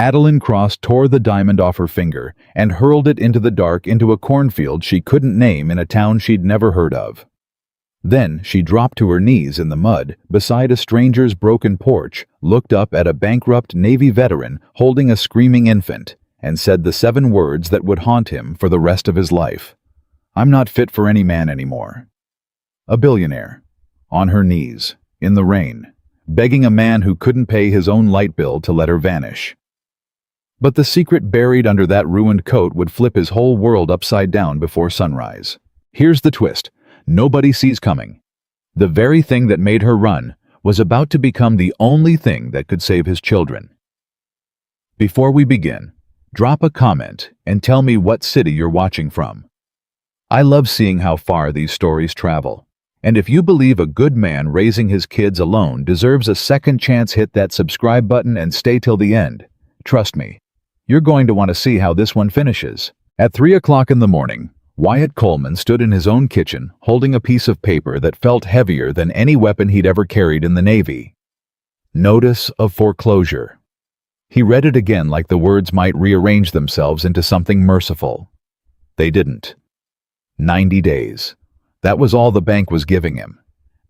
Adeline Cross tore the diamond off her finger and hurled it into the dark into a cornfield she couldn't name in a town she'd never heard of. Then she dropped to her knees in the mud beside a stranger's broken porch, looked up at a bankrupt Navy veteran holding a screaming infant, and said the 7 words that would haunt him for the rest of his life. "I'm not fit for any man anymore." A billionaire, on her knees, in the rain, begging a man who couldn't pay his own light bill to let her vanish. But the secret buried under that ruined coat would flip his whole world upside down before sunrise. Here's the twist. Nobody sees coming. The very thing that made her run was about to become the only thing that could save his children. Before we begin, drop a comment and tell me what city you're watching from. I love seeing how far these stories travel. And if you believe a good man raising his kids alone deserves a second chance, hit that subscribe button and stay till the end. Trust me, you're going to want to see how this one finishes. At 3 o'clock in the morning, Wyatt Coleman stood in his own kitchen holding a piece of paper that felt heavier than any weapon he'd ever carried in the Navy. Notice of foreclosure. He read it again like the words might rearrange themselves into something merciful. They didn't. 90 days. That was all the bank was giving him.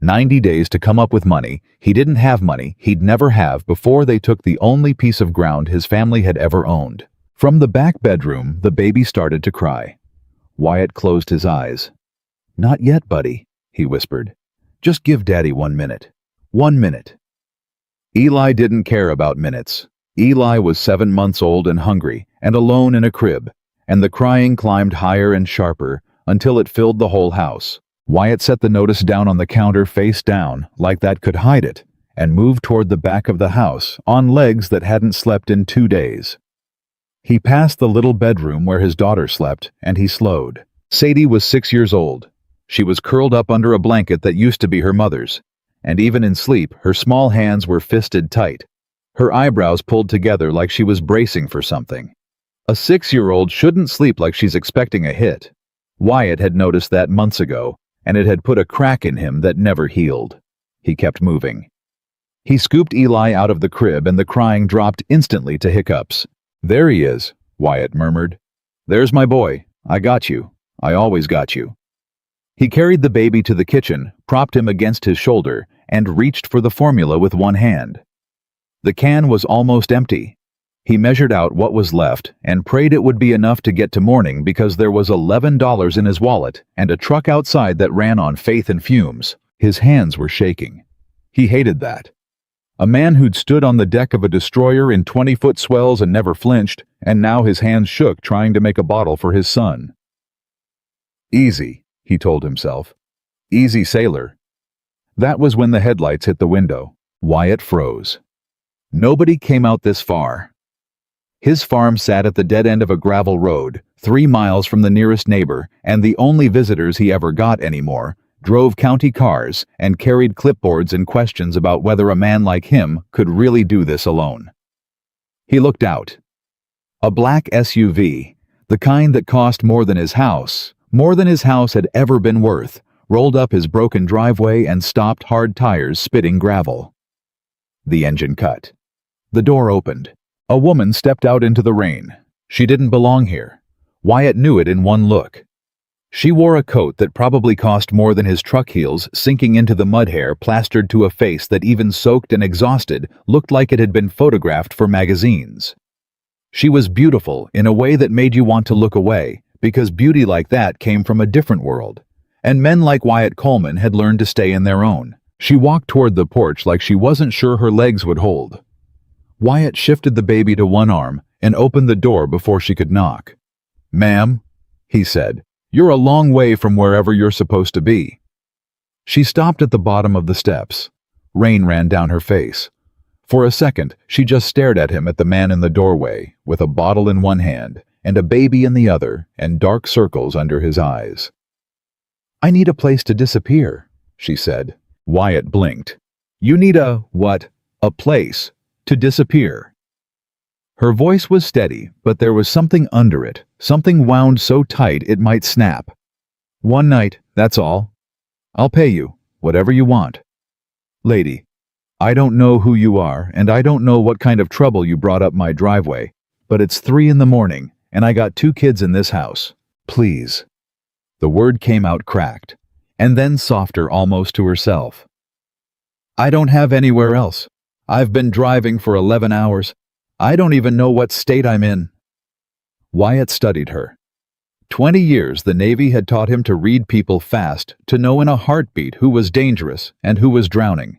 90 days to come up with money. He didn't have money he'd never have before they took the only piece of ground his family had ever owned. From the back bedroom, the baby started to cry. Wyatt closed his eyes. "Not yet, buddy," he whispered. "Just give Daddy 1 minute. 1 minute." Eli didn't care about minutes. Eli was 7 months old and hungry and alone in a crib, and the crying climbed higher and sharper until it filled the whole house. Wyatt set the notice down on the counter face down, like that could hide it, and moved toward the back of the house on legs that hadn't slept in 2 days. He passed the little bedroom where his daughter slept, and he slowed. Sadie was 6 years old. She was curled up under a blanket that used to be her mother's, and even in sleep, her small hands were fisted tight, her eyebrows pulled together like she was bracing for something. A 6-year-old shouldn't sleep like she's expecting a hit. Wyatt had noticed that months ago, and it had put a crack in him that never healed. He kept moving. He scooped Eli out of the crib, and the crying dropped instantly to hiccups. "There he is," Wyatt murmured. "There's my boy. I got you. I always got you." He carried the baby to the kitchen, propped him against his shoulder, and reached for the formula with one hand. The can was almost empty. He measured out what was left and prayed it would be enough to get to morning, because there was $11 in his wallet and a truck outside that ran on faith and fumes. His hands were shaking. He hated that. A man who'd stood on the deck of a destroyer in 20-foot swells and never flinched, and now his hands shook trying to make a bottle for his son. "Easy," he told himself. "Easy, sailor." That was when the headlights hit the window. Wyatt froze. Nobody came out this far. His farm sat at the dead end of a gravel road, 3 miles from the nearest neighbor, and the only visitors he ever got anymore drove county cars and carried clipboards and questions about whether a man like him could really do this alone. He looked out. A black SUV, the kind that cost more than his house had ever been worth, rolled up his broken driveway and stopped, hard tires spitting gravel. The engine cut. The door opened. A woman stepped out into the rain. She didn't belong here. Wyatt knew it in one look. She wore a coat that probably cost more than his truck heels, sinking into the mud hair plastered to a face that, even soaked and exhausted, looked like it had been photographed for magazines. She was beautiful in a way that made you want to look away, because beauty like that came from a different world, and men like Wyatt Coleman had learned to stay in their own. She walked toward the porch like she wasn't sure her legs would hold. Wyatt shifted the baby to one arm and opened the door before she could knock. "Ma'am," he said, "you're a long way from wherever you're supposed to be." She stopped at the bottom of the steps. Rain ran down her face. For a second, she just stared at him, at the man in the doorway, with a bottle in one hand and a baby in the other, and dark circles under his eyes. "I need a place to disappear," she said. Wyatt blinked. "You need a what? A place to disappear." Her voice was steady, but there was something under it, something wound so tight it might snap. "1 night, that's all. I'll pay you, whatever you want." "Lady, I don't know who you are, and I don't know what kind of trouble you brought up my driveway, but it's 3 in the morning, and I got 2 kids in this house. Please." The word came out cracked, and then softer almost to herself. "I don't have anywhere else. I've been driving for 11 hours. I don't even know what state I'm in." Wyatt studied her. 20 years the Navy had taught him to read people fast, to know in a heartbeat who was dangerous and who was drowning.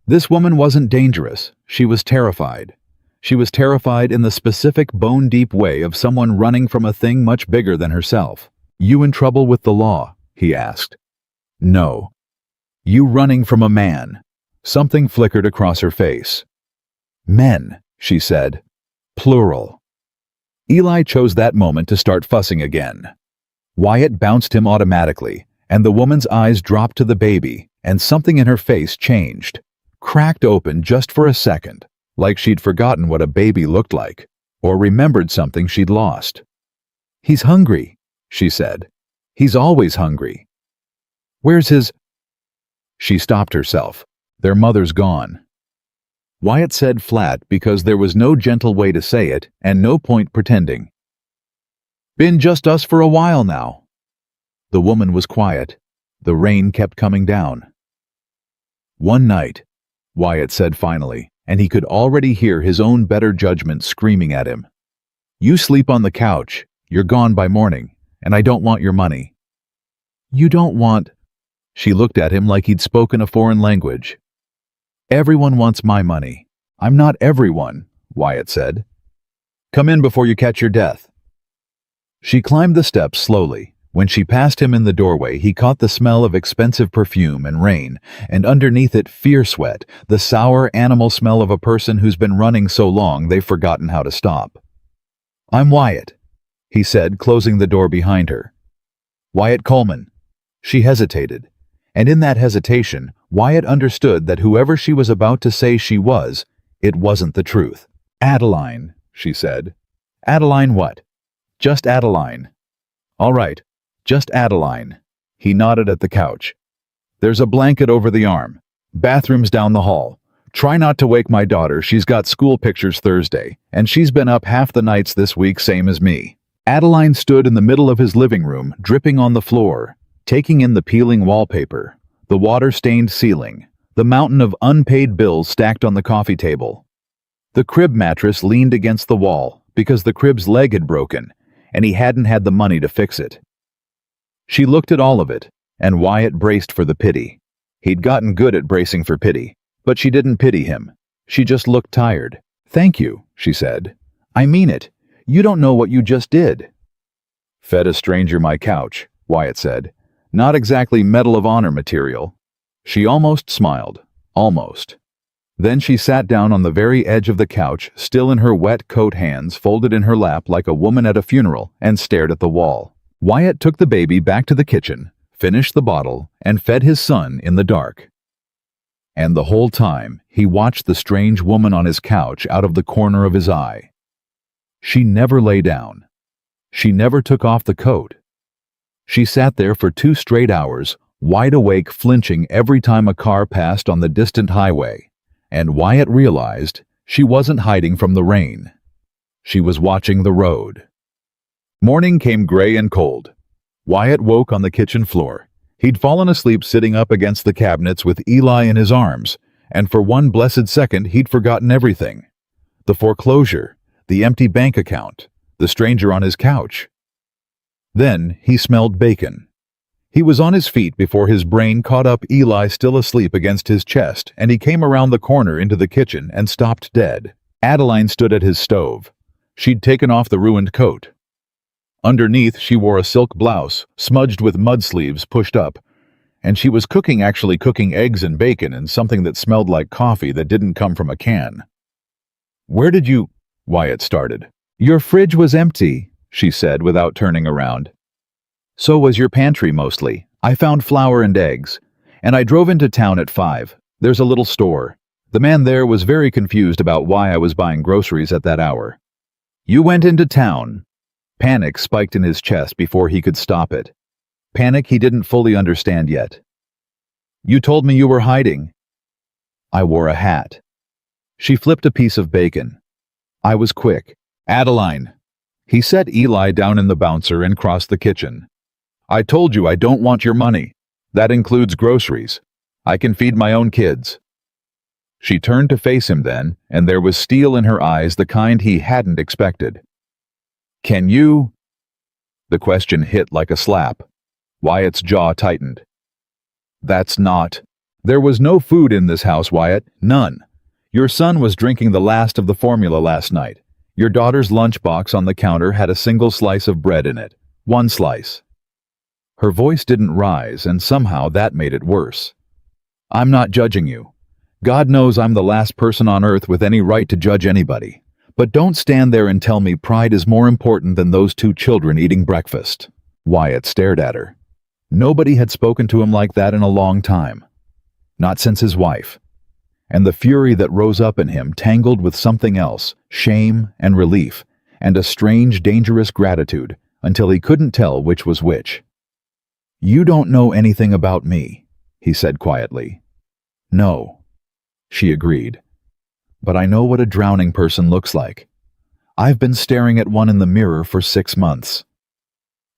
This woman wasn't dangerous. She was terrified. She was terrified in the specific bone-deep way of someone running from a thing much bigger than herself. "You in trouble with the law?" he asked. "No." "You running from a man?" Something flickered across her face. "Men," she said. "Plural." Eli chose that moment to start fussing again. Wyatt bounced him automatically, and the woman's eyes dropped to the baby, and something in her face changed, cracked open just for a second, like she'd forgotten what a baby looked like, or remembered something she'd lost. "He's hungry," she said. "He's always hungry." "Where's his—" She stopped herself. "Their mother's gone." Wyatt said flat because there was no gentle way to say it and no point pretending. "Been just us for a while now." The woman was quiet. The rain kept coming down. "One night," Wyatt said finally, and he could already hear his own better judgment screaming at him. "You sleep on the couch. You're gone by morning, and I don't want your money." "You don't want—" She looked at him like he'd spoken a foreign language. "Everyone wants my money. I'm not everyone," Wyatt said. "Come in before you catch your death." She climbed the steps slowly. When she passed him in the doorway, he caught the smell of expensive perfume and rain, and underneath it fear sweat, the sour animal smell of a person who's been running so long they've forgotten how to stop. "I'm Wyatt," he said, closing the door behind her. "Wyatt Coleman." She hesitated, and in that hesitation, Wyatt understood that whoever she was about to say she was, it wasn't the truth. "Adeline," she said. "Adeline what?" "Just Adeline." "All right, just Adeline." He nodded at the couch. "There's a blanket over the arm. Bathroom's down the hall. Try not to wake my daughter. She's got school pictures Thursday, and she's been up half the nights this week, same as me." Adeline stood in the middle of his living room, dripping on the floor, taking in the peeling wallpaper, the water-stained ceiling, the mountain of unpaid bills stacked on the coffee table. The crib mattress leaned against the wall because the crib's leg had broken, and he hadn't had the money to fix it. She looked at all of it, and Wyatt braced for the pity. He'd gotten good at bracing for pity, but she didn't pity him. She just looked tired. "Thank you," she said. "I mean it. You don't know what you just did." "Fed a stranger my couch," Wyatt said. "Not exactly Medal of Honor material." She almost smiled. Almost. Then she sat down on the very edge of the couch, still in her wet coat hands folded in her lap like a woman at a funeral, and stared at the wall. Wyatt took the baby back to the kitchen, finished the bottle, and fed his son in the dark. And the whole time, he watched the strange woman on his couch out of the corner of his eye. She never lay down. She never took off the coat. She sat there for 2 straight hours, wide awake, flinching every time a car passed on the distant highway. And Wyatt realized she wasn't hiding from the rain. She was watching the road. Morning came gray and cold. Wyatt woke on the kitchen floor. He'd fallen asleep sitting up against the cabinets with Eli in his arms, and for one blessed second he'd forgotten everything. The foreclosure, the empty bank account, the stranger on his couch. Then he smelled bacon. He was on his feet before his brain caught up Eli still asleep against his chest, and he came around the corner into the kitchen and stopped dead. Adeline stood at his stove. She'd taken off the ruined coat. Underneath, she wore a silk blouse, smudged with mud sleeves pushed up, and she was actually cooking eggs and bacon and something that smelled like coffee that didn't come from a can. "Where did you—" Wyatt started. "Your fridge was empty," she said without turning around. "So was your pantry mostly. I found flour and eggs. And I drove into town at 5. There's a little store. The man there was very confused about why I was buying groceries at that hour." "You went into town." Panic spiked in his chest before he could stop it. Panic he didn't fully understand yet. "You told me you were hiding." I wore a hat. She flipped a piece of bacon. I was quick. Adeline. He set Eli down in the bouncer and crossed the kitchen. I told you I don't want your money. That includes groceries. I can feed my own kids. She turned to face him then, and there was steel in her eyes, the kind he hadn't expected. Can you? The question hit like a slap. Wyatt's jaw tightened. That's not. There was no food in this house, Wyatt. None. Your son was drinking the last of the formula last night. Your daughter's lunchbox on the counter had a single slice of bread in it. One slice. Her voice didn't rise, and somehow that made it worse. I'm not judging you. God knows I'm the last person on earth with any right to judge anybody. But don't stand there and tell me pride is more important than those two children eating breakfast. Wyatt stared at her. Nobody had spoken to him like that in a long time. Not since his wife. And the fury that rose up in him tangled with something else, shame and relief, and a strange, dangerous gratitude, until he couldn't tell which was which. You don't know anything about me, he said quietly. No, she agreed. But I know what a drowning person looks like. I've been staring at one in the mirror for 6 months.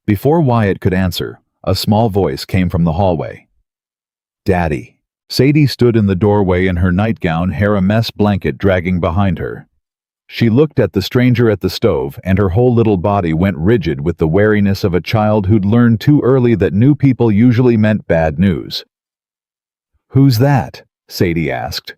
Before Wyatt could answer, a small voice came from the hallway. Daddy. Sadie stood in the doorway in her nightgown, hair a mess, blanket dragging behind her. She looked at the stranger at the stove, and her whole little body went rigid with the wariness of a child who'd learned too early that new people usually meant bad news. Who's that? Sadie asked.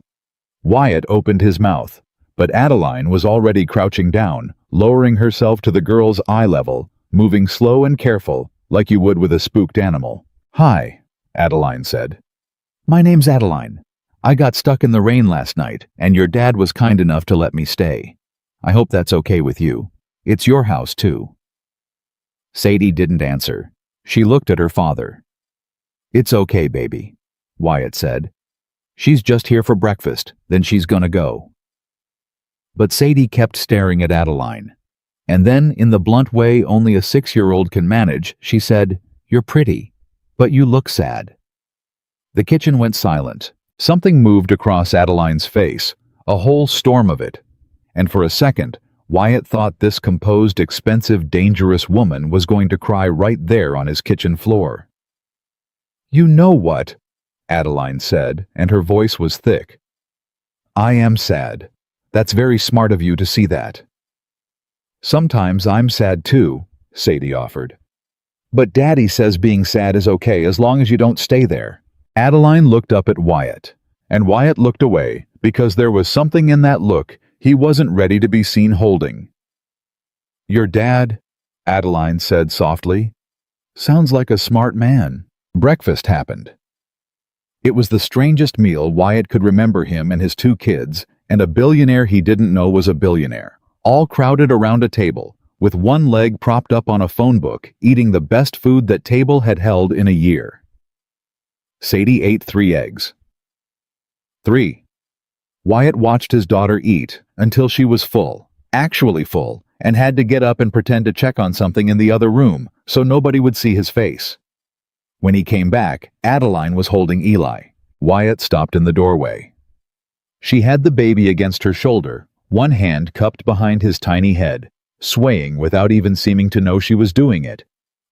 Wyatt opened his mouth, but Adeline was already crouching down, lowering herself to the girl's eye level, moving slow and careful, like you would with a spooked animal. Hi, Adeline said. My name's Adeline. I got stuck in the rain last night, and your dad was kind enough to let me stay. I hope that's okay with you. It's your house, too. Sadie didn't answer. She looked at her father. It's okay, baby, Wyatt said. She's just here for breakfast, then she's gonna go. But Sadie kept staring at Adeline. And then, in the blunt way only a 6-year-old can manage, she said, You're pretty, but you look sad. The kitchen went silent. Something moved across Adeline's face, a whole storm of it. And for a second, Wyatt thought this composed, expensive, dangerous woman was going to cry right there on his kitchen floor. You know what? Adeline said, and her voice was thick. I am sad. That's very smart of you to see that. Sometimes I'm sad too, Sadie offered. But Daddy says being sad is okay as long as you don't stay there. Adeline looked up at Wyatt, and Wyatt looked away because there was something in that look he wasn't ready to be seen holding. Your dad, Adeline said softly, sounds like a smart man. Breakfast happened. It was the strangest meal Wyatt could remember him and his 2 kids, and a billionaire he didn't know was a billionaire, all crowded around a table, with one leg propped up on a phone book, eating the best food that table had held in a year. Sadie ate 3 eggs. 3. Wyatt watched his daughter eat until she was full, actually full, and had to get up and pretend to check on something in the other room so nobody would see his face. When he came back, Adeline was holding Eli. Wyatt stopped in the doorway. She had the baby against her shoulder, one hand cupped behind his tiny head, swaying without even seeming to know she was doing it.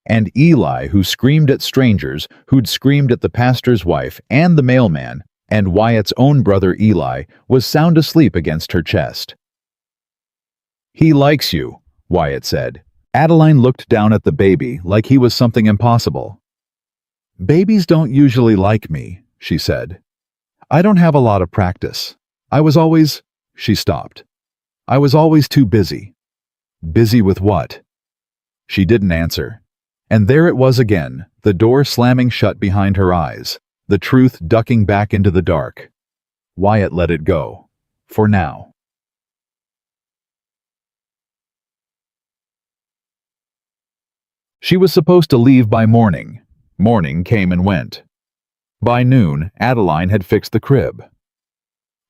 And Eli, who screamed at strangers, who'd screamed at the pastor's wife and the mailman, and Wyatt's own brother Eli, was sound asleep against her chest. He likes you, Wyatt said. Adeline looked down at the baby like he was something impossible. Babies don't usually like me, she said. I don't have a lot of practice. She stopped. I was always too busy. Busy with what? She didn't answer. And there it was again, the door slamming shut behind her eyes, the truth ducking back into the dark. Wyatt let it go. For now. She was supposed to leave by morning. Morning came and went. By noon, Adeline had fixed the crib.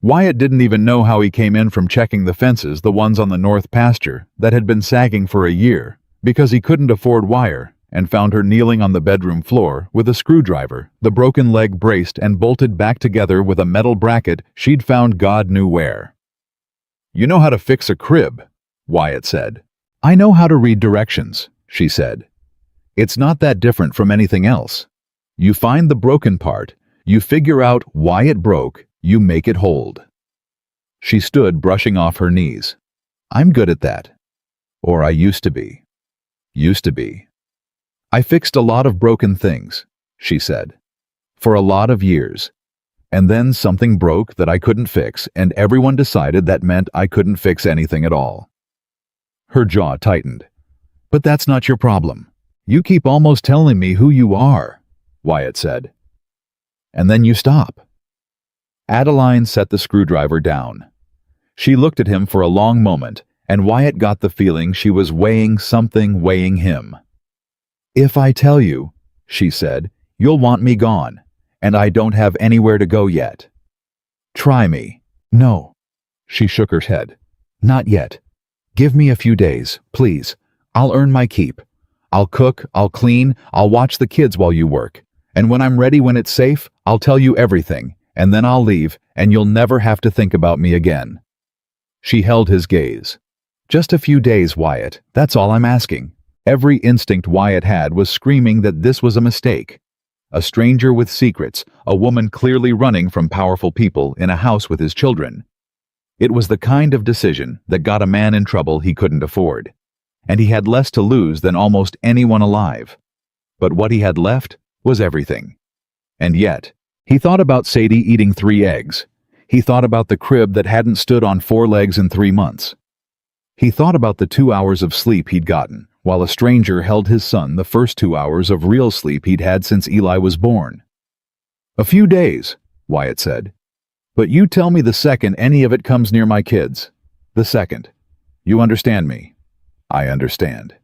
Wyatt didn't even know how he came in from checking the fences, the ones on the north pasture, that had been sagging for a year, because he couldn't afford wire, and found her kneeling on the bedroom floor with a screwdriver, the broken leg braced and bolted back together with a metal bracket she'd found God knew where. "You know how to fix a crib," Wyatt said. "I know how to read directions," she said. "It's not that different from anything else. You find the broken part, you figure out why it broke, you make it hold." She stood, brushing off her knees. "I'm good at that. Or I used to be. Used to be. I fixed a lot of broken things," she said, "for a lot of years. And then something broke that I couldn't fix, and everyone decided that meant I couldn't fix anything at all." Her jaw tightened. "But that's not your problem. You keep almost telling me who you are," Wyatt said. "And then you stop." Adeline set the screwdriver down. She looked at him for a long moment, and Wyatt got the feeling she was weighing something weighing him. "If I tell you," she said, "you'll want me gone, and I don't have anywhere to go yet." "Try me." "No." She shook her head. "Not yet. Give me a few days, please. I'll earn my keep. I'll cook, I'll clean, I'll watch the kids while you work. And when I'm ready, when it's safe, I'll tell you everything, and then I'll leave, and you'll never have to think about me again." She held his gaze. "Just a few days, Wyatt. That's all I'm asking." Every instinct Wyatt had was screaming that this was a mistake. A stranger with secrets, a woman clearly running from powerful people in a house with his children. It was the kind of decision that got a man in trouble he couldn't afford. And he had less to lose than almost anyone alive. But what he had left was everything. And yet, he thought about Sadie eating 3 eggs. He thought about the crib that hadn't stood on 4 legs in 3 months. He thought about the 2 hours of sleep he'd gotten, while a stranger held his son the first 2 hours of real sleep he'd had since Eli was born. "A few days," Wyatt said. "But you tell me the second any of it comes near my kids. The second. You understand me?" "I understand."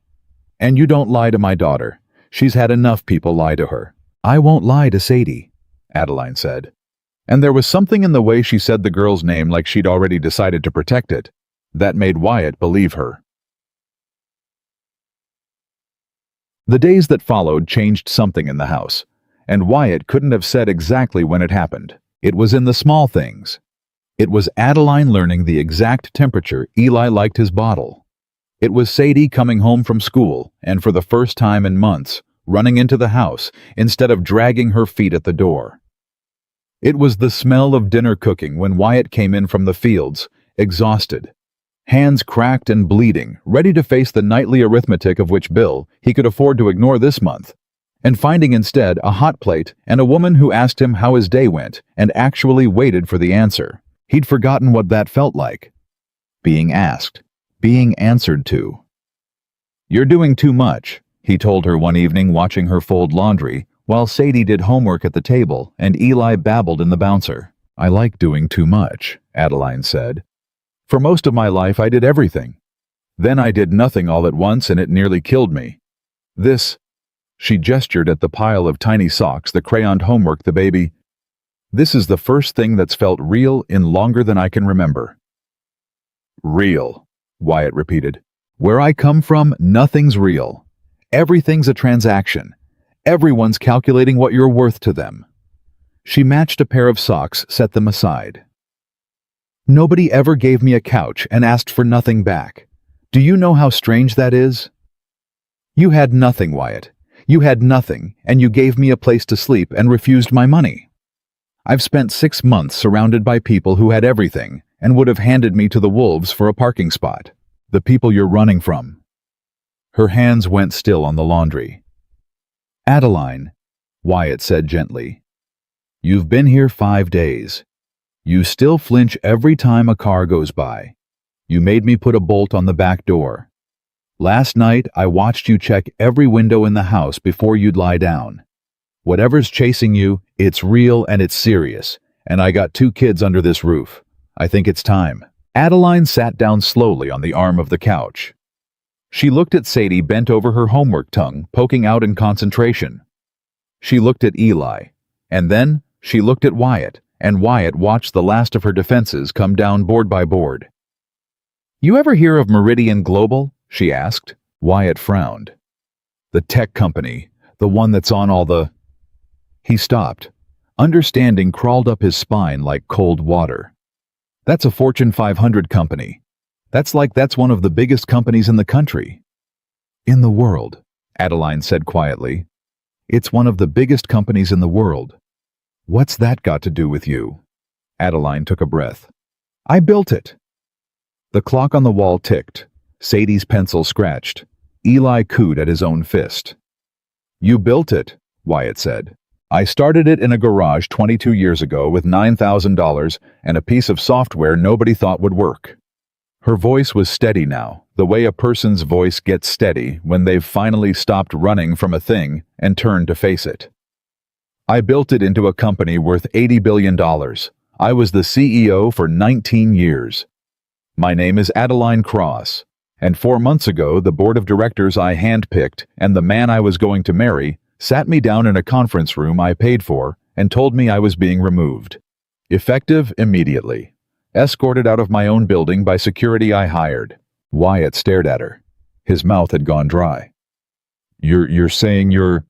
"And you don't lie to my daughter. She's had enough people lie to her." "I won't lie to Sadie," Adeline said. And there was something in the way she said the girl's name, like she'd already decided to protect it, that made Wyatt believe her. The days that followed changed something in the house, and Wyatt couldn't have said exactly when it happened. It was in the small things. It was Adeline learning the exact temperature Eli liked his bottle. It was Sadie coming home from school, and for the first time in months, running into the house instead of dragging her feet at the door. It was the smell of dinner cooking when Wyatt came in from the fields, exhausted. Hands cracked and bleeding, ready to face the nightly arithmetic of which bill he could afford to ignore this month, and finding instead a hot plate and a woman who asked him how his day went and actually waited for the answer. He'd forgotten what that felt like. Being asked, being answered to. "You're doing too much," he told her one evening watching her fold laundry, while Sadie did homework at the table and Eli babbled in the bouncer. "I like doing too much," Adeline said. "For most of my life I did everything. Then I did nothing all at once and it nearly killed me. This," she gestured at the pile of tiny socks, the crayoned homework, the baby, "this is the first thing that's felt real in longer than I can remember." "Real," Wyatt repeated. "Where I come from, nothing's real. Everything's a transaction. Everyone's calculating what you're worth to them." She matched a pair of socks, set them aside. "Nobody ever gave me a couch and asked for nothing back. Do you know how strange that is?" "You had nothing, Wyatt. You had nothing, and you gave me a place to sleep and refused my money. I've spent 6 months surrounded by people who had everything and would have handed me to the wolves for a parking spot. The people you're running from." Her hands went still on the laundry. "Adeline," Wyatt said gently, "you've been here 5 days. You still flinch every time a car goes by. You made me put a bolt on the back door. Last night I watched you check every window in the house before you'd lie down. Whatever's chasing you, it's real and it's serious, and I got 2 kids under this roof. I think it's time." Adeline sat down slowly on the arm of the couch. She looked at Sadie bent over her homework, tongue poking out in concentration. She looked at Eli, and then she looked at Wyatt, and Wyatt watched the last of her defenses come down board by board. "You ever hear of Meridian Global?" she asked. Wyatt frowned. The tech company, the one that's on all the... He stopped. Understanding crawled up his spine like cold water. That's a Fortune 500 company. That's one of the biggest companies in the country. In the world, Adeline said quietly. It's one of the biggest companies in the world. What's that got to do with you? Adeline took a breath. I built it. The clock on the wall ticked. Sadie's pencil scratched. Eli cooed at his own fist. You built it, Wyatt said. I started it in a garage 22 years ago with $9,000 and a piece of software nobody thought would work. Her voice was steady now, the way a person's voice gets steady when they've finally stopped running from a thing and turned to face it. I built it into a company worth $80 billion. I was the CEO for 19 years. My name is Adeline Cross, and 4 months ago the board of directors I handpicked and the man I was going to marry sat me down in a conference room I paid for and told me I was being removed. Effective immediately. Escorted out of my own building by security I hired. Wyatt stared at her. His mouth had gone dry. You're saying you're...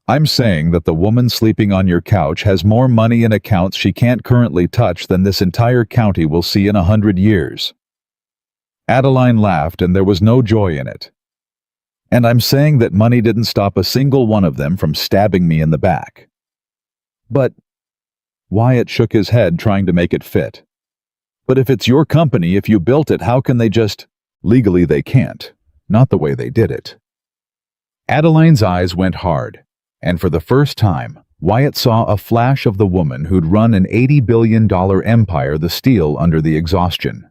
I'm saying that the woman sleeping on your couch has more money in accounts she can't currently touch than this entire county will see in 100 years. Adeline laughed, and there was no joy in it. And I'm saying that money didn't stop a single one of them from stabbing me in the back. But... Wyatt shook his head, trying to make it fit. But if it's your company, if you built it, how can they just... Legally they can't. Not the way they did it. Adeline's eyes went hard. And for the first time, Wyatt saw a flash of the woman who'd run an $80 billion empire the steel under the exhaustion.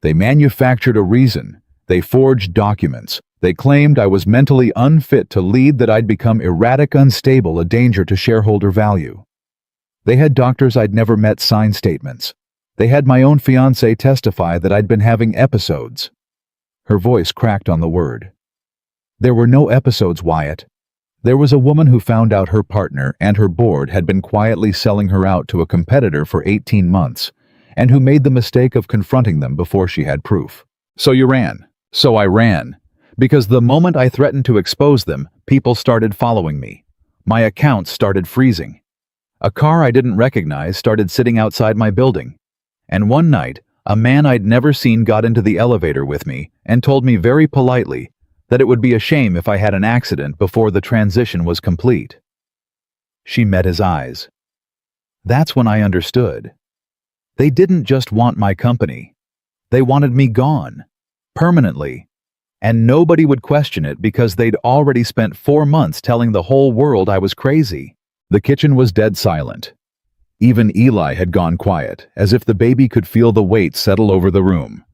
They manufactured a reason. They forged documents. They claimed I was mentally unfit to lead, that I'd become erratic, unstable, a danger to shareholder value. They had doctors I'd never met sign statements. They had my own fiancé testify that I'd been having episodes. Her voice cracked on the word. There were no episodes, Wyatt. There was a woman who found out her partner and her board had been quietly selling her out to a competitor for 18 months, and who made the mistake of confronting them before she had proof. So you ran. So I ran. Because the moment I threatened to expose them, people started following me. My accounts started freezing. A car I didn't recognize started sitting outside my building. And one night, a man I'd never seen got into the elevator with me and told me very politely that it would be a shame if I had an accident before the transition was complete. She met his eyes. That's when I understood. They didn't just want my company. They wanted me gone. Permanently. And nobody would question it because they'd already spent 4 months telling the whole world I was crazy. The kitchen was dead silent. Even Eli had gone quiet, as if the baby could feel the weight settle over the room.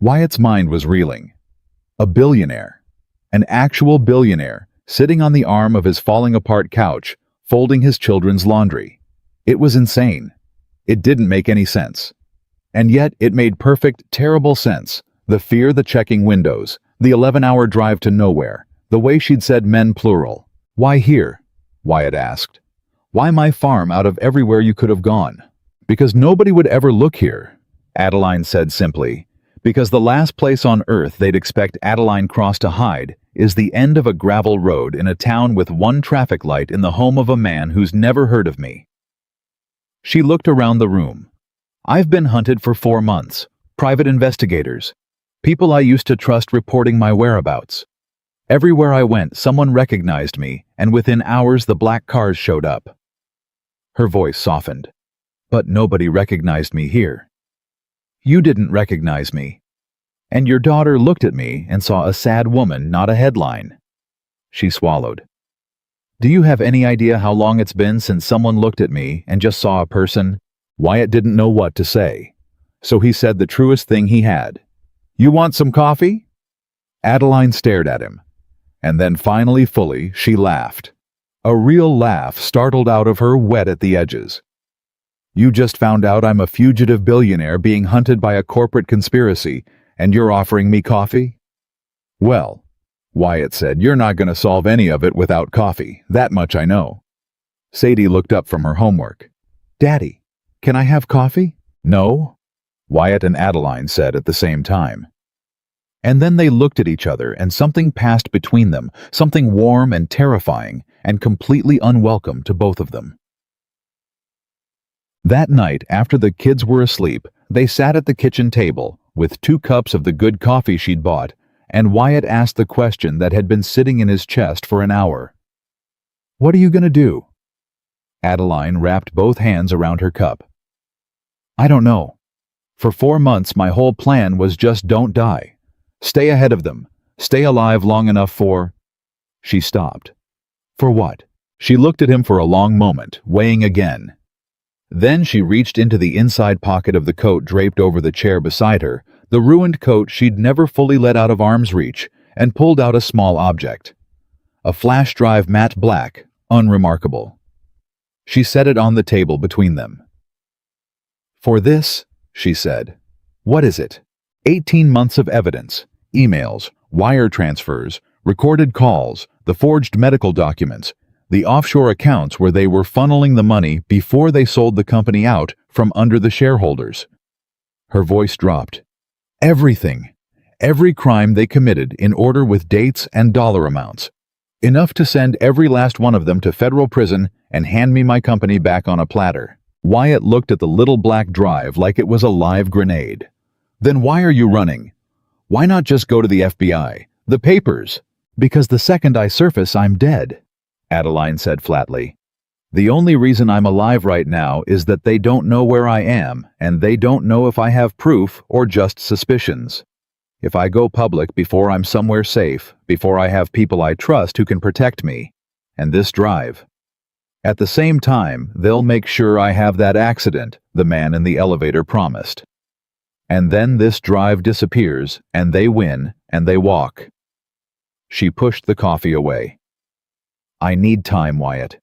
Wyatt's mind was reeling. A billionaire. An actual billionaire, sitting on the arm of his falling-apart couch, folding his children's laundry. It was insane. It didn't make any sense. And yet it made perfect, terrible sense. The fear, the checking windows, the 11-hour drive to nowhere, the way she'd said men plural. Why here? Wyatt asked. Why my farm out of everywhere you could have gone? Because nobody would ever look here, Adeline said simply. Because the last place on earth they'd expect Adeline Cross to hide is the end of a gravel road in a town with one traffic light in the home of a man who's never heard of me. She looked around the room. I've been hunted for 4 months. Private investigators. People I used to trust reporting my whereabouts. Everywhere I went, someone recognized me, and within hours the black cars showed up. Her voice softened. But nobody recognized me here. You didn't recognize me. And your daughter looked at me and saw a sad woman, not a headline. She swallowed. Do you have any idea how long it's been since someone looked at me and just saw a person? Wyatt didn't know what to say. So he said the truest thing he had. You want some coffee? Adeline stared at him. And then finally, fully, she laughed. A real laugh startled out of her, wet at the edges. You just found out I'm a fugitive billionaire being hunted by a corporate conspiracy, and you're offering me coffee? Well, Wyatt said, you're not going to solve any of it without coffee. That much I know. Sadie looked up from her homework. Daddy, can I have coffee? No, Wyatt and Adeline said at the same time. And then they looked at each other, and something passed between them, something warm and terrifying, and completely unwelcome to both of them. That night, after the kids were asleep, they sat at the kitchen table, with 2 cups of the good coffee she'd bought, and Wyatt asked the question that had been sitting in his chest for an hour. "What are you going to do?" Adeline wrapped both hands around her cup. "I don't know. For 4 months my whole plan was just don't die. Stay ahead of them. Stay alive long enough for—" She stopped. "For what?" She looked at him for a long moment, weighing again. Then she reached into the inside pocket of the coat draped over the chair beside her, the ruined coat she'd never fully let out of arm's reach, and pulled out a small object. A flash drive matte black, unremarkable. She set it on the table between them. "For this," she said. "What is it? 18 months of evidence, emails, wire transfers, recorded calls, the forged medical documents, the offshore accounts where they were funneling the money before they sold the company out from under the shareholders." Her voice dropped. "Everything. Every crime they committed in order with dates and dollar amounts. Enough to send every last one of them to federal prison and hand me my company back on a platter." Wyatt looked at the little black drive like it was a live grenade. "Then why are you running? Why not just go to the FBI? The papers?" "Because the second I surface, I'm dead," Adeline said flatly. "The only reason I'm alive right now is that they don't know where I am, and they don't know if I have proof or just suspicions. If I go public before I'm somewhere safe, before I have people I trust who can protect me, and this drive. At the same time, they'll make sure I have that accident the man in the elevator promised. And then this drive disappears, and they win, and they walk." She pushed the coffee away. "I need time, Wyatt.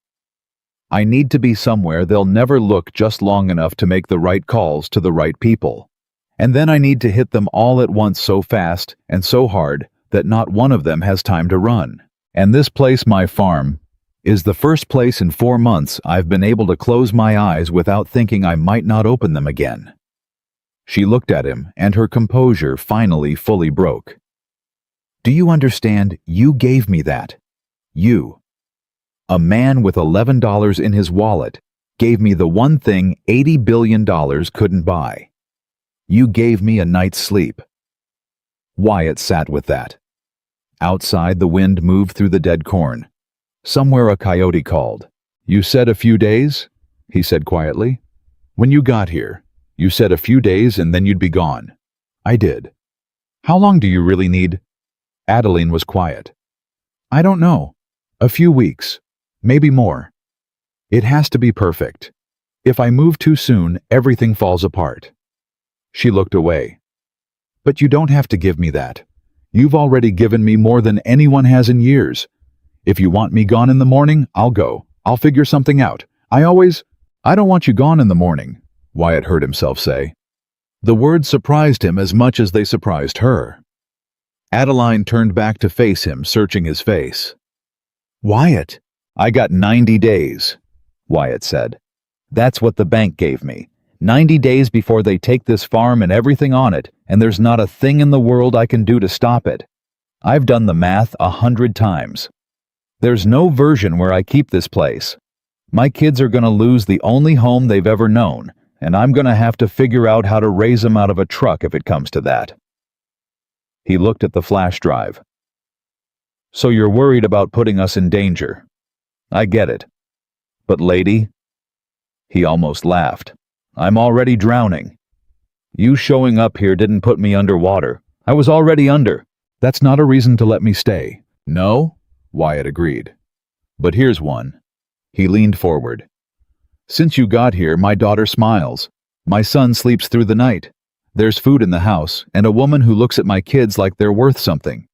I need to be somewhere they'll never look just long enough to make the right calls to the right people. And then I need to hit them all at once so fast and so hard that not one of them has time to run. And this place, my farm, is the first place in 4 months I've been able to close my eyes without thinking I might not open them again." She looked at him, and her composure finally fully broke. "Do you understand? You gave me that. You. A man with $11 in his wallet gave me the one thing $80 billion couldn't buy. You gave me a night's sleep." Wyatt sat with that. Outside, the wind moved through the dead corn. Somewhere a coyote called. "You said a few days?" he said quietly. "When you got here, you said a few days and then you'd be gone." "I did." "How long do you really need?" Adeline was quiet. "I don't know. A few weeks. Maybe more. It has to be perfect. If I move too soon, everything falls apart." She looked away. "But you don't have to give me that. You've already given me more than anyone has in years. If you want me gone in the morning, I'll go. I'll figure something out. I don't want you gone in the morning," Wyatt heard himself say. The words surprised him as much as they surprised her. Adeline turned back to face him, searching his face. "Wyatt, I got 90 days, Wyatt said. "That's what the bank gave me. 90 days before they take this farm and everything on it, and there's not a thing in the world I can do to stop it. I've done the math 100 times. There's no version where I keep this place. My kids are going to lose the only home they've ever known, and I'm going to have to figure out how to raise them out of a truck if it comes to that." He looked at the flash drive. "So you're worried about putting us in danger. I get it. But lady," he almost laughed, "I'm already drowning. You showing up here didn't put me underwater. I was already under. That's not a reason to let me stay." "No?" Wyatt agreed. "But here's one." He leaned forward. "Since you got here, my daughter smiles. My son sleeps through the night. There's food in the house, and a woman who looks at my kids like they're worth something.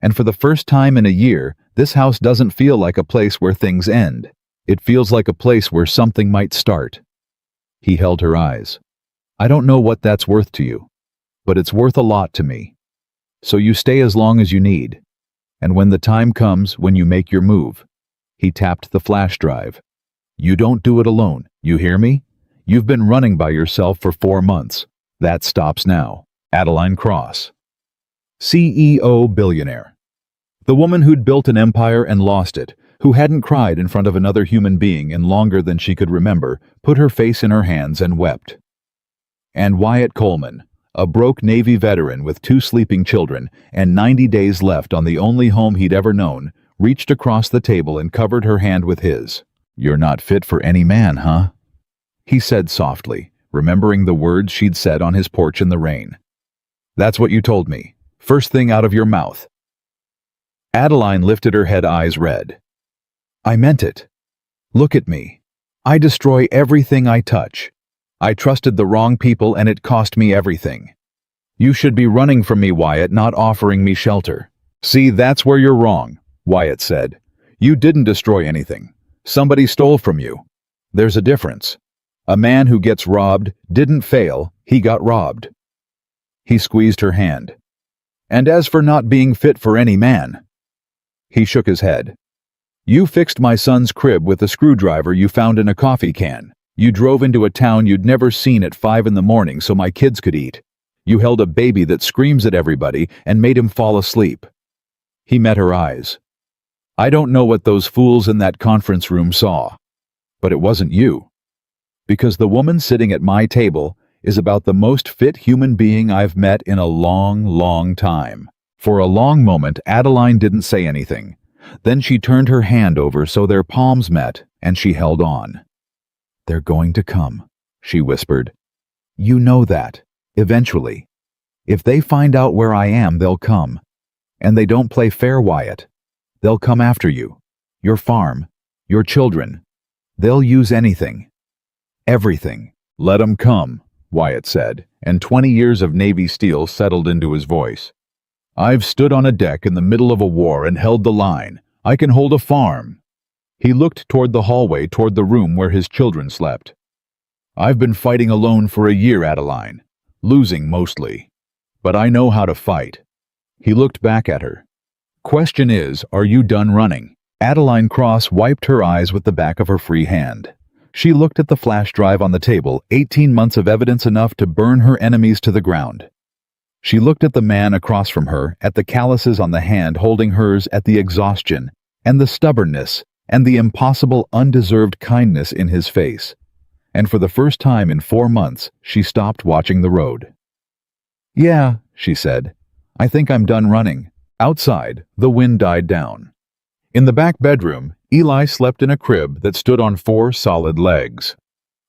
And for the first time in a year, this house doesn't feel like a place where things end. It feels like a place where something might start." He held her eyes. "I don't know what that's worth to you, but it's worth a lot to me. So you stay as long as you need. And when the time comes, when you make your move," he tapped the flash drive, "you don't do it alone, you hear me? You've been running by yourself for 4 months. That stops now. Adeline Cross." CEO billionaire. The woman who'd built an empire and lost it, who hadn't cried in front of another human being in longer than she could remember, put her face in her hands and wept. And Wyatt Coleman, a broke Navy veteran with 2 sleeping children and 90 days left on the only home he'd ever known, reached across the table and covered her hand with his. "You're not fit for any man, huh?" he said softly, remembering the words she'd said on his porch in the rain. "That's what you told me, first thing out of your mouth." Adeline lifted her head, eyes red. "I meant it. Look at me. I destroy everything I touch. I trusted the wrong people and it cost me everything. You should be running from me, Wyatt, not offering me shelter." "See, that's where you're wrong," Wyatt said. "You didn't destroy anything. Somebody stole from you. There's a difference. A man who gets robbed didn't fail, he got robbed." He squeezed her hand. "And as for not being fit for any man," he shook his head. "You fixed my son's crib with a screwdriver you found in a coffee can. You drove into a town you'd never seen at 5 in the morning so my kids could eat. You held a baby that screams at everybody and made him fall asleep." He met her eyes. "I don't know what those fools in that conference room saw, but it wasn't you. Because the woman sitting at my table is about the most fit human being I've met in a long, long time." For a long moment, Adeline didn't say anything. Then she turned her hand over so their palms met, and she held on. "They're going to come," she whispered. "You know that, eventually. If they find out where I am, they'll come. And they don't play fair, Wyatt. They'll come after you, your farm, your children. They'll use anything. Everything." "Let 'em come," Wyatt said, and 20 years of Navy steel settled into his voice. "I've stood on a deck in the middle of a war and held the line. I can hold a farm." He looked toward the hallway, toward the room where his children slept. "I've been fighting alone for a year, Adeline. Losing mostly. But I know how to fight." He looked back at her. "Question is, are you done running?" Adeline Cross wiped her eyes with the back of her free hand. She looked at the flash drive on the table, 18 months of evidence enough to burn her enemies to the ground. She looked at the man across from her, at the calluses on the hand holding hers, at the exhaustion, and the stubbornness, and the impossible, undeserved kindness in his face. And for the first time in 4 months, she stopped watching the road. "Yeah," she said, "I think I'm done running." Outside, the wind died down. In the back bedroom, Eli slept in a crib that stood on 4 solid legs.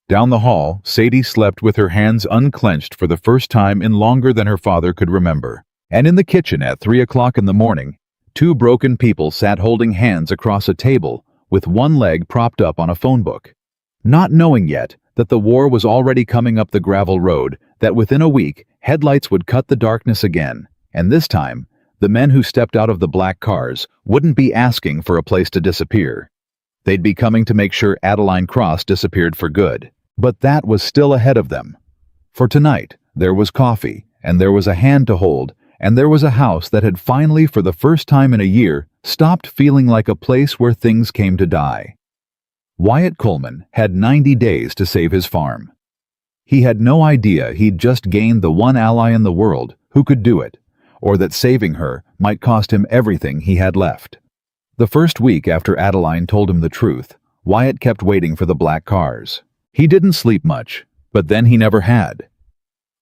Down the hall, Sadie slept with her hands unclenched for the first time in longer than her father could remember. And in the kitchen at 3 o'clock in the morning, 2 broken people sat holding hands across a table with one leg propped up on a phone book, not knowing yet that the war was already coming up the gravel road, that within a week headlights would cut the darkness again, and this time the men who stepped out of the black cars wouldn't be asking for a place to disappear. They'd be coming to make sure Adeline Cross disappeared for good. But that was still ahead of them. For tonight, there was coffee, and there was a hand to hold, and there was a house that had finally, for the first time in a year, stopped feeling like a place where things came to die. Wyatt Coleman had 90 days to save his farm. He had no idea he'd just gained the one ally in the world who could do it, or that saving her might cost him everything he had left. The first week after Adeline told him the truth, Wyatt kept waiting for the black cars. He didn't sleep much, but then he never had.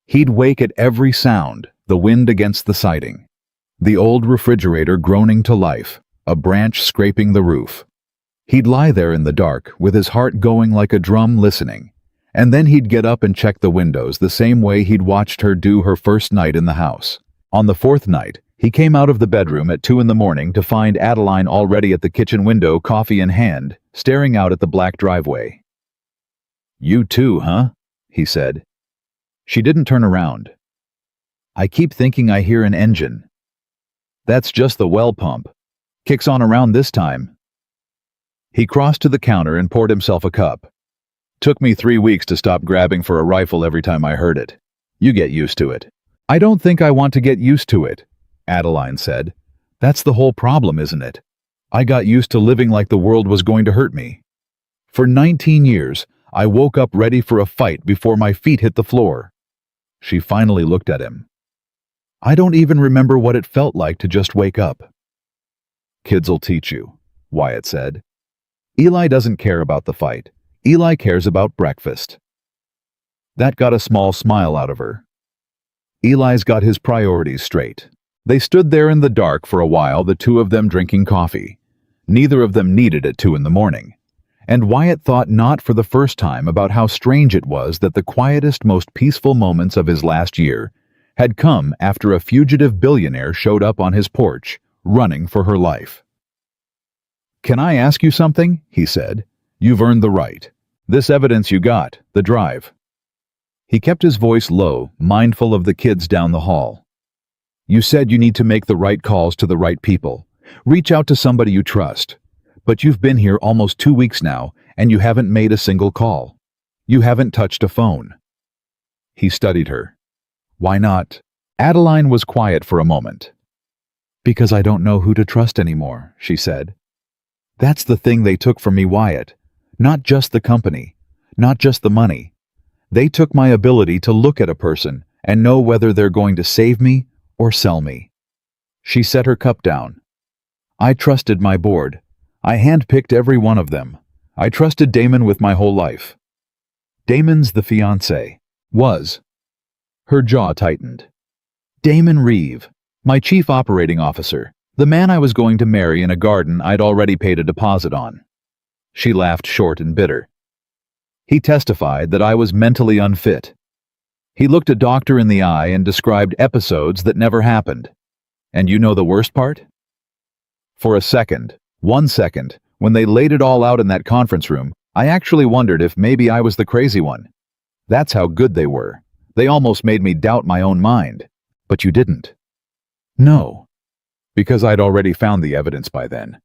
He'd wake at every sound, the wind against the siding, the old refrigerator groaning to life, a branch scraping the roof. He'd lie there in the dark, with his heart going like a drum, listening, and then he'd get up and check the windows the same way he'd watched her do her first night in the house. On the 4th night, he came out of the bedroom at 2 in the morning to find Adeline already at the kitchen window, coffee in hand, staring out at the black driveway. "You too, huh?" he said. She didn't turn around. "I keep thinking I hear an engine." "That's just the well pump. Kicks on around this time." He crossed to the counter and poured himself a cup. "Took me 3 weeks to stop grabbing for a rifle every time I heard it. You get used to it." "I don't think I want to get used to it," Adeline said. "That's the whole problem, isn't it? I got used to living like the world was going to hurt me. For 19 years, I woke up ready for a fight before my feet hit the floor." She finally looked at him. I don't even remember what it felt like to just wake up. Kids'll teach you, Wyatt said. Eli doesn't care about the fight. Eli cares about breakfast. That got a small smile out of her. Eli's got his priorities straight. They stood there in the dark for a while, the two of them drinking coffee. Neither of them needed at 2 a.m. And Wyatt thought not for the first time about how strange it was that the quietest, most peaceful moments of his last year had come after a fugitive billionaire showed up on his porch, running for her life. "Can I ask you something?" he said. "You've earned the right. This evidence you got, the drive." He kept his voice low, mindful of the kids down the hall. "You said you need to make the right calls to the right people. Reach out to somebody you trust. But you've been here almost 2 weeks now, and you haven't made a single call. You haven't touched a phone." He studied her. "Why not?" Adeline was quiet for a moment. "Because I don't know who to trust anymore," she said. "That's the thing they took from me, Wyatt. Not just the company, not just the money. They took my ability to look at a person and know whether they're going to save me or sell me." She set her cup down. "I trusted my board. I handpicked every one of them. I trusted Damon with my whole life." Damon's the fiancé. Was. Her jaw tightened. "Damon Reeve, my chief operating officer, the man I was going to marry in a garden I'd already paid a deposit on." She laughed short and bitter. "He testified that I was mentally unfit. He looked a doctor in the eye and described episodes that never happened. And you know the worst part? For a second, 1 second, when they laid it all out in that conference room, I actually wondered if maybe I was the crazy one. That's how good they were. They almost made me doubt my own mind. But you didn't." "No." "Because I'd already found the evidence by then.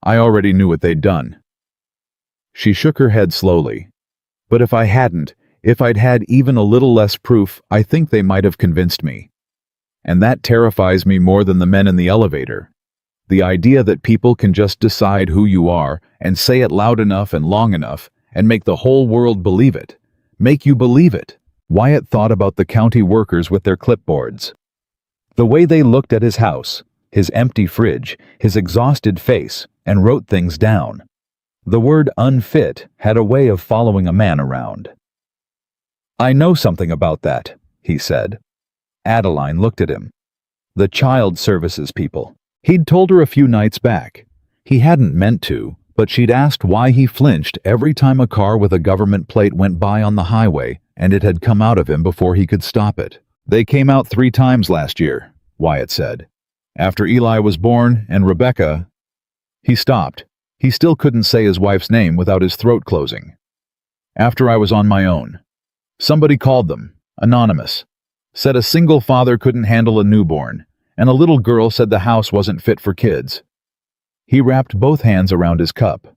I already knew what they'd done." She shook her head slowly. "But if I hadn't, if I'd had even a little less proof, I think they might have convinced me. And that terrifies me more than the men in the elevator. The idea that people can just decide who you are and say it loud enough and long enough and make the whole world believe it. Make you believe it." Wyatt thought about the county workers with their clipboards. The way they looked at his house, his empty fridge, his exhausted face, and wrote things down. The word unfit had a way of following a man around. "I know something about that," he said. Adeline looked at him. "The child services people." He'd told her a few nights back. He hadn't meant to, but she'd asked why he flinched every time a car with a government plate went by on the highway, and it had come out of him before he could stop it. "They came out 3 times last year," Wyatt said. "After Eli was born and Rebecca—" He stopped. He still couldn't say his wife's name without his throat closing. "After I was on my own. Somebody called them, anonymous. Said a single father couldn't handle a newborn, and a little girl said the house wasn't fit for kids." He wrapped both hands around his cup.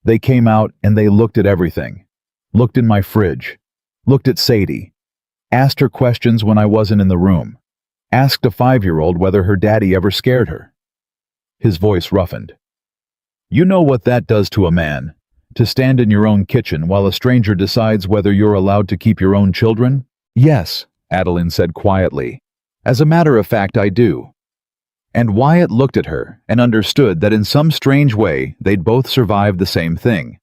"They came out and they looked at everything. Looked in my fridge. Looked at Sadie. Asked her questions when I wasn't in the room. Asked a 5-year-old whether her daddy ever scared her." His voice roughened. "You know what that does to a man? To stand in your own kitchen while a stranger decides whether you're allowed to keep your own children?" "Yes," Adeline said quietly. "As a matter of fact, I do." And Wyatt looked at her and understood that in some strange way they'd both survived the same thing.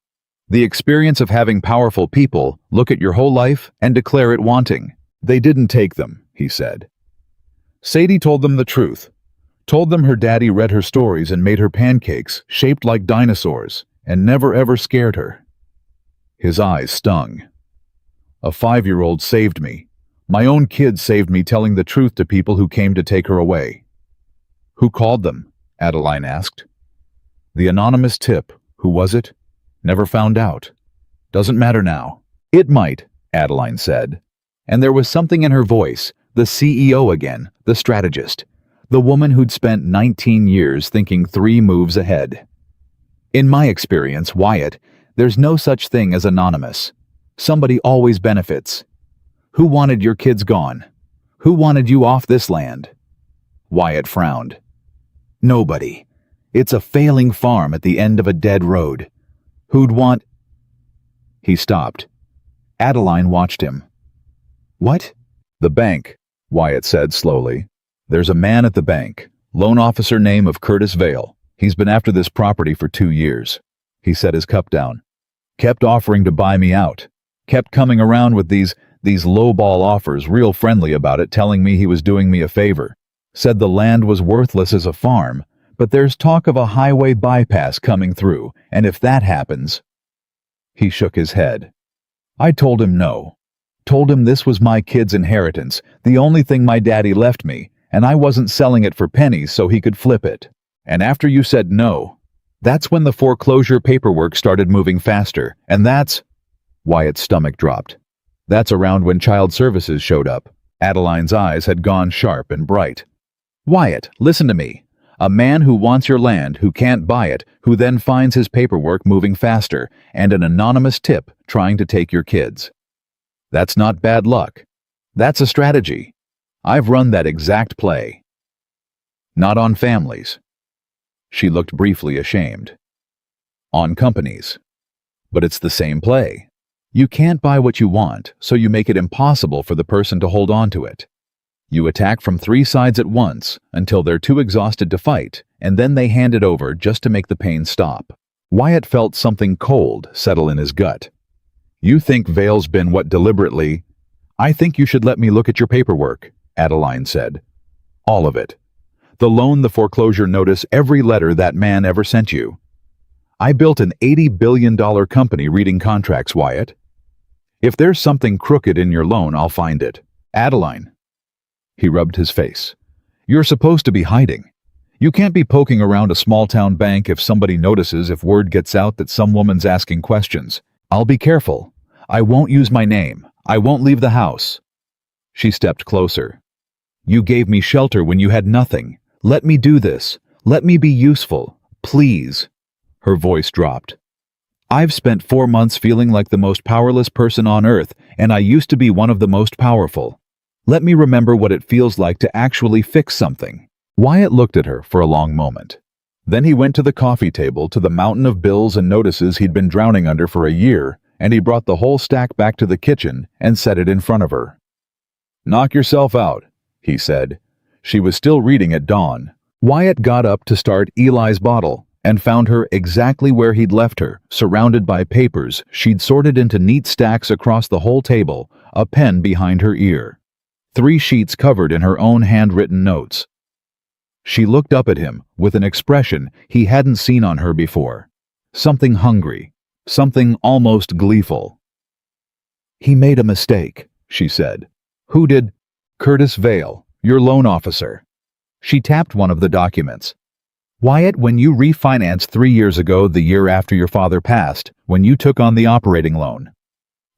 The experience of having powerful people look at your whole life and declare it wanting. "They didn't take them," he said. "Sadie told them the truth. Told them her daddy read her stories and made her pancakes shaped like dinosaurs and never ever scared her." His eyes stung. "A 5-year-old saved me. My own kid saved me telling the truth to people who came to take her away." "Who called them?" Adeline asked. "The anonymous tip. Who was it? Never found out. Doesn't matter now." "It might," Adeline said. And there was something in her voice, the CEO again, the strategist, the woman who'd spent 19 years thinking 3 moves ahead. "In my experience, Wyatt, there's no such thing as anonymous. Somebody always benefits. Who wanted your kids gone? Who wanted you off this land?" Wyatt frowned. "Nobody. It's a failing farm at the end of a dead road. Who'd want—" He stopped. Adeline watched him. "What?" "The bank," Wyatt said slowly. There's a man at the bank, loan officer name of Curtis Vale. He's been after this property for 2 years. He set his cup down. Kept offering to buy me out. Kept coming around with these lowball offers, real friendly about it, telling me he was doing me a favor. Said the land was worthless as a farm, but there's talk of a highway bypass coming through, and if that happens... He shook his head. I told him no. Told him this was my kid's inheritance, the only thing my daddy left me, and I wasn't selling it for pennies so he could flip it. And after you said no, that's when the foreclosure paperwork started moving faster, and that's... Wyatt's stomach dropped. That's around when Child Services showed up. Adeline's eyes had gone sharp and bright. Wyatt, listen to me. A man who wants your land, who can't buy it, who then finds his paperwork moving faster, and an anonymous tip trying to take your kids. That's not bad luck. That's a strategy. I've run that exact play. Not on families. She looked briefly ashamed. On companies. But it's the same play. You can't buy what you want, so you make it impossible for the person to hold on to it. You attack from 3 sides at once until they're too exhausted to fight, and then they hand it over just to make the pain stop. Wyatt felt something cold settle in his gut. You think Vale's been what deliberately? I think you should let me look at your paperwork, Adeline said. All of it. The loan, the foreclosure notice, every letter that man ever sent you. I built an $80 billion company reading contracts, Wyatt. If there's something crooked in your loan, I'll find it. Adeline. He rubbed his face. You're supposed to be hiding. You can't be poking around a small-town bank if somebody notices, if word gets out that some woman's asking questions. I'll be careful. I won't use my name. I won't leave the house. She stepped closer. You gave me shelter when you had nothing. Let me do this. Let me be useful. Please. Her voice dropped. I've spent 4 months feeling like the most powerless person on earth, and I used to be one of the most powerful. Let me remember what it feels like to actually fix something. Wyatt looked at her for a long moment. Then he went to the coffee table, to the mountain of bills and notices he'd been drowning under for a year, and he brought the whole stack back to the kitchen and set it in front of her. Knock yourself out, he said. She was still reading at dawn. Wyatt got up to start Eli's bottle and found her exactly where he'd left her, surrounded by papers she'd sorted into neat stacks across the whole table, a pen behind her ear. 3 sheets covered in her own handwritten notes. She looked up at him with an expression he hadn't seen on her before. Something hungry, something almost gleeful. He made a mistake, she said. Who did? Curtis Vale, your loan officer. She tapped one of the documents. Wyatt, when you refinanced 3 years ago, the year after your father passed, when you took on the operating loan,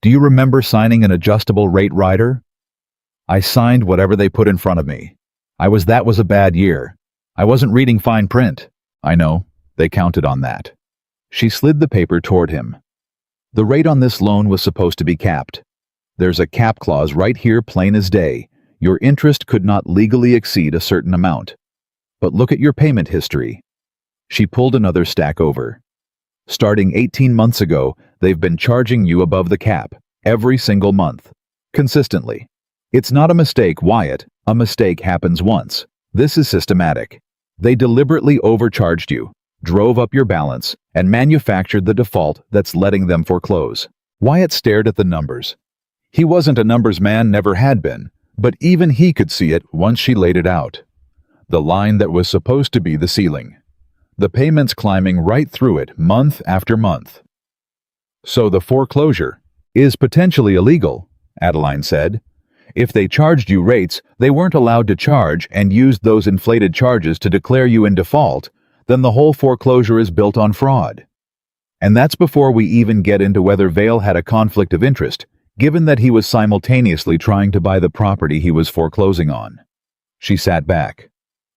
do you remember signing an adjustable rate rider? I signed whatever they put in front of me. That was a bad year. I wasn't reading fine print. I know. They counted on that. She slid the paper toward him. The rate on this loan was supposed to be capped. There's a cap clause right here, plain as day. Your interest could not legally exceed a certain amount. But look at your payment history. She pulled another stack over. Starting 18 months ago, they've been charging you above the cap, every single month. Consistently. It's not a mistake, Wyatt. A mistake happens once. This is systematic. They deliberately overcharged you, drove up your balance, and manufactured the default that's letting them foreclose. Wyatt stared at the numbers. He wasn't a numbers man, never had been, but even he could see it once she laid it out. The line that was supposed to be the ceiling. The payments climbing right through it, month after month. So the foreclosure is potentially illegal, Adeline said. If they charged you rates they weren't allowed to charge and used those inflated charges to declare you in default, then the whole foreclosure is built on fraud. And that's before we even get into whether Vale had a conflict of interest, given that he was simultaneously trying to buy the property he was foreclosing on. She sat back.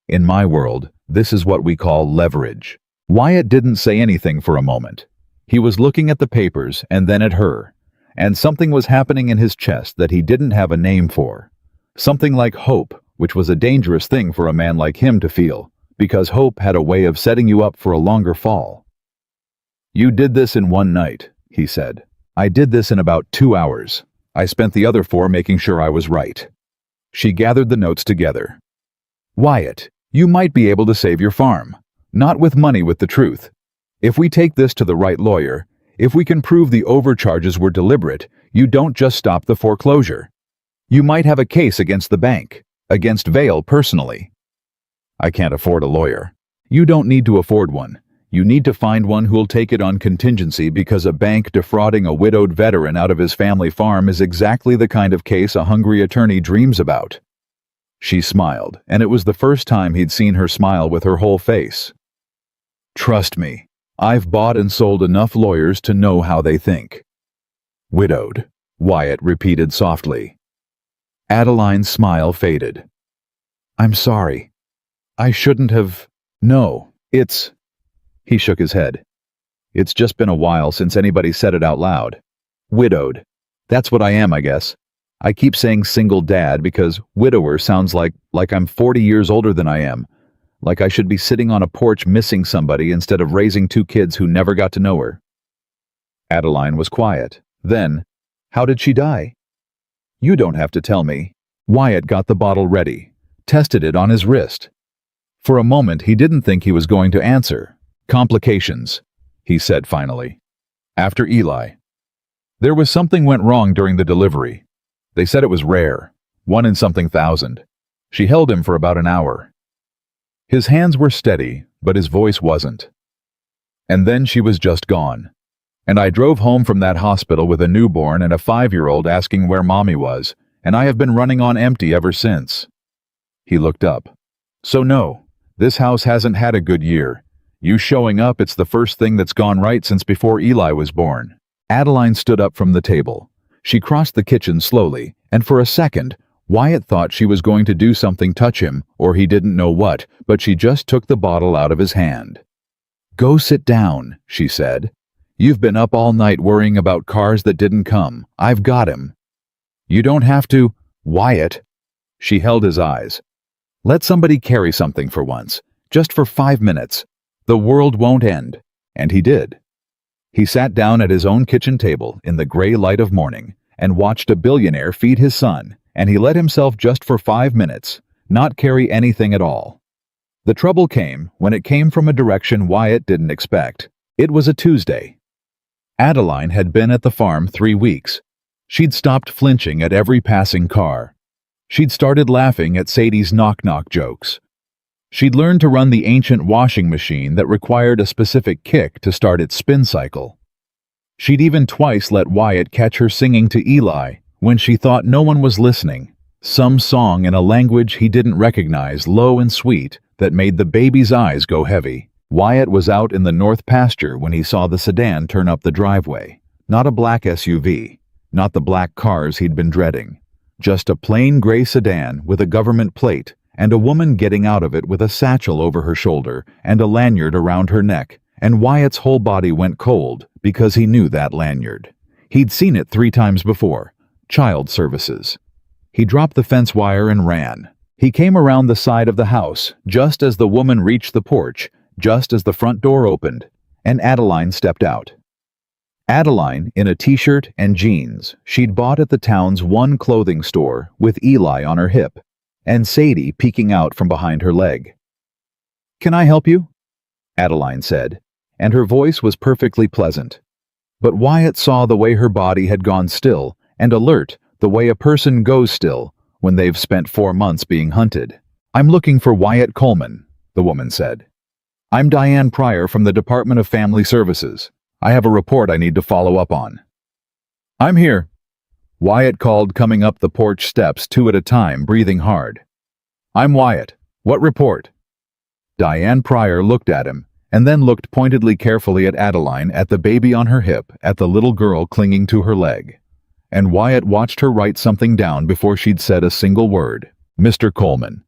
In my world, this is what we call leverage. Wyatt didn't say anything for a moment. He was looking at the papers and then at her. And something was happening in his chest that he didn't have a name for. Something like hope, which was a dangerous thing for a man like him to feel, because hope had a way of setting you up for a longer fall. You did this in one night, he said. I did this in about 2 hours. I spent the other 4 making sure I was right. She gathered the notes together. Wyatt, you might be able to save your farm. Not with money, with the truth. If we take this to the right lawyer, if we can prove the overcharges were deliberate, you don't just stop the foreclosure. You might have a case against the bank, against Vale personally. I can't afford a lawyer. You don't need to afford one. You need to find one who'll take it on contingency, because a bank defrauding a widowed veteran out of his family farm is exactly the kind of case a hungry attorney dreams about. She smiled, and it was the first time he'd seen her smile with her whole face. Trust me, I've bought and sold enough lawyers to know how they think. Widowed, Wyatt repeated softly. Adeline's smile faded. I'm sorry. I shouldn't have. No, it's... He shook his head. It's just been a while since anybody said it out loud. Widowed. That's what I am, I guess. I keep saying single dad because widower sounds like I'm 40 years older than I am. Like I should be sitting on a porch missing somebody instead of raising 2 kids who never got to know her. Adeline was quiet. Then, how did she die? You don't have to tell me. Wyatt got the bottle ready, tested it on his wrist. For a moment he didn't think he was going to answer. Complications, he said finally. After Eli. There was something went wrong during the delivery. They said it was rare, 1 in something thousand. She held him for about an hour. His hands were steady, but his voice wasn't. And then she was just gone. And I drove home from that hospital with a newborn and a 5-year-old asking where Mommy was, and I have been running on empty ever since. He looked up. So no, this house hasn't had a good year. You showing up, it's the first thing that's gone right since before Eli was born. Adeline stood up from the table. She crossed the kitchen slowly, and for a second, Wyatt thought she was going to do something, touch him, or he didn't know what, but she just took the bottle out of his hand. Go sit down, she said. You've been up all night worrying about cars that didn't come. I've got him. You don't have to, Wyatt. She held his eyes. Let somebody carry something for once, just for 5 minutes. The world won't end. And he did. He sat down at his own kitchen table in the gray light of morning and watched a billionaire feed his son, and he let himself just for 5 minutes, not carry anything at all. The trouble came when it came from a direction Wyatt didn't expect. It was a Tuesday. Adeline had been at the farm 3 weeks. She'd stopped flinching at every passing car. She'd started laughing at Sadie's knock-knock jokes. She'd learned to run the ancient washing machine that required a specific kick to start its spin cycle. She'd even twice let Wyatt catch her singing to Eli when she thought no one was listening, some song in a language he didn't recognize, low and sweet, that made the baby's eyes go heavy. Wyatt was out in the north pasture when he saw the sedan turn up the driveway. Not a black SUV, not the black cars he'd been dreading. Just a plain gray sedan with a government plate, and a woman getting out of it with a satchel over her shoulder and a lanyard around her neck, and Wyatt's whole body went cold because he knew that lanyard. He'd seen it 3 times before. Child services. He dropped the fence wire and ran. He came around the side of the house just as the woman reached the porch, just as the front door opened, and Adeline stepped out. Adeline in a t-shirt and jeans she'd bought at the town's one clothing store with Eli on her hip, and Sadie peeking out from behind her leg. "Can I help you?" Adeline said, and her voice was perfectly pleasant. But Wyatt saw the way her body had gone still and alert, the way a person goes still when they've spent 4 months being hunted. "I'm looking for Wyatt Coleman," the woman said. "I'm Diane Pryor from the Department of Family Services. I have a report I need to follow up on." "I'm here," Wyatt called, coming up the porch steps 2 at a time, breathing hard. "I'm Wyatt. What report?" Diane Pryor looked at him, and then looked pointedly carefully at Adeline, at the baby on her hip, at the little girl clinging to her leg. And Wyatt watched her write something down before she'd said a single word. "Mr. Coleman,"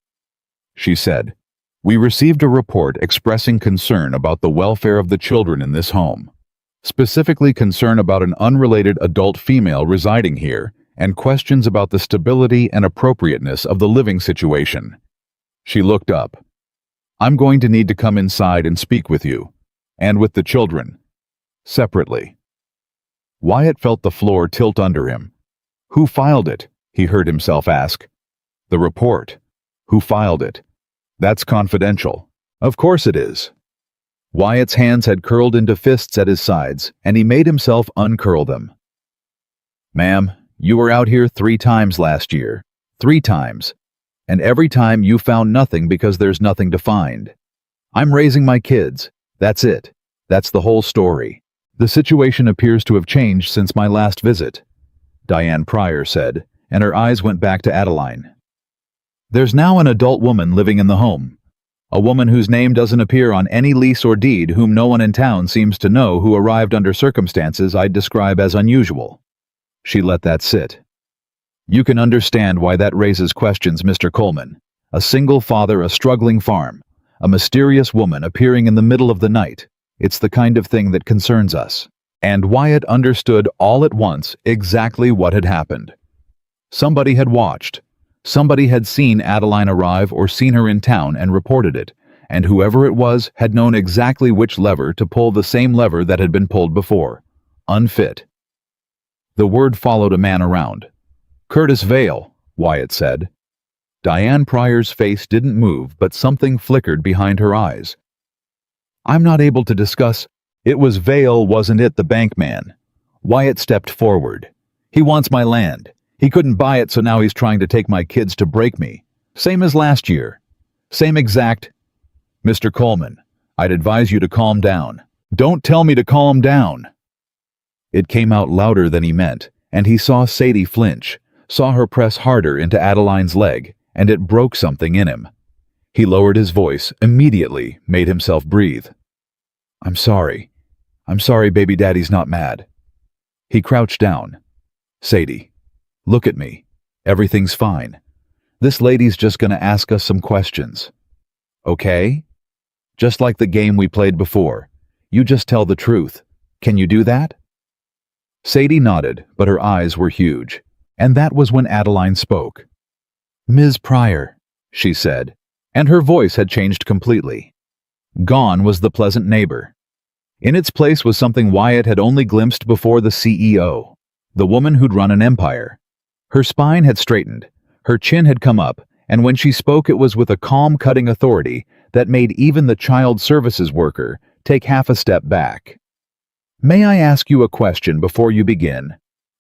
she said, "we received a report expressing concern about the welfare of the children in this home. Specifically concern about an unrelated adult female residing here, and questions about the stability and appropriateness of the living situation." She looked up. "I'm going to need to come inside and speak with you, and with the children, separately." Wyatt felt the floor tilt under him. "Who filed it?" he heard himself ask. "The report. Who filed it?" That's confidential. Of course it is. Wyatt's hands had curled into fists at his sides, and he made himself uncurl them. Ma'am, you were out here 3 times last year. 3 times. And every time you found nothing because there's nothing to find. I'm raising my kids. That's it. That's the whole story. The situation appears to have changed since my last visit, Diane Pryor said, and her eyes went back to Adeline. There's now an adult woman living in the home. A woman whose name doesn't appear on any lease or deed, whom no one in town seems to know, who arrived under circumstances I'd describe as unusual. She let that sit. You can understand why that raises questions, Mr. Coleman. A single father, a struggling farm, a mysterious woman appearing in the middle of the night. It's the kind of thing that concerns us. And Wyatt understood all at once exactly what had happened. Somebody had watched. Somebody had seen Adeline arrive or seen her in town and reported it, and whoever it was had known exactly which lever to pull, the same lever that had been pulled before. Unfit. The word followed a man around. Curtis Vale, Wyatt said. Diane Pryor's face didn't move, but something flickered behind her eyes. I'm not able to discuss. It was Vale, wasn't it, the bank man? Wyatt stepped forward. He wants my land. He couldn't buy it, so now he's trying to take my kids to break me. Same as last year. Same exact. Mr. Coleman, I'd advise you to calm down. Don't tell me to calm down. It came out louder than he meant, and he saw Sadie flinch, saw her press harder into Adeline's leg, and it broke something in him. He lowered his voice, immediately made himself breathe. I'm sorry. I'm sorry, baby daddy's not mad. He crouched down. Sadie, look at me. Everything's fine. This lady's just gonna ask us some questions. Okay? Just like the game we played before. You just tell the truth. Can you do that? Sadie nodded, but her eyes were huge. And that was when Adeline spoke. Ms. Pryor, she said, and her voice had changed completely. Gone was the pleasant neighbor. In its place was something Wyatt had only glimpsed before, the CEO, the woman who'd run an empire. Her spine had straightened, her chin had come up, and when she spoke it was with a calm, cutting authority that made even the child services worker take half a step back. May I ask you a question before you begin?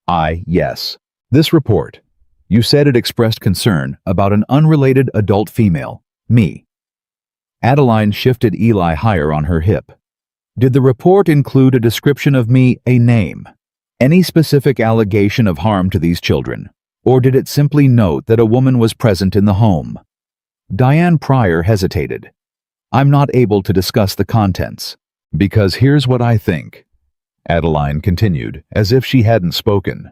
Yes. This report. You said it expressed concern about an unrelated adult female, me. Adeline shifted Eli higher on her hip. Did the report include a description of me, a name? Any specific allegation of harm to these children? Or did it simply note that a woman was present in the home? Diane Pryor hesitated. I'm not able to discuss the contents. Because here's what I think. Adeline continued, as if she hadn't spoken.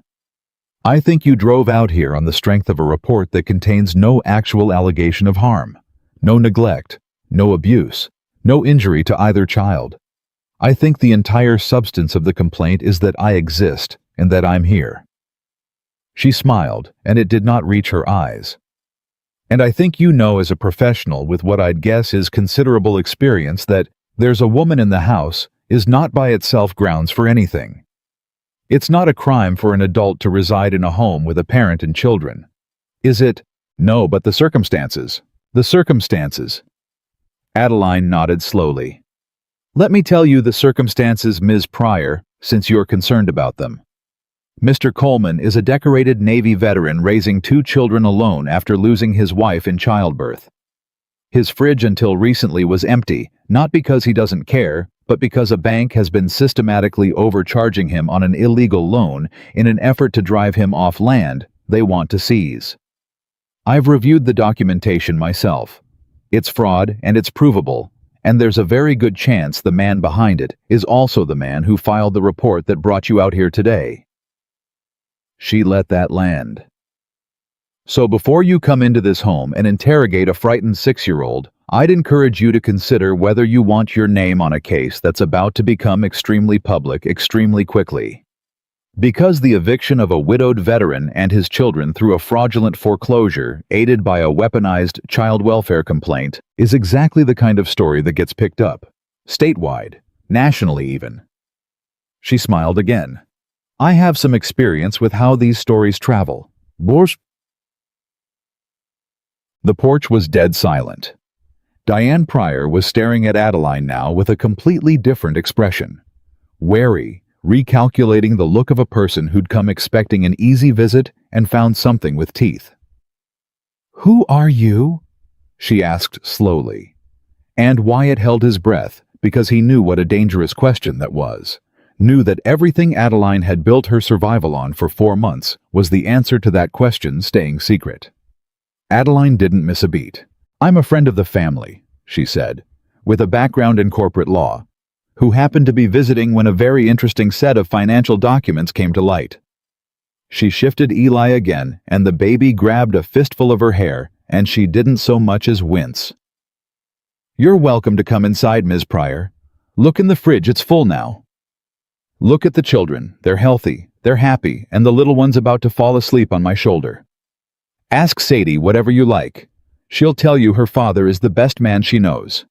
I think you drove out here on the strength of a report that contains no actual allegation of harm, no neglect, no abuse, no injury to either child. I think the entire substance of the complaint is that I exist and that I'm here. She smiled, and it did not reach her eyes. And I think you know as a professional with what I'd guess is considerable experience that there's a woman in the house is not by itself grounds for anything. It's not a crime for an adult to reside in a home with a parent and children. Is it? No, but the circumstances. The circumstances. Adeline nodded slowly. Let me tell you the circumstances, Ms. Pryor, since you're concerned about them. Mr. Coleman is a decorated Navy veteran raising 2 children alone after losing his wife in childbirth. His fridge until recently was empty, not because he doesn't care, but because a bank has been systematically overcharging him on an illegal loan in an effort to drive him off land they want to seize. I've reviewed the documentation myself. It's fraud and it's provable, and there's a very good chance the man behind it is also the man who filed the report that brought you out here today. She let that land. So before you come into this home and interrogate a frightened 6-year-old, I'd encourage you to consider whether you want your name on a case that's about to become extremely public extremely quickly. Because the eviction of a widowed veteran and his children through a fraudulent foreclosure aided by a weaponized child welfare complaint is exactly the kind of story that gets picked up, statewide, nationally even. She smiled again. I have some experience with how these stories travel. The porch was dead silent. Diane Pryor was staring at Adeline now with a completely different expression. Wary, recalculating the look of a person who'd come expecting an easy visit and found something with teeth. "Who are you?" she asked slowly. And Wyatt held his breath because he knew what a dangerous question that was. Knew that everything Adeline had built her survival on for 4 months was the answer to that question staying secret. Adeline didn't miss a beat. "I'm a friend of the family," she said, "with a background in corporate law, who happened to be visiting when a very interesting set of financial documents came to light." She shifted Eli again, and the baby grabbed a fistful of her hair, and she didn't so much as wince. "You're welcome to come inside, Ms. Pryor. Look in the fridge, it's full now. Look at the children, they're healthy, they're happy, and the little one's about to fall asleep on my shoulder. Ask Sadie whatever you like. She'll tell you her father is the best man she knows.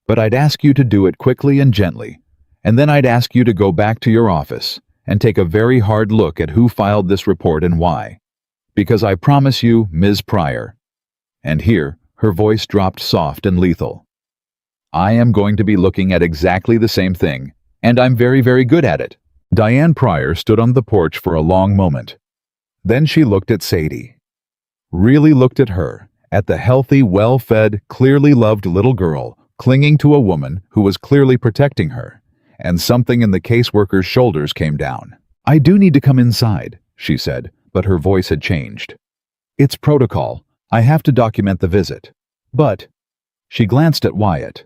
But I'd ask you to do it quickly and gently, and then I'd ask you to go back to your office and take a very hard look at who filed this report and why. Because I promise you, Ms. Pryor," and here her voice dropped soft and lethal, "I am going to be looking at exactly the same thing, and I'm very, very good at it." Diane Pryor stood on the porch for a long moment. Then she looked at Sadie. Really looked at her, at the healthy, well-fed, clearly loved little girl clinging to a woman who was clearly protecting her, and something in the caseworker's shoulders came down. "I do need to come inside," she said, but her voice had changed. "It's protocol. I have to document the visit. But," she glanced at Wyatt,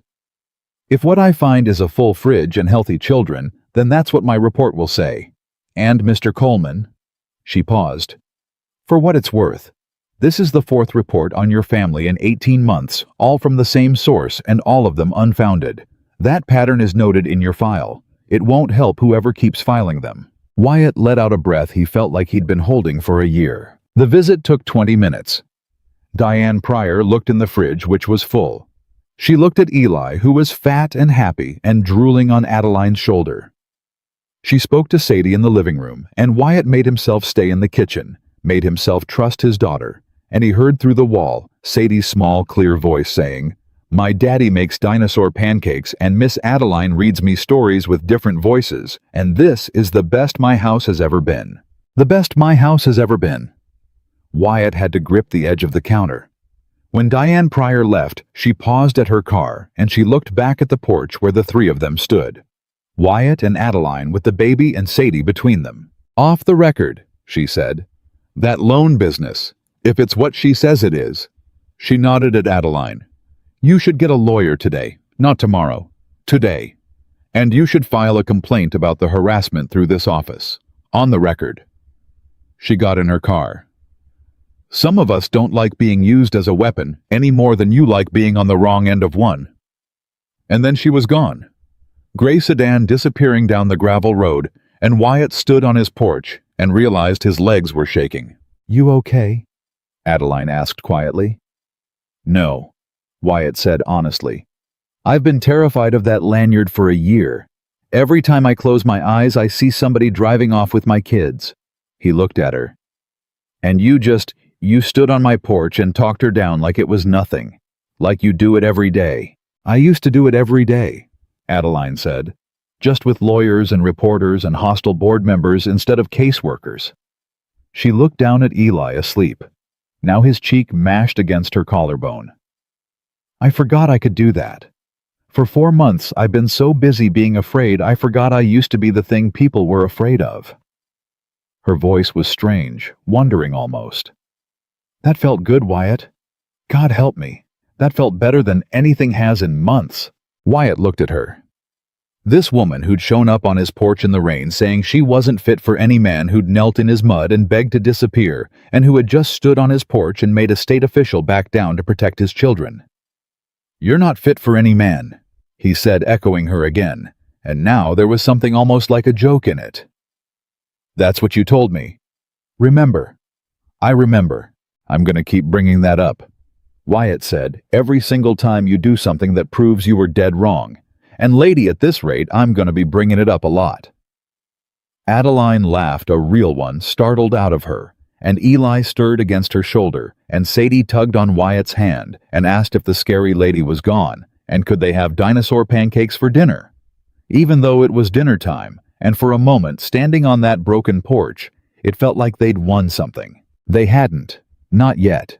"if what I find is a full fridge and healthy children, then that's what my report will say. And Mr. Coleman," she paused, "for what it's worth, this is the 4th report on your family in 18 months, all from the same source and all of them unfounded. That pattern is noted in your file. It won't help whoever keeps filing them." Wyatt let out a breath he felt like he'd been holding for a year. The visit took 20 minutes. Diane Pryor looked in the fridge, which was full. She looked at Eli, who was fat and happy and drooling on Adeline's shoulder. She spoke to Sadie in the living room, and Wyatt made himself stay in the kitchen, made himself trust his daughter, and he heard through the wall Sadie's small, clear voice saying, "My daddy makes dinosaur pancakes and Miss Adeline reads me stories with different voices, and this is the best my house has ever been. The best my house has ever been." Wyatt had to grip the edge of the counter. When Diane Pryor left, she paused at her car, and she looked back at the porch where the 3 of them stood. Wyatt and Adeline with the baby and Sadie between them. "Off the record," she said. "That loan business, if it's what she says it is." She nodded at Adeline. "You should get a lawyer today, not tomorrow. Today. And you should file a complaint about the harassment through this office. On the record." She got in her car. "Some of us don't like being used as a weapon any more than you like being on the wrong end of one." And then she was gone. Gray sedan disappearing down the gravel road, and Wyatt stood on his porch and realized his legs were shaking. "You okay?" Adeline asked quietly. "No," Wyatt said honestly. "I've been terrified of that lanyard for a year. Every time I close my eyes, I see somebody driving off with my kids." He looked at her. "And you stood on my porch and talked her down like it was nothing. Like you do it every day." "I used to do it every day," Adeline said. "Just with lawyers and reporters and hostile board members instead of caseworkers." She looked down at Eli asleep. Now his cheek mashed against her collarbone. "I forgot I could do that. For 4 months I've been so busy being afraid I forgot I used to be the thing people were afraid of." Her voice was strange, wondering almost. "That felt good, Wyatt. God help me. That felt better than anything has in months." Wyatt looked at her. This woman who'd shown up on his porch in the rain saying she wasn't fit for any man who'd knelt in his mud and begged to disappear, and who had just stood on his porch and made a state official back down to protect his children. "You're not fit for any man," he said, echoing her again, and now there was something almost like a joke in it. "That's what you told me. Remember." "I remember. I'm going to keep bringing that up," Wyatt said, "every single time you do something that proves you were dead wrong. And lady, at this rate, I'm going to be bringing it up a lot." Adeline laughed, a real one, startled out of her, and Eli stirred against her shoulder, and Sadie tugged on Wyatt's hand and asked if the scary lady was gone, and could they have dinosaur pancakes for dinner? Even though it was dinner time, and for a moment, standing on that broken porch, it felt like they'd won something. They hadn't. Not yet.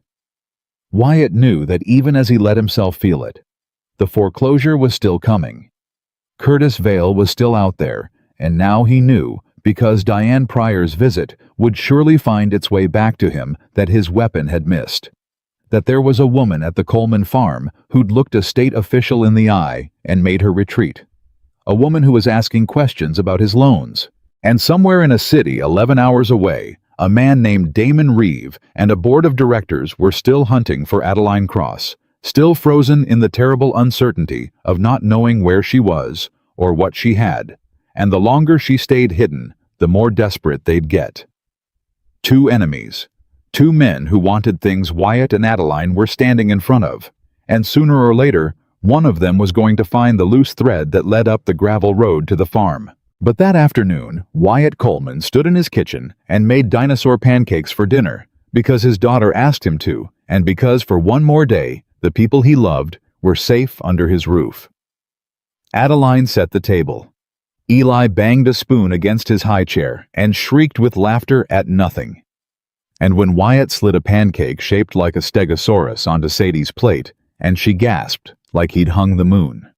Wyatt knew that even as he let himself feel it, the foreclosure was still coming. Curtis Vale was still out there, and now he knew, because Diane Pryor's visit would surely find its way back to him, that his weapon had missed. That there was a woman at the Coleman farm who'd looked a state official in the eye and made her retreat. A woman who was asking questions about his loans. And somewhere in a city 11 hours away, a man named Damon Reeve and a board of directors were still hunting for Adeline Cross, still frozen in the terrible uncertainty of not knowing where she was or what she had. And the longer she stayed hidden, the more desperate they'd get. Two enemies. Two men who wanted things Wyatt and Adeline were standing in front of. And sooner or later, one of them was going to find the loose thread that led up the gravel road to the farm. But that afternoon, Wyatt Coleman stood in his kitchen and made dinosaur pancakes for dinner, because his daughter asked him to, and because for one more day, the people he loved were safe under his roof. Adeline set the table. Eli banged a spoon against his high chair and shrieked with laughter at nothing. And when Wyatt slid a pancake shaped like a stegosaurus onto Sadie's plate, and she gasped like he'd hung the moon.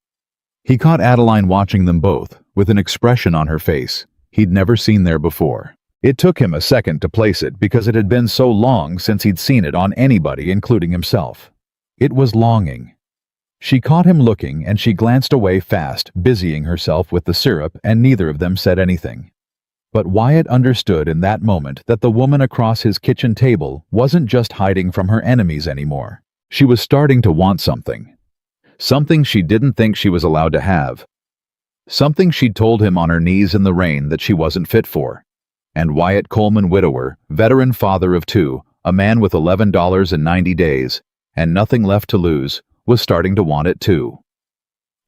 He caught Adeline watching them both, with an expression on her face he'd never seen there before. It took him a second to place it because it had been so long since he'd seen it on anybody, including himself. It was longing. She caught him looking, and she glanced away fast, busying herself with the syrup, and neither of them said anything. But Wyatt understood in that moment that the woman across his kitchen table wasn't just hiding from her enemies anymore. She was starting to want something. Something she didn't think she was allowed to have. Something she'd told him on her knees in the rain that she wasn't fit for. And Wyatt Coleman, widower, veteran father of two, a man with $11.90 and nothing left to lose, was starting to want it too.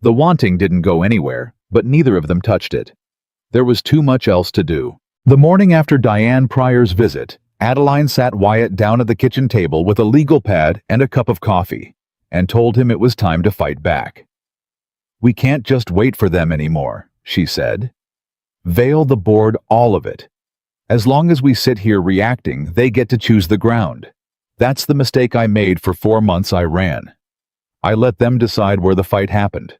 The wanting didn't go anywhere, but neither of them touched it. There was too much else to do. The morning after Diane Pryor's visit, Adeline sat Wyatt down at the kitchen table with a legal pad and a cup of coffee, and told him it was time to fight back. "We can't just wait for them anymore," she said. "Veil the board, all of it. As long as we sit here reacting, they get to choose the ground. That's the mistake I made for 4 months I ran. I let them decide where the fight happened.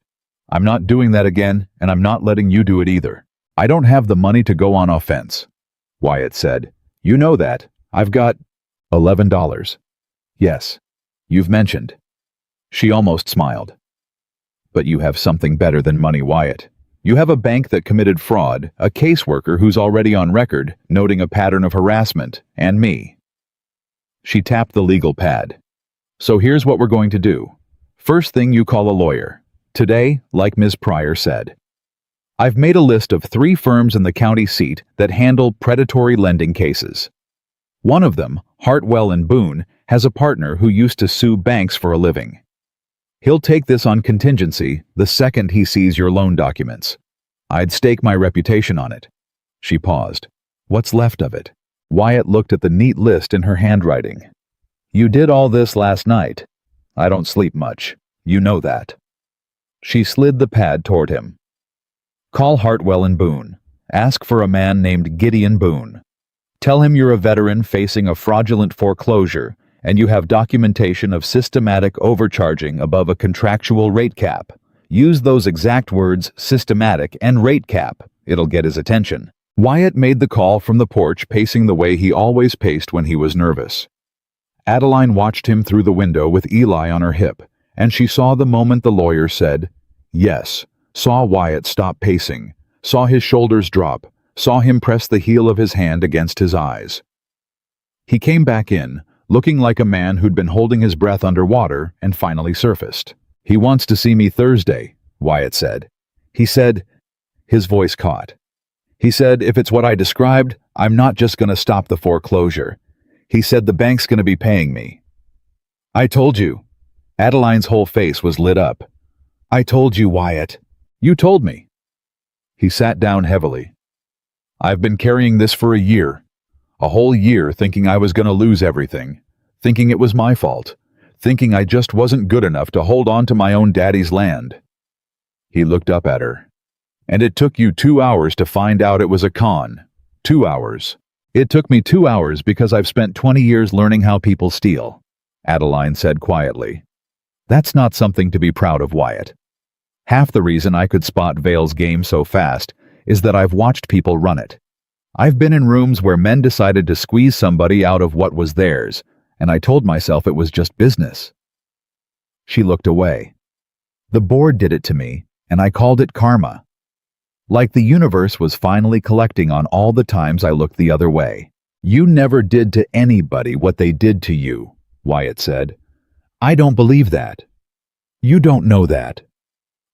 I'm not doing that again, and I'm not letting you do it either. I don't have the money to go on offense," Wyatt said. "You know that. I've got $11. "Yes, you've mentioned." She almost smiled. "But you have something better than money, Wyatt. You have a bank that committed fraud, a caseworker who's already on record, noting a pattern of harassment, and me." She tapped the legal pad. "So here's what we're going to do. First thing, you call a lawyer. Today, like Ms. Pryor said. I've made a list of 3 firms in the county seat that handle predatory lending cases. One of them, Hartwell and Boone, has a partner who used to sue banks for a living. He'll take this on contingency the second he sees your loan documents. I'd stake my reputation on it." She paused. "What's left of it?" Wyatt looked at the neat list in her handwriting. "You did all this last night. I don't sleep much. You know that." She slid the pad toward him. "Call Hartwell and Boone. Ask for a man named Gideon Boone. Tell him you're a veteran facing a fraudulent foreclosure, and you have documentation of systematic overcharging above a contractual rate cap. Use those exact words, systematic and rate cap. It'll get his attention." Wyatt made the call from the porch, pacing the way he always paced when he was nervous. Adeline watched him through the window with Eli on her hip, and she saw the moment the lawyer said, "Yes," saw Wyatt stop pacing, saw his shoulders drop, saw him press the heel of his hand against his eyes. He came back in, looking like a man who'd been holding his breath underwater and finally surfaced. "He wants to see me Thursday," Wyatt said. He said, his voice caught. He said, "If it's what I described, I'm not just going to stop the foreclosure. He said the bank's going to be paying me." "I told you." Adeline's whole face was lit up. "I told you, Wyatt. You told me." He sat down heavily. "I've been carrying this for a year. A whole year thinking I was going to lose everything, thinking it was my fault, thinking I just wasn't good enough to hold on to my own daddy's land. He looked up at her. And it took you 2 hours to find out it was a con. 2 hours. It took me 2 hours because I've spent 20 years learning how people steal, Adeline said quietly. That's not something to be proud of, Wyatt. Half the reason I could spot Vale's game so fast is that I've watched people run it. I've been in rooms where men decided to squeeze somebody out of what was theirs, and I told myself it was just business. She looked away. The board did it to me, and I called it karma. Like the universe was finally collecting on all the times I looked the other way. You never did to anybody what they did to you, Wyatt said. I don't believe that. You don't know that.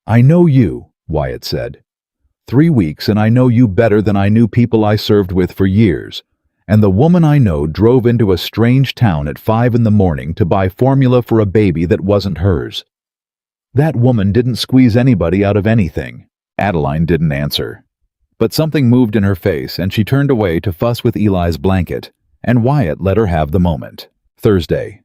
I know you, Wyatt said. 3 weeks and I know you better than I knew people I served with for years. And the woman I know drove into a strange town at 5 in the morning to buy formula for a baby that wasn't hers. That woman didn't squeeze anybody out of anything. Adeline didn't answer. But something moved in her face and she turned away to fuss with Eli's blanket, and Wyatt let her have the moment. Thursday.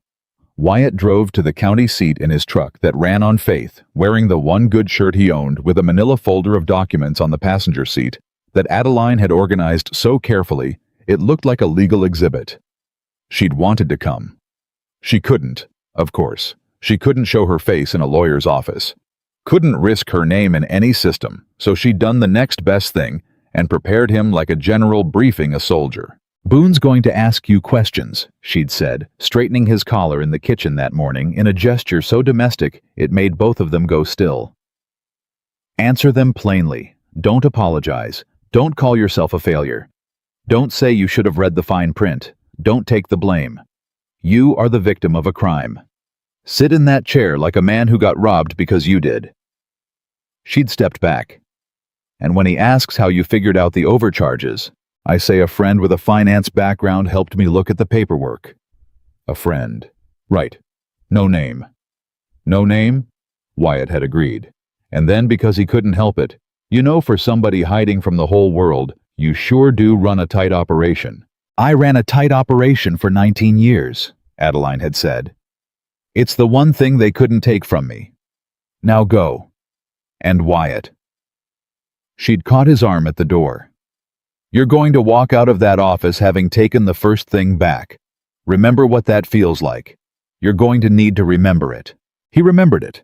Wyatt drove to the county seat in his truck that ran on faith, wearing the one good shirt he owned with a manila folder of documents on the passenger seat that Adeline had organized so carefully it looked like a legal exhibit. She'd wanted to come. She couldn't, of course. She couldn't show her face in a lawyer's office. Couldn't risk her name in any system, so she'd done the next best thing and prepared him like a general briefing a soldier. Boone's going to ask you questions, she'd said, straightening his collar in the kitchen that morning in a gesture so domestic it made both of them go still. Answer them plainly. Don't apologize. Don't call yourself a failure. Don't say you should have read the fine print. Don't take the blame. You are the victim of a crime. Sit in that chair like a man who got robbed because you did. She'd stepped back. And when he asks how you figured out the overcharges, I say a friend with a finance background helped me look at the paperwork. A friend. Right. No name. No name? Wyatt had agreed. And then because he couldn't help it, you know, for somebody hiding from the whole world, you sure do run a tight operation. I ran a tight operation for 19 years, Adeline had said. It's the one thing they couldn't take from me. Now go. And Wyatt. She'd caught his arm at the door. You're going to walk out of that office having taken the first thing back. Remember what that feels like. You're going to need to remember it. He remembered it.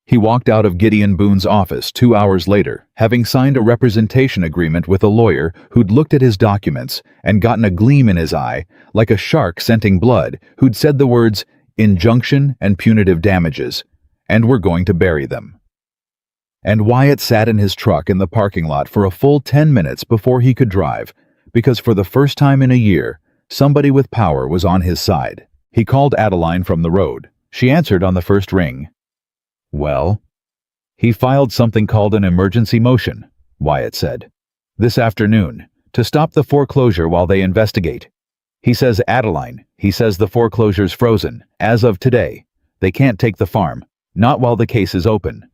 He walked out of Gideon Boone's office 2 hours later, having signed a representation agreement with a lawyer who'd looked at his documents and gotten a gleam in his eye, like a shark scenting blood, who'd said the words, injunction and punitive damages, and we're going to bury them. And Wyatt sat in his truck in the parking lot for a full 10 minutes before he could drive, because for the first time in a year, somebody with power was on his side. He called Adeline from the road. She answered on the first ring. Well? He filed something called an emergency motion, Wyatt said. This afternoon, to stop the foreclosure while they investigate. He says, Adeline, he says the foreclosure's frozen, as of today. They can't take the farm, not while the case is open.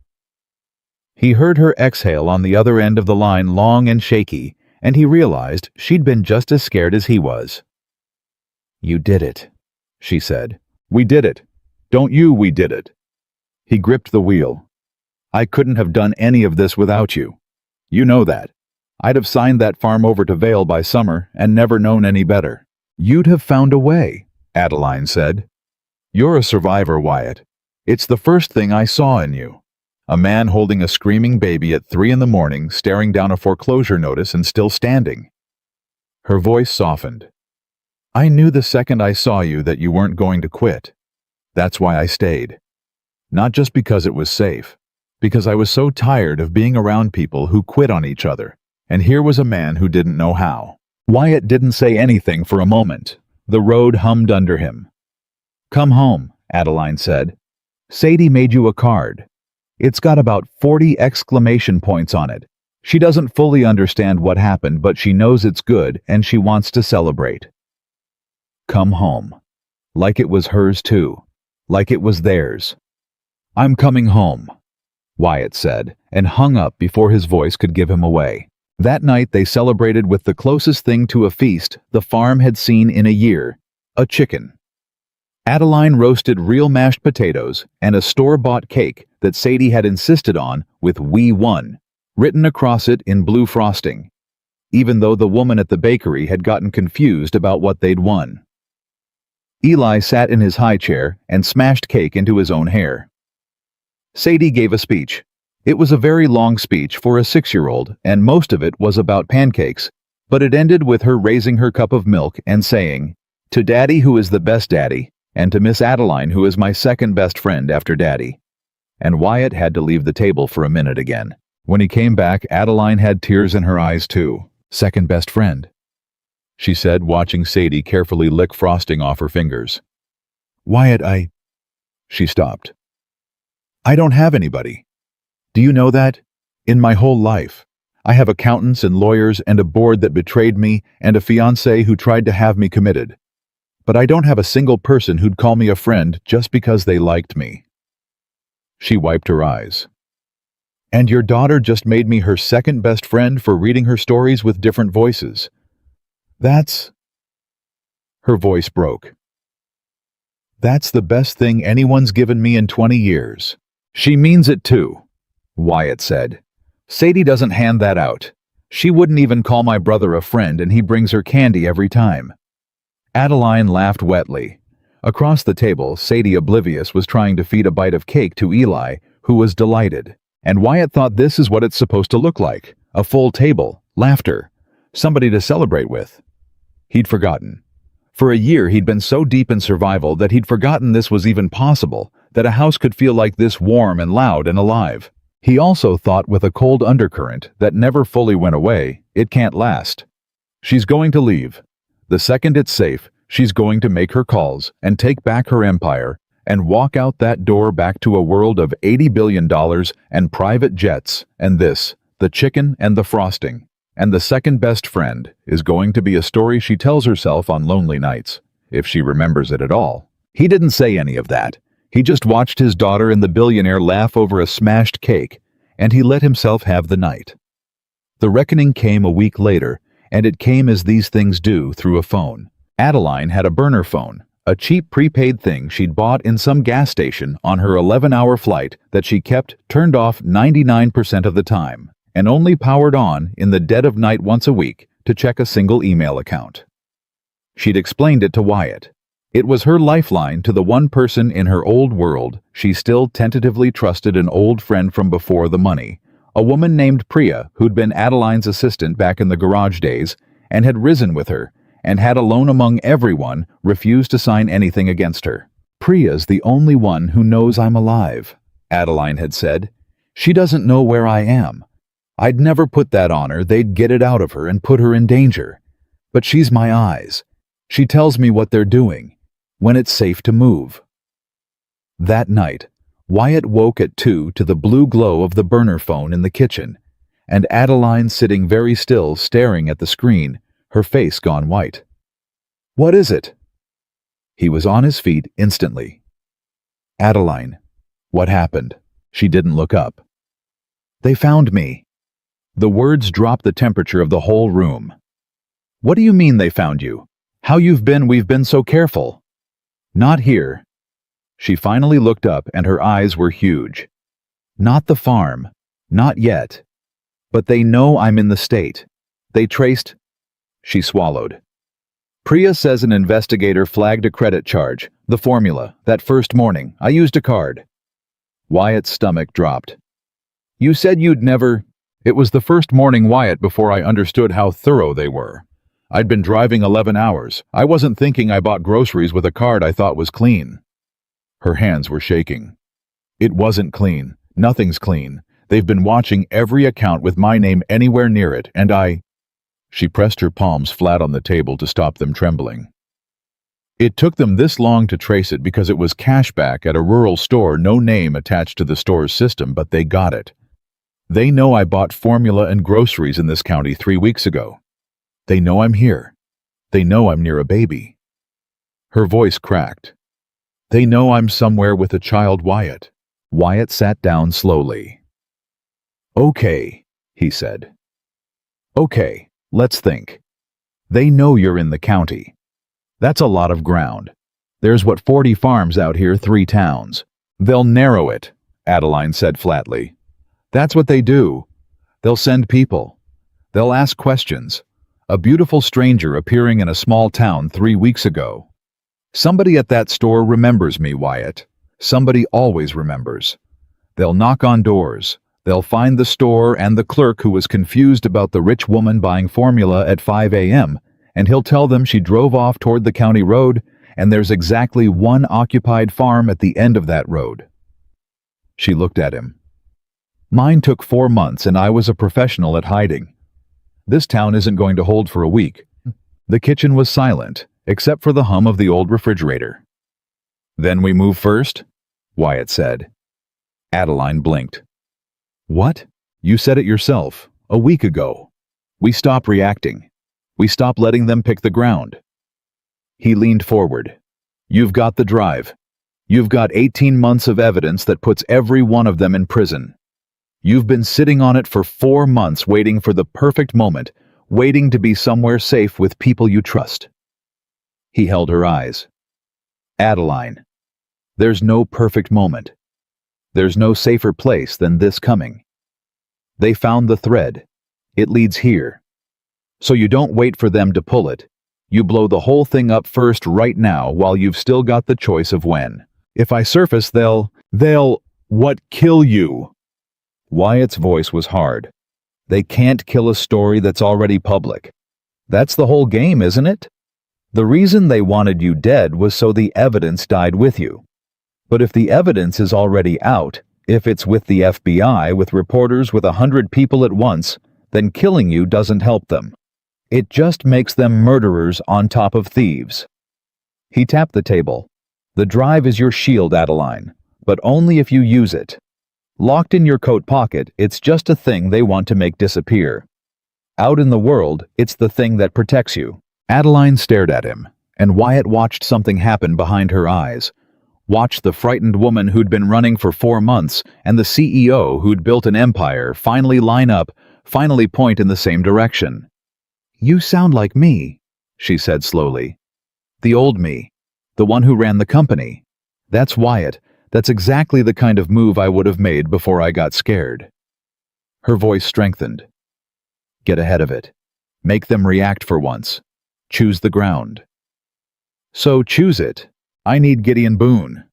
He heard her exhale on the other end of the line, long and shaky, and he realized she'd been just as scared as he was. You did it, she said. We did it. Don't you, we did it. He gripped the wheel. I couldn't have done any of this without you. You know that. I'd have signed that farm over to Vale by summer and never known any better. You'd have found a way, Adeline said. You're a survivor, Wyatt. It's the first thing I saw in you. A man holding a screaming baby at 3 in the morning, staring down a foreclosure notice and still standing. Her voice softened. I knew the second I saw you that you weren't going to quit. That's why I stayed. Not just because it was safe, because I was so tired of being around people who quit on each other, and here was a man who didn't know how. Wyatt didn't say anything for a moment. The road hummed under him. Come home, Adeline said. Sadie made you a card. It's got about 40 exclamation points on it. She doesn't fully understand what happened, but she knows it's good and she wants to celebrate. Come home. Like it was hers too. Like it was theirs. I'm coming home, Wyatt said, and hung up before his voice could give him away. That night they celebrated with the closest thing to a feast the farm had seen in a year, a chicken. Adeline roasted real mashed potatoes and a store-bought cake that Sadie had insisted on with "We won" written across it in blue frosting, even though the woman at the bakery had gotten confused about what they'd won. Eli sat in his high chair and smashed cake into his own hair. Sadie gave a speech. It was a very long speech for a 6-year-old, and most of it was about pancakes, but it ended with her raising her cup of milk and saying, "To Daddy, who is the best daddy, and to Miss Adeline, who is my second best friend after Daddy." And Wyatt had to leave the table for a minute again. When he came back, Adeline had tears in her eyes too. "Second best friend," she said, watching Sadie carefully lick frosting off her fingers. "Wyatt, She stopped. "I don't have anybody. Do you know that? In my whole life. I have accountants and lawyers and a board that betrayed me and a fiancé who tried to have me committed. But I don't have a single person who'd call me a friend just because they liked me." She wiped her eyes. "And your daughter just made me her second best friend for reading her stories with different voices. That's..." Her voice broke. "That's the best thing anyone's given me in 20 years. She means it too," Wyatt said. "Sadie doesn't hand that out. She wouldn't even call my brother a friend, and he brings her candy every time." Adeline laughed wetly. Across the table, Sadie, oblivious, was trying to feed a bite of cake to Eli, who was delighted. And Wyatt thought this is what it's supposed to look like. A full table, laughter, somebody to celebrate with. He'd forgotten. For a year he'd been so deep in survival that he'd forgotten this was even possible, that a house could feel like this, warm and loud and alive. He also thought, with a cold undercurrent that never fully went away, it can't last. She's going to leave. The second it's safe, she's going to make her calls and take back her empire and walk out that door back to a world of $80 billion and private jets, and this, the chicken and the frosting, and the second best friend, is going to be a story she tells herself on lonely nights, if she remembers it at all. He didn't say any of that. He just watched his daughter and the billionaire laugh over a smashed cake, and he let himself have the night. The reckoning came a week later, and it came as these things do, through a phone. Adeline had a burner phone, a cheap prepaid thing she'd bought in some gas station on her 11-hour flight that she kept turned off 99% of the time, and only powered on in the dead of night once a week to check a single email account. She'd explained it to Wyatt. It was her lifeline to the one person in her old world she still tentatively trusted, an old friend from before the money, a woman named Priya who'd been Adeline's assistant back in the garage days and had risen with her, and had, alone among everyone, refused to sign anything against her. "Priya's the only one who knows I'm alive," Adeline had said. "She doesn't know where I am. I'd never put that on her. They'd get it out of her and put her in danger. But she's my eyes. She tells me what they're doing, when it's safe to move." That night, Wyatt woke at 2 to the blue glow of the burner phone in the kitchen, and Adeline sitting very still, staring at the screen, her face gone white. "What is it?" He was on his feet instantly. "Adeline, what happened?" She didn't look up. "They found me." The words dropped the temperature of the whole room. "What do you mean they found you? How you've been, we've been so careful." "Not here." She finally looked up and her eyes were huge. "Not the farm. Not yet. But they know I'm in the state. They traced..." She swallowed. "Priya says an investigator flagged a credit charge, the formula, that first morning. I used a card." Wyatt's stomach dropped. "You said you'd never..." "It was the first morning, Wyatt, before I understood how thorough they were. I'd been driving 11 hours. I wasn't thinking I bought groceries with a card I thought was clean." Her hands were shaking. "It wasn't clean. Nothing's clean. They've been watching every account with my name anywhere near it, and I..." She pressed her palms flat on the table to stop them trembling. "It took them this long to trace it because it was cashback at a rural store, no name attached to the store's system, but they got it. They know I bought formula and groceries in this county 3 weeks ago. They know I'm here. They know I'm near a baby." Her voice cracked. "They know I'm somewhere with a child, Wyatt." Wyatt sat down slowly. "Okay," he said. Okay, let's think. They know you're in the county. That's a lot of ground. There's 40 farms out here, 3 towns. They'll narrow it, Adeline said flatly. That's what they do. They'll send people. They'll ask questions. A beautiful stranger appearing in a small town 3 weeks ago. Somebody at that store remembers me, Wyatt. Somebody always remembers. They'll knock on doors. They'll find the store and the clerk who was confused about the rich woman buying formula at 5 a.m., and he'll tell them she drove off toward the county road, and there's exactly 1 occupied farm at the end of that road. She looked at him. Mine took 4 months, and I was a professional at hiding. This town isn't going to hold for a week. The kitchen was silent, except for the hum of the old refrigerator. Then we move first, Wyatt said. Adeline blinked. What? You said it yourself, a week ago. We stop reacting. We stop letting them pick the ground. He leaned forward. You've got the drive. You've got 18 months of evidence that puts every one of them in prison. You've been sitting on it for 4 months waiting for the perfect moment, waiting to be somewhere safe with people you trust. He held her eyes. Adeline, there's no perfect moment. There's no safer place than this coming. They found the thread. It leads here. So you don't wait for them to pull it. You blow the whole thing up first right now while you've still got the choice of when. If I surface, they'll kill you? Wyatt's voice was hard. They can't kill a story that's already public. That's the whole game, isn't it? The reason they wanted you dead was so the evidence died with you. But if the evidence is already out, if it's with the FBI, with reporters, with 100 people at once, then killing you doesn't help them. It just makes them murderers on top of thieves. He tapped the table. The drive is your shield, Adeline, but only if you use it. Locked in your coat pocket, it's just a thing they want to make disappear. Out in the world, it's the thing that protects you. Adeline stared at him, and Wyatt watched something happen behind her eyes. Watched the frightened woman who'd been running for 4 months and the CEO who'd built an empire finally line up, finally point in the same direction. You sound like me, she said slowly. The old me. The one who ran the company. That's Wyatt. That's exactly the kind of move I would have made before I got scared. Her voice strengthened. Get ahead of it. Make them react for once. Choose the ground. So choose it. I need Gideon Boone.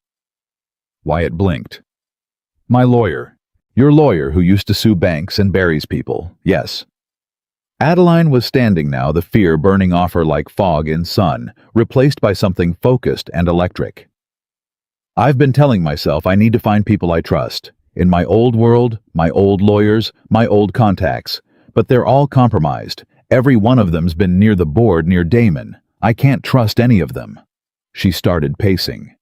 Wyatt blinked. My lawyer. Your lawyer who used to sue banks and buries people, yes. Adeline was standing now, the fear burning off her like fog in sun, replaced by something focused and electric. I've been telling myself I need to find people I trust. In my old world, my old lawyers, my old contacts. But they're all compromised. Every one of them's been near the board near Damon. I can't trust any of them. She started pacing.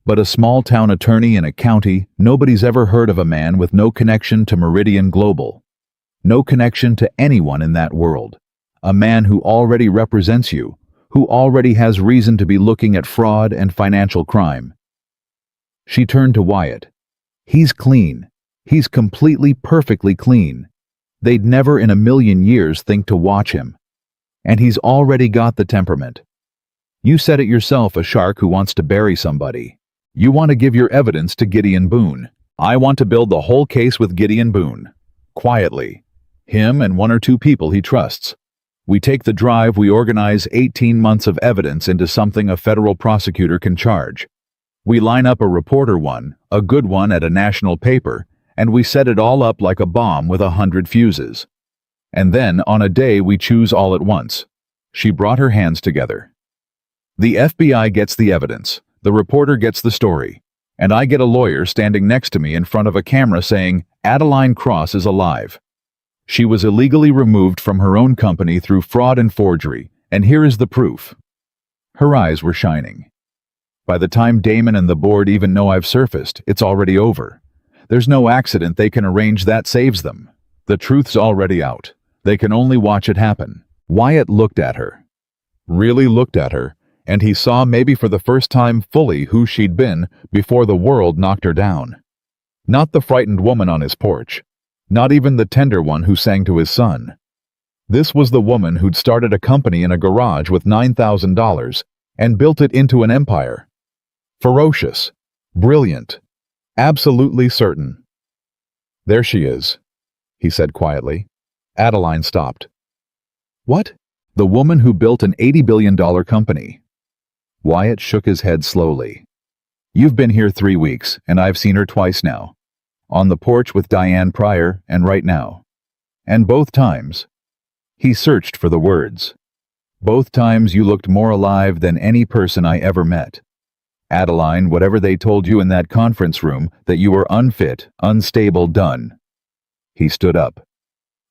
But a small-town attorney in a county, nobody's ever heard of a man with no connection to Meridian Global. No connection to anyone in that world. A man who already represents you, who already has reason to be looking at fraud and financial crime. She turned to Wyatt. He's clean. He's completely, perfectly clean. They'd never in a million years think to watch him. And he's already got the temperament. You said it yourself, a shark who wants to bury somebody. You want to give your evidence to Gideon Boone. I want to build the whole case with Gideon Boone. Quietly. Him and 1 or 2 people he trusts. We take the drive, we organize 18 months of evidence into something a federal prosecutor can charge. We line up a reporter one, a good one at a national paper, and we set it all up like a bomb with 100 fuses. And then, on a day, we choose all at once. She brought her hands together. The FBI gets the evidence, the reporter gets the story, and I get a lawyer standing next to me in front of a camera saying, Adeline Cross is alive. She was illegally removed from her own company through fraud and forgery, and here is the proof. Her eyes were shining. By the time Damon and the board even know I've surfaced, it's already over. There's no accident they can arrange that saves them. The truth's already out. They can only watch it happen. Wyatt looked at her. Really looked at her, and he saw maybe for the first time fully who she'd been before the world knocked her down. Not the frightened woman on his porch. Not even the tender one who sang to his son. This was the woman who'd started a company in a garage with $9,000 and built it into an empire. Ferocious, brilliant, absolutely certain. There she is, he said quietly. Adeline stopped. What? The woman who built an $80 billion company. Wyatt shook his head slowly. You've been here 3 weeks, and I've seen her twice now. On the porch with Diane Pryor, and right now. And both times. He searched for the words. Both times you looked more alive than any person I ever met. Adeline, whatever they told you in that conference room, that you were unfit, unstable, done. He stood up.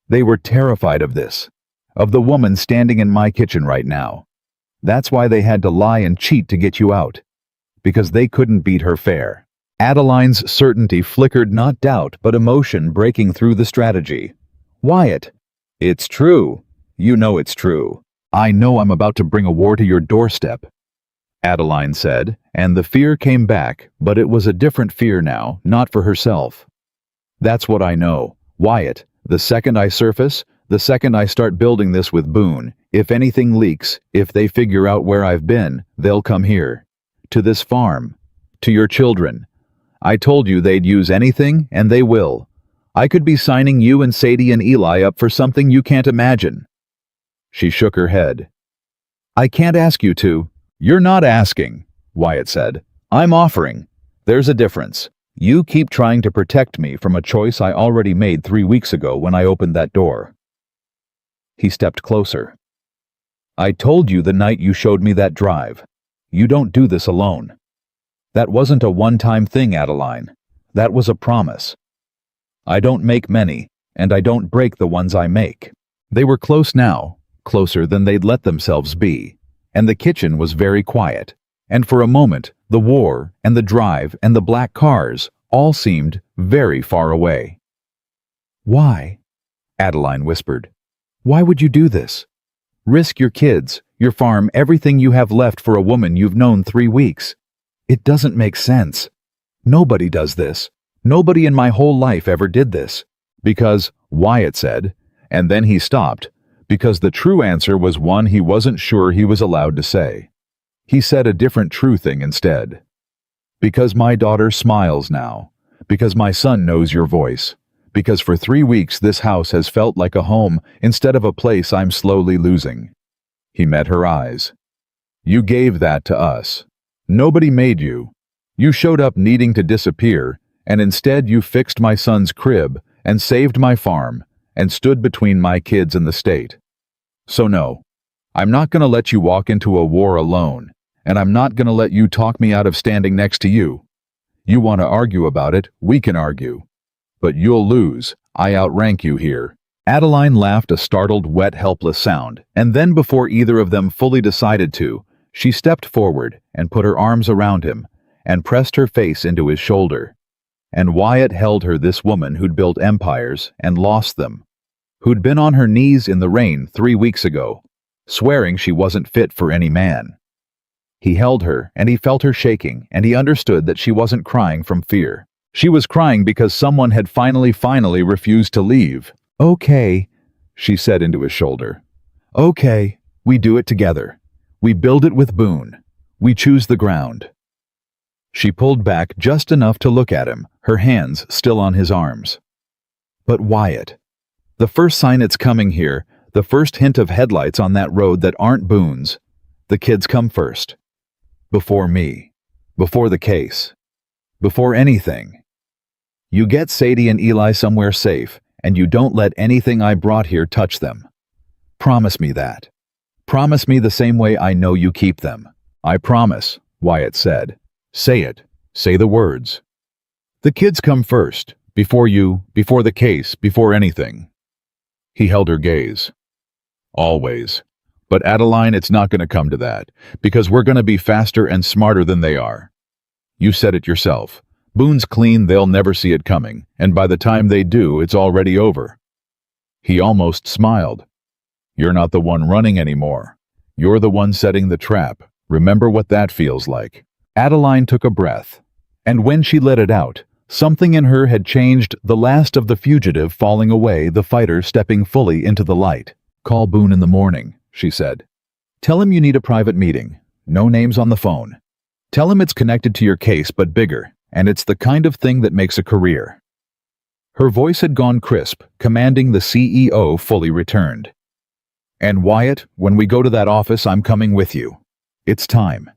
They were terrified of this, of the woman standing in my kitchen right now. That's why they had to lie and cheat to get you out. Because they couldn't beat her fair. Adeline's certainty flickered not doubt but emotion breaking through the strategy. Wyatt, it's true. You know it's true. I know I'm about to bring a war to your doorstep, Adeline said, and the fear came back, but it was a different fear now, not for herself. That's what I know. Wyatt, the second I surface, the second I start building this with Boone, if anything leaks, if they figure out where I've been, they'll come here. To this farm. To your children. I told you they'd use anything, and they will. I could be signing you and Sadie and Eli up for something you can't imagine. She shook her head. I can't ask you to. You're not asking, Wyatt said. I'm offering. There's a difference. You keep trying to protect me from a choice I already made 3 weeks ago when I opened that door. He stepped closer. I told you the night you showed me that drive. You don't do this alone. That wasn't a one-time thing, Adeline. That was a promise. I don't make many, and I don't break the ones I make. They were close now, closer than they'd let themselves be, and the kitchen was very quiet, and for a moment, the war and the drive and the black cars all seemed very far away. Why? Adeline whispered. Why would you do this? Risk your kids, your farm, everything you have left for a woman you've known 3 weeks. It doesn't make sense. Nobody does this. Nobody in my whole life ever did this. Because, Wyatt said, and then he stopped, because the true answer was one he wasn't sure he was allowed to say. He said a different true thing instead. Because my daughter smiles now. Because my son knows your voice. Because for 3 weeks this house has felt like a home instead of a place I'm slowly losing. He met her eyes. You gave that to us. Nobody made you. You showed up needing to disappear, and instead you fixed my son's crib and saved my farm and stood between my kids and the state. So no, I'm not going to let you walk into a war alone, and I'm not going to let you talk me out of standing next to you. You want to argue about it, we can argue. But you'll lose. I outrank you here. Adeline laughed a startled, wet, helpless sound, and then before either of them fully decided to, she stepped forward and put her arms around him and pressed her face into his shoulder. And Wyatt held her, this woman who'd built empires and lost them, who'd been on her knees in the rain 3 weeks ago, swearing she wasn't fit for any man. He held her, and he felt her shaking, and he understood that she wasn't crying from fear. She was crying because someone had finally refused to leave. Okay, she said into his shoulder. Okay, we do it together. We build it with Boone. We choose the ground. She pulled back just enough to look at him, her hands still on his arms. But Wyatt, the first sign it's coming here, the first hint of headlights on that road that aren't Boone's, the kids come first. Before me. Before the case. Before anything. You get Sadie and Eli somewhere safe, and you don't let anything I brought here touch them. Promise me that. Promise me the same way I know you keep them. I promise, Wyatt said. Say it. Say the words. The kids come first, before you, before the case, before anything. He held her gaze. Always. But Adeline, it's not going to come to that, because we're going to be faster and smarter than they are. You said it yourself. Boone's clean, they'll never see it coming, and by the time they do, it's already over. He almost smiled. You're not the one running anymore. You're the one setting the trap. Remember what that feels like. Adeline took a breath, and when she let it out, something in her had changed, the last of the fugitive falling away, the fighter stepping fully into the light. Call Boone in the morning, she said. Tell him you need a private meeting. No names on the phone. Tell him it's connected to your case but bigger, and it's the kind of thing that makes a career. Her voice had gone crisp, commanding the CEO fully returned. And Wyatt, when we go to that office, I'm coming with you. It's time.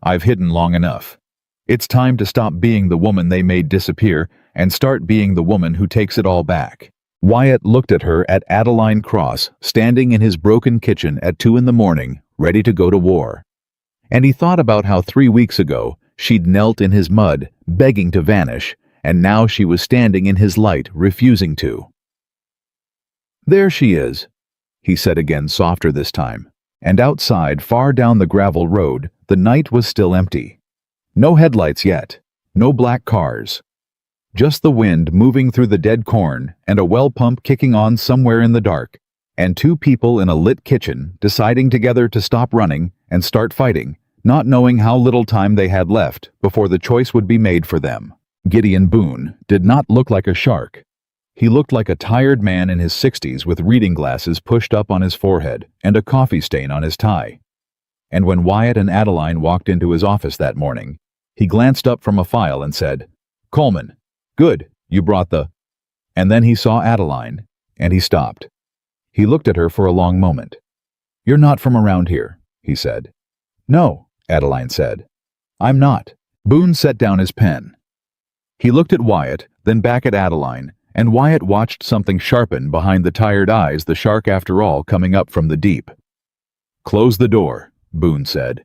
I've hidden long enough. It's time to stop being the woman they made disappear and start being the woman who takes it all back. Wyatt looked at her at Adeline Cross, standing in his broken kitchen at 2 a.m, ready to go to war. And he thought about how 3 weeks ago she'd knelt in his mud, begging to vanish, and now she was standing in his light, refusing to. There she is, he said again, softer this time. And outside, far down the gravel road, the night was still empty. No headlights yet, no black cars. Just the wind moving through the dead corn and a well pump kicking on somewhere in the dark, and 2 people in a lit kitchen deciding together to stop running and start fighting, not knowing how little time they had left before the choice would be made for them. Gideon Boone did not look like a shark. He looked like a tired man in his 60s with reading glasses pushed up on his forehead and a coffee stain on his tie. And when Wyatt and Adeline walked into his office that morning, he glanced up from a file and said, "Coleman, good, you brought the—" And then he saw Adeline, and he stopped. He looked at her for a long moment. "You're not from around here," he said. "No," Adeline said. "I'm not." Boone set down his pen. He looked at Wyatt, then back at Adeline, and Wyatt watched something sharpen behind the tired eyes, the shark after all coming up from the deep. "Close the door," Boone said.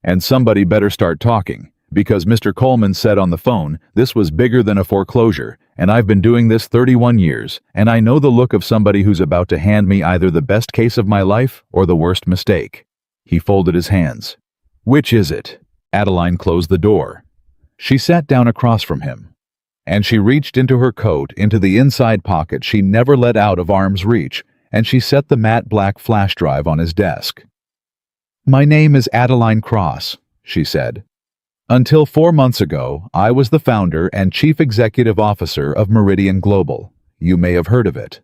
"And somebody better start talking, because Mr. Coleman said on the phone this was bigger than a foreclosure, and I've been doing this 31 years, and I know the look of somebody who's about to hand me either the best case of my life or the worst mistake." He folded his hands. "Which is it?" Adeline closed the door. She sat down across from him, and she reached into her coat, into the inside pocket she never let out of arm's reach, and she set the matte black flash drive on his desk. "My name is Adeline Cross," she said. "Until 4 months ago, I was the founder and chief executive officer of Meridian Global. You may have heard of it."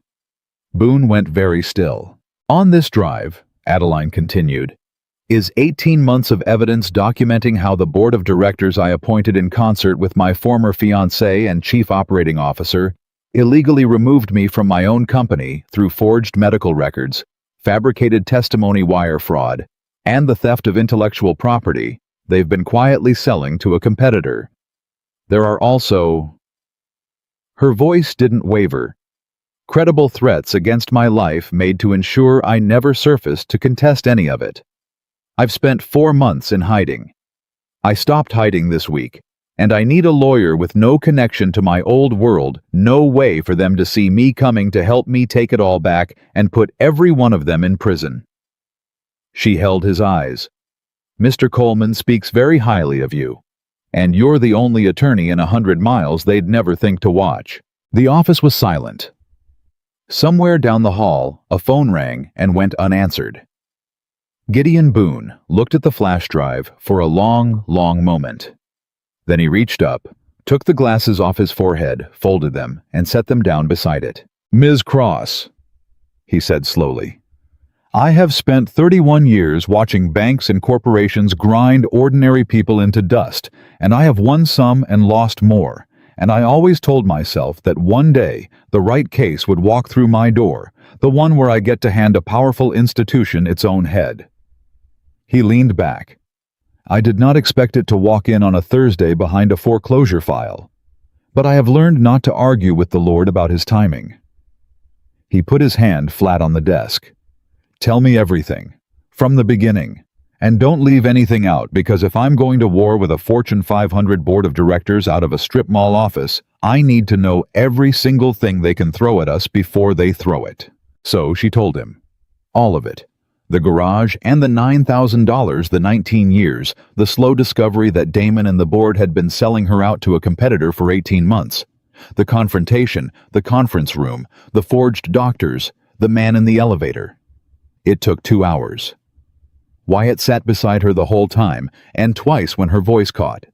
Boone went very still. "On this drive," Adeline continued, "is 18 months of evidence documenting how the board of directors I appointed in concert with my former fiancé and chief operating officer illegally removed me from my own company through forged medical records, fabricated testimony wire fraud, and the theft of intellectual property they've been quietly selling to a competitor. There are also—" Her voice didn't waver. "Credible threats against my life made to ensure I never surfaced to contest any of it. I've spent 4 months in hiding. I stopped hiding this week, and I need a lawyer with no connection to my old world, no way for them to see me coming to help me take it all back and put every one of them in prison." She held his eyes. "Mr. Coleman speaks very highly of you, and you're the only attorney in 100 miles they'd never think to watch." The office was silent. Somewhere down the hall, a phone rang and went unanswered. Gideon Boone looked at the flash drive for a long, long moment. Then he reached up, took the glasses off his forehead, folded them, and set them down beside it. "Ms. Cross," he said slowly, "I have spent 31 years watching banks and corporations grind ordinary people into dust, and I have won some and lost more, and I always told myself that one day the right case would walk through my door, the one where I get to hand a powerful institution its own head." He leaned back. "I did not expect it to walk in on a Thursday behind a foreclosure file, but I have learned not to argue with the Lord about his timing." He put his hand flat on the desk. "Tell me everything, from the beginning, and don't leave anything out, because if I'm going to war with a Fortune 500 board of directors out of a strip mall office, I need to know every single thing they can throw at us before they throw it." So she told him. All of it. The garage and the $9,000, the 19 years, the slow discovery that Damon and the board had been selling her out to a competitor for 18 months. The confrontation, the conference room, the forged doctors, the man in the elevator. It took 2 hours. Wyatt sat beside her the whole time, and twice when her voice caught.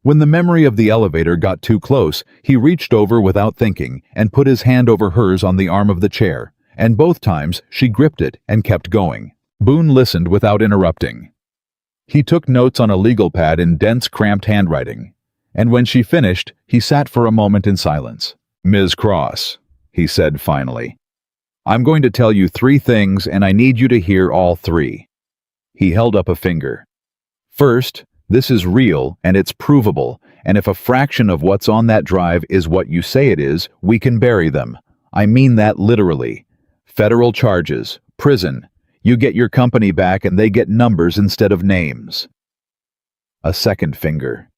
When the memory of the elevator got too close, he reached over without thinking and put his hand over hers on the arm of the chair, and both times she gripped it and kept going. Boone listened without interrupting. He took notes on a legal pad in dense, cramped handwriting, and when she finished, he sat for a moment in silence. "Ms. Cross," he said finally, "I'm going to tell you 3 things, and I need you to hear all 3. He held up a finger. "First, this is real and it's provable, and if a fraction of what's on that drive is what you say it is, we can bury them. I mean that literally. Federal charges, prison. You get your company back and they get numbers instead of names." A second finger.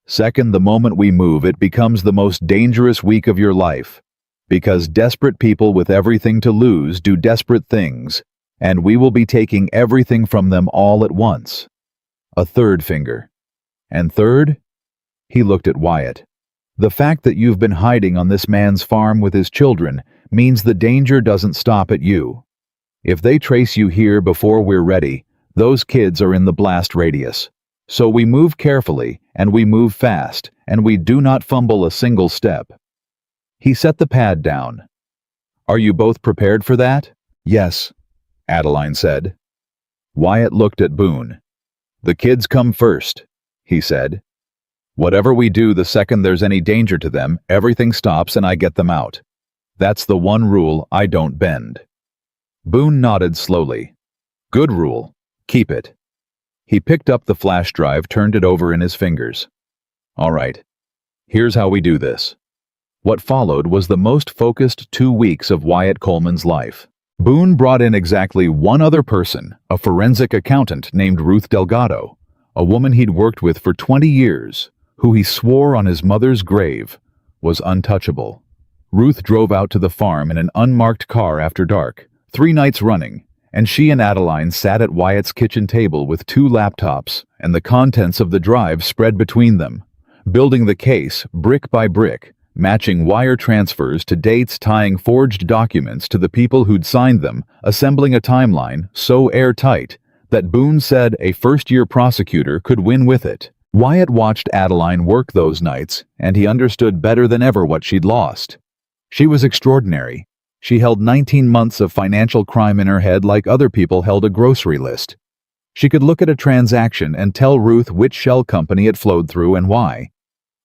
"Second, the moment we move, it becomes the most dangerous week of your life, because desperate people with everything to lose do desperate things, and we will be taking everything from them all at once." A third finger. "And third?" He looked at Wyatt. "The fact that you've been hiding on this man's farm with his children means the danger doesn't stop at you. If they trace you here before we're ready, those kids are in the blast radius. So we move carefully, and we move fast, and we do not fumble a single step." He set the pad down. "Are you both prepared for that?" "Yes," Adeline said. Wyatt looked at Boone. "The kids come first," he said. "Whatever we do, the second there's any danger to them, everything stops and I get them out. That's the one rule I don't bend." Boone nodded slowly. "Good rule. Keep it." He picked up the flash drive, turned it over in his fingers. "All right. Here's how we do this." What followed was the most focused 2 weeks of Wyatt Coleman's life. Boone brought in exactly one other person, a forensic accountant named Ruth Delgado, a woman he'd worked with for 20 years, who he swore on his mother's grave was untouchable. Ruth drove out to the farm in an unmarked car after dark, 3 nights running, and she and Adeline sat at Wyatt's kitchen table with 2 laptops and the contents of the drive spread between them, building the case brick by brick, matching wire transfers to dates, tying forged documents to the people who'd signed them, assembling a timeline so airtight that Boone said a first-year prosecutor could win with it. Wyatt watched Adeline work those nights, and he understood better than ever what she'd lost. She was extraordinary. She held 19 months of financial crime in her head like other people held a grocery list. She could look at a transaction and tell Ruth which shell company it flowed through and why.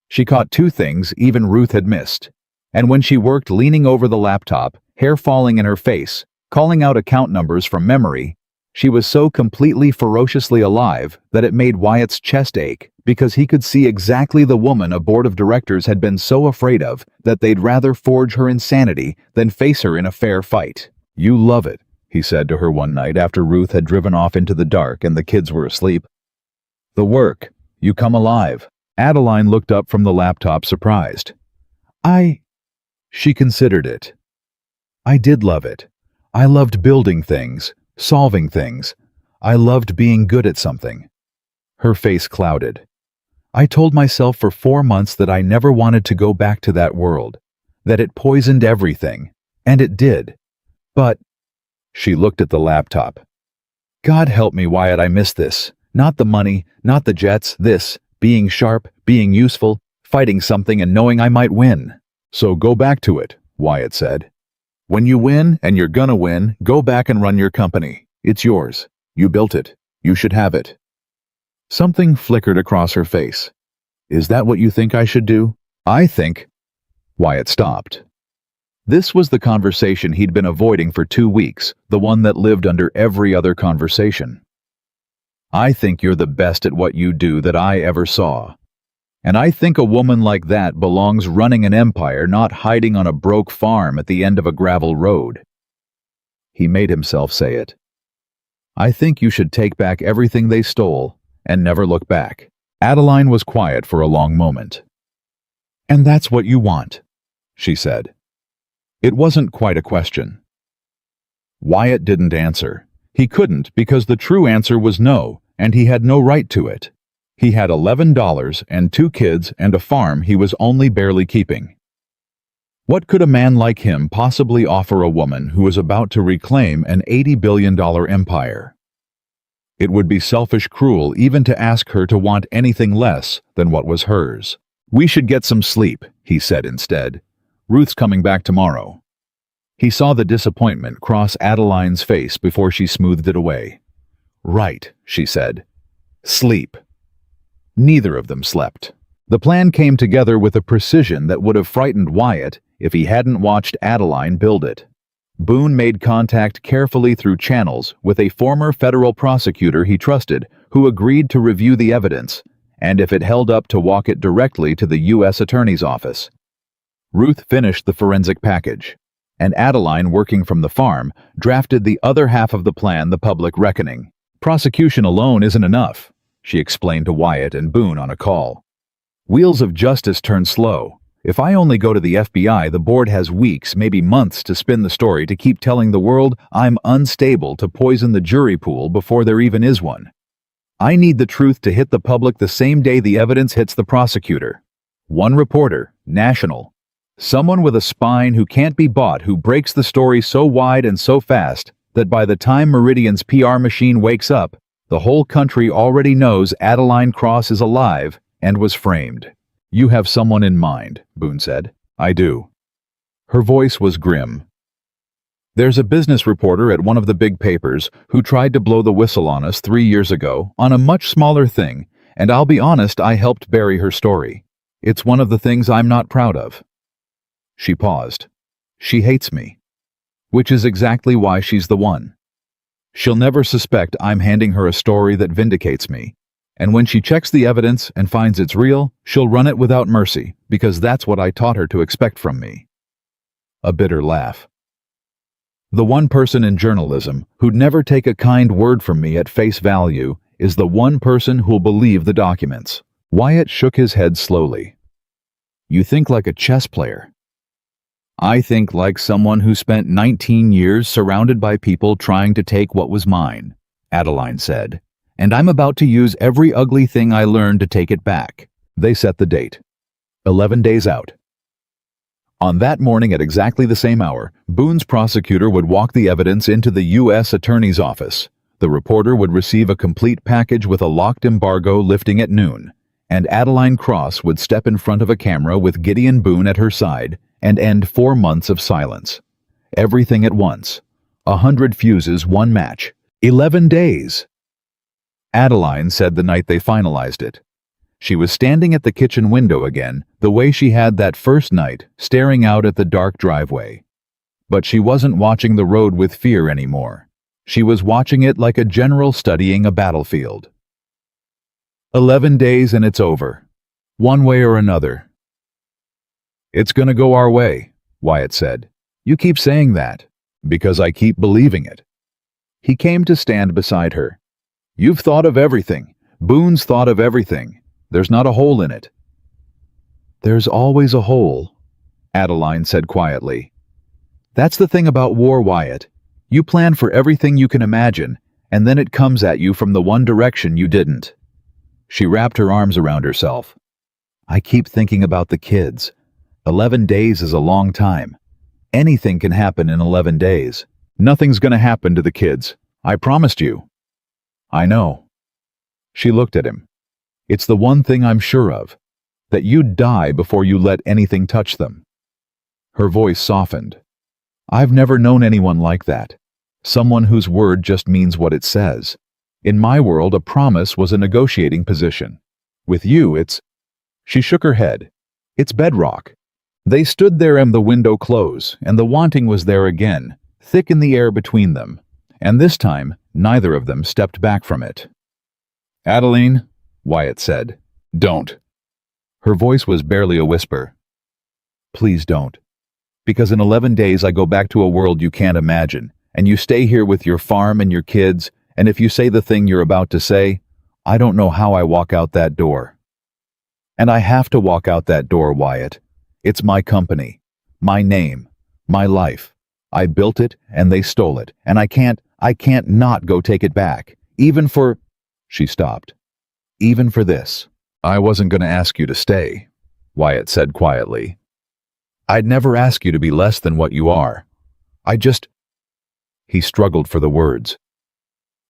She caught 2 things even Ruth had missed. And when she worked leaning over the laptop, hair falling in her face, calling out account numbers from memory, she was so completely ferociously alive that it made Wyatt's chest ache, because he could see exactly the woman a board of directors had been so afraid of that they'd rather forge her insanity than face her in a fair fight. "You love it," he said to her one night after Ruth had driven off into the dark and the kids were asleep. "The work. You come alive." Adeline looked up from the laptop surprised. She considered it. "I did love it. I loved building things, solving things. I loved being good at something." Her face clouded. "I told myself for 4 months that I never wanted to go back to that world, that it poisoned everything, and it did. But," she looked at the laptop, "God help me, Wyatt, I miss this. Not the money, not the jets, this. Being sharp, being useful, fighting something and knowing I might win." "So go back to it," Wyatt said. "When you win, and you're gonna win, go back and run your company. It's yours. You built it. You should have it." Something flickered across her face. "Is that what you think I should do?" "I think—" Wyatt stopped. This was the conversation he'd been avoiding for 2 weeks, the one that lived under every other conversation. "I think you're the best at what you do that I ever saw. And I think a woman like that belongs running an empire, not hiding on a broke farm at the end of a gravel road." He made himself say it. "I think you should take back everything they stole and never look back." Adeline was quiet for a long moment. "And that's what you want," she said. It wasn't quite a question. Wyatt didn't answer. He couldn't, because the true answer was no, and he had no right to it. He had $11 and 2 kids and a farm he was only barely keeping. What could a man like him possibly offer a woman who was about to reclaim an $80 billion empire? It would be selfish cruel even to ask her to want anything less than what was hers. "We should get some sleep," he said instead. "Ruth's coming back tomorrow." He saw the disappointment cross Adeline's face before she smoothed it away. "Right," she said. "Sleep." Neither of them slept. The plan came together with a precision that would have frightened Wyatt if he hadn't watched Adeline build it. Boone made contact carefully through channels with a former federal prosecutor he trusted who agreed to review the evidence, and if it held up, to walk it directly to the U.S. Attorney's office. Ruth finished the forensic package, and Adeline, working from the farm, drafted the other half of the plan, the public reckoning. "Prosecution alone isn't enough," she explained to Wyatt and Boone on a call. "Wheels of justice turn slow. If I only go to the FBI, the board has weeks, maybe months, to spin the story, to keep telling the world I'm unstable, to poison the jury pool before there even is one. I need the truth to hit the public the same day the evidence hits the prosecutor. One reporter, national. Someone with a spine who can't be bought, who breaks the story so wide and so fast that by the time Meridian's PR machine wakes up, the whole country already knows Adeline Cross is alive and was framed." "You have someone in mind," Boone said. "I do." Her voice was grim. "There's a business reporter at one of the big papers who tried to blow the whistle on us 3 years ago on a much smaller thing, and I'll be honest, I helped bury her story. It's one of the things I'm not proud of." She paused. "She hates me. Which is exactly why she's the one. She'll never suspect I'm handing her a story that vindicates me. And when she checks the evidence and finds it's real, she'll run it without mercy, because that's what I taught her to expect from me." A bitter laugh. "The one person in journalism who'd never take a kind word from me at face value is the one person who'll believe the documents." Wyatt shook his head slowly. "You think like a chess player." "I think like someone who spent 19 years surrounded by people trying to take what was mine," Adeline said. "And I'm about to use every ugly thing I learned to take it back." They set the date. 11 days out. On that morning at exactly the same hour, Boone's prosecutor would walk the evidence into the U.S. Attorney's office. The reporter would receive a complete package with a locked embargo lifting at noon, and Adeline Cross would step in front of a camera with Gideon Boone at her side and end 4 months of silence. Everything at once. 100 fuses, one match. 11 days. Adeline said the night they finalized it. She was standing at the kitchen window again, the way she had that first night, staring out at the dark driveway. But she wasn't watching the road with fear anymore. She was watching it like a general studying a battlefield. 11 days and it's over. One way or another. "It's gonna go our way," Wyatt said. "You keep saying that." "Because I keep believing it." He came to stand beside her. "You've thought of everything. Boone's thought of everything. There's not a hole in it." "There's always a hole," Adeline said quietly. "That's the thing about war, Wyatt. You plan for everything you can imagine, and then it comes at you from the one direction you didn't." She wrapped her arms around herself. "I keep thinking about the kids. 11 days is a long time. Anything can happen in 11 days. Nothing's gonna happen to the kids. I promised you." "I know." She looked at him. "It's the one thing I'm sure of, that you'd die before you let anything touch them." Her voice softened. "I've never known anyone like that. Someone whose word just means what it says. In my world, a promise was a negotiating position. With you, it's—" She shook her head. "It's bedrock." They stood there and the window closed, and the wanting was there again, thick in the air between them. And this time, neither of them stepped back from it. "Adeline," Wyatt said, "don't." Her voice was barely a whisper. "Please don't. Because in 11 days I go back to a world you can't imagine, and you stay here with your farm and your kids, and if you say the thing you're about to say, I don't know how I walk out that door. And I have to walk out that door, Wyatt. It's my company, my name, my life. I built it and they stole it, and I can't not go take it back, even for—" She stopped. "Even for this." "I wasn't going to ask you to stay," Wyatt said quietly. "I'd never ask you to be less than what you are. He struggled for the words.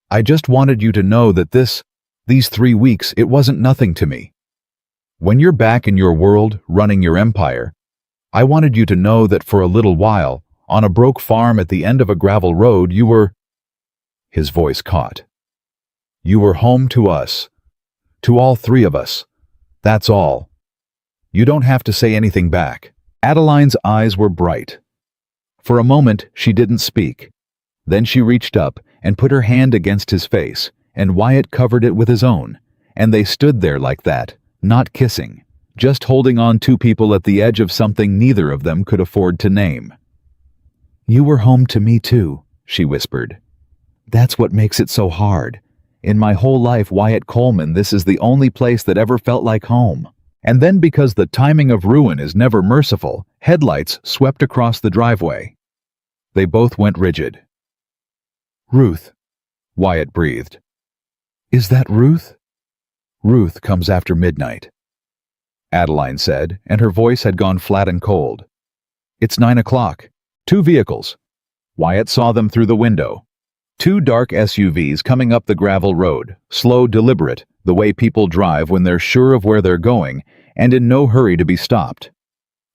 "I just wanted you to know that these 3 weeks, it wasn't nothing to me. When you're back in your world, running your empire, I wanted you to know that for a little while, On a broke farm at the end of a gravel road, you were—" His voice caught. "You were home to us. To all three of us. That's all. You don't have to say anything back." Adeline's eyes were bright. For a moment, she didn't speak. Then she reached up and put her hand against his face, and Wyatt covered it with his own, and they stood there like that, not kissing, just holding on, two people at the edge of something neither of them could afford to name. "You were home to me too," she whispered. "That's what makes it so hard. In my whole life, Wyatt Coleman, this is the only place that ever felt like home." And then, because the timing of ruin is never merciful, headlights swept across the driveway. They both went rigid. "Ruth," Wyatt breathed. "Is that Ruth?" "Ruth comes after midnight," Adeline said, and her voice had gone flat and cold. "It's 9 o'clock. 2 vehicles." Wyatt saw them through the window. 2 dark SUVs coming up the gravel road, slow, deliberate, the way people drive when they're sure of where they're going and in no hurry to be stopped.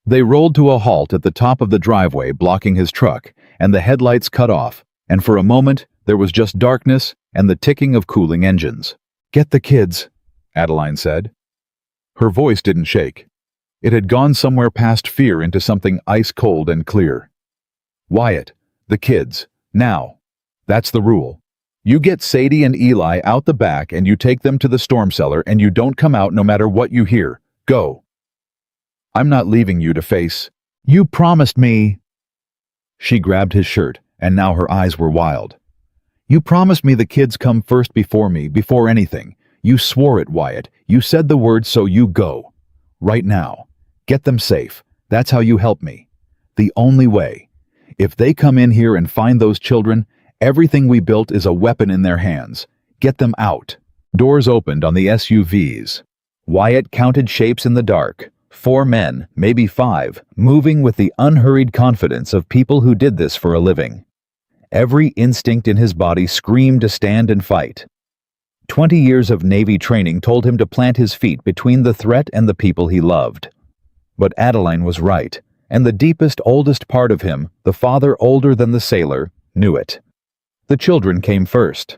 They rolled to a halt at the top of the driveway, blocking his truck, and the headlights cut off, and for a moment there was just darkness and the ticking of cooling engines. "Get the kids," Adeline said. Her voice didn't shake. It had gone somewhere past fear into something ice-cold and clear. "Wyatt, the kids, now. That's the rule. You get Sadie and Eli out the back and you take them to the storm cellar and you don't come out no matter what you hear. Go. I'm not leaving you to face. You promised me." She grabbed his shirt, and now her eyes were wild. "You promised me the kids come first before me, before anything. You swore it, Wyatt. You said the word, so you go. Right now. Get them safe. That's how you help me. The only way. If they come in here and find those children, everything we built is a weapon in their hands. Get them out." Doors opened on the SUVs. Wyatt counted shapes in the dark. 4 men, maybe 5, moving with the unhurried confidence of people who did this for a living. Every instinct in his body screamed to stand and fight. 20 years of Navy training told him to plant his feet between the threat and the people he loved. But Adeline was right, and the deepest, oldest part of him, the father older than the sailor, knew it. The children came first.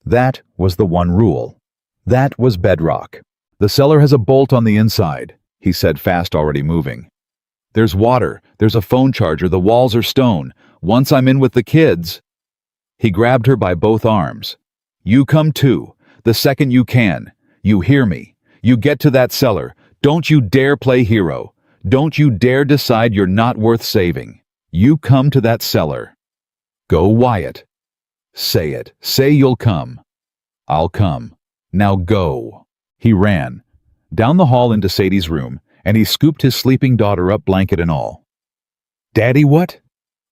That was the one rule. That was bedrock. "The cellar has a bolt on the inside," he said, fast, already moving. "There's water, there's a phone charger, the walls are stone. Once I'm in with the kids—" He grabbed her by both arms. "You come too, the second you can. You hear me. You get to that cellar. Don't you dare play hero. Don't you dare decide you're not worth saving. You come to that cellar. Go, Wyatt. Say it. Say you'll come." "I'll come. Now go." He ran, down the hall into Sadie's room, and he scooped his sleeping daughter up, blanket and all. "Daddy, what?"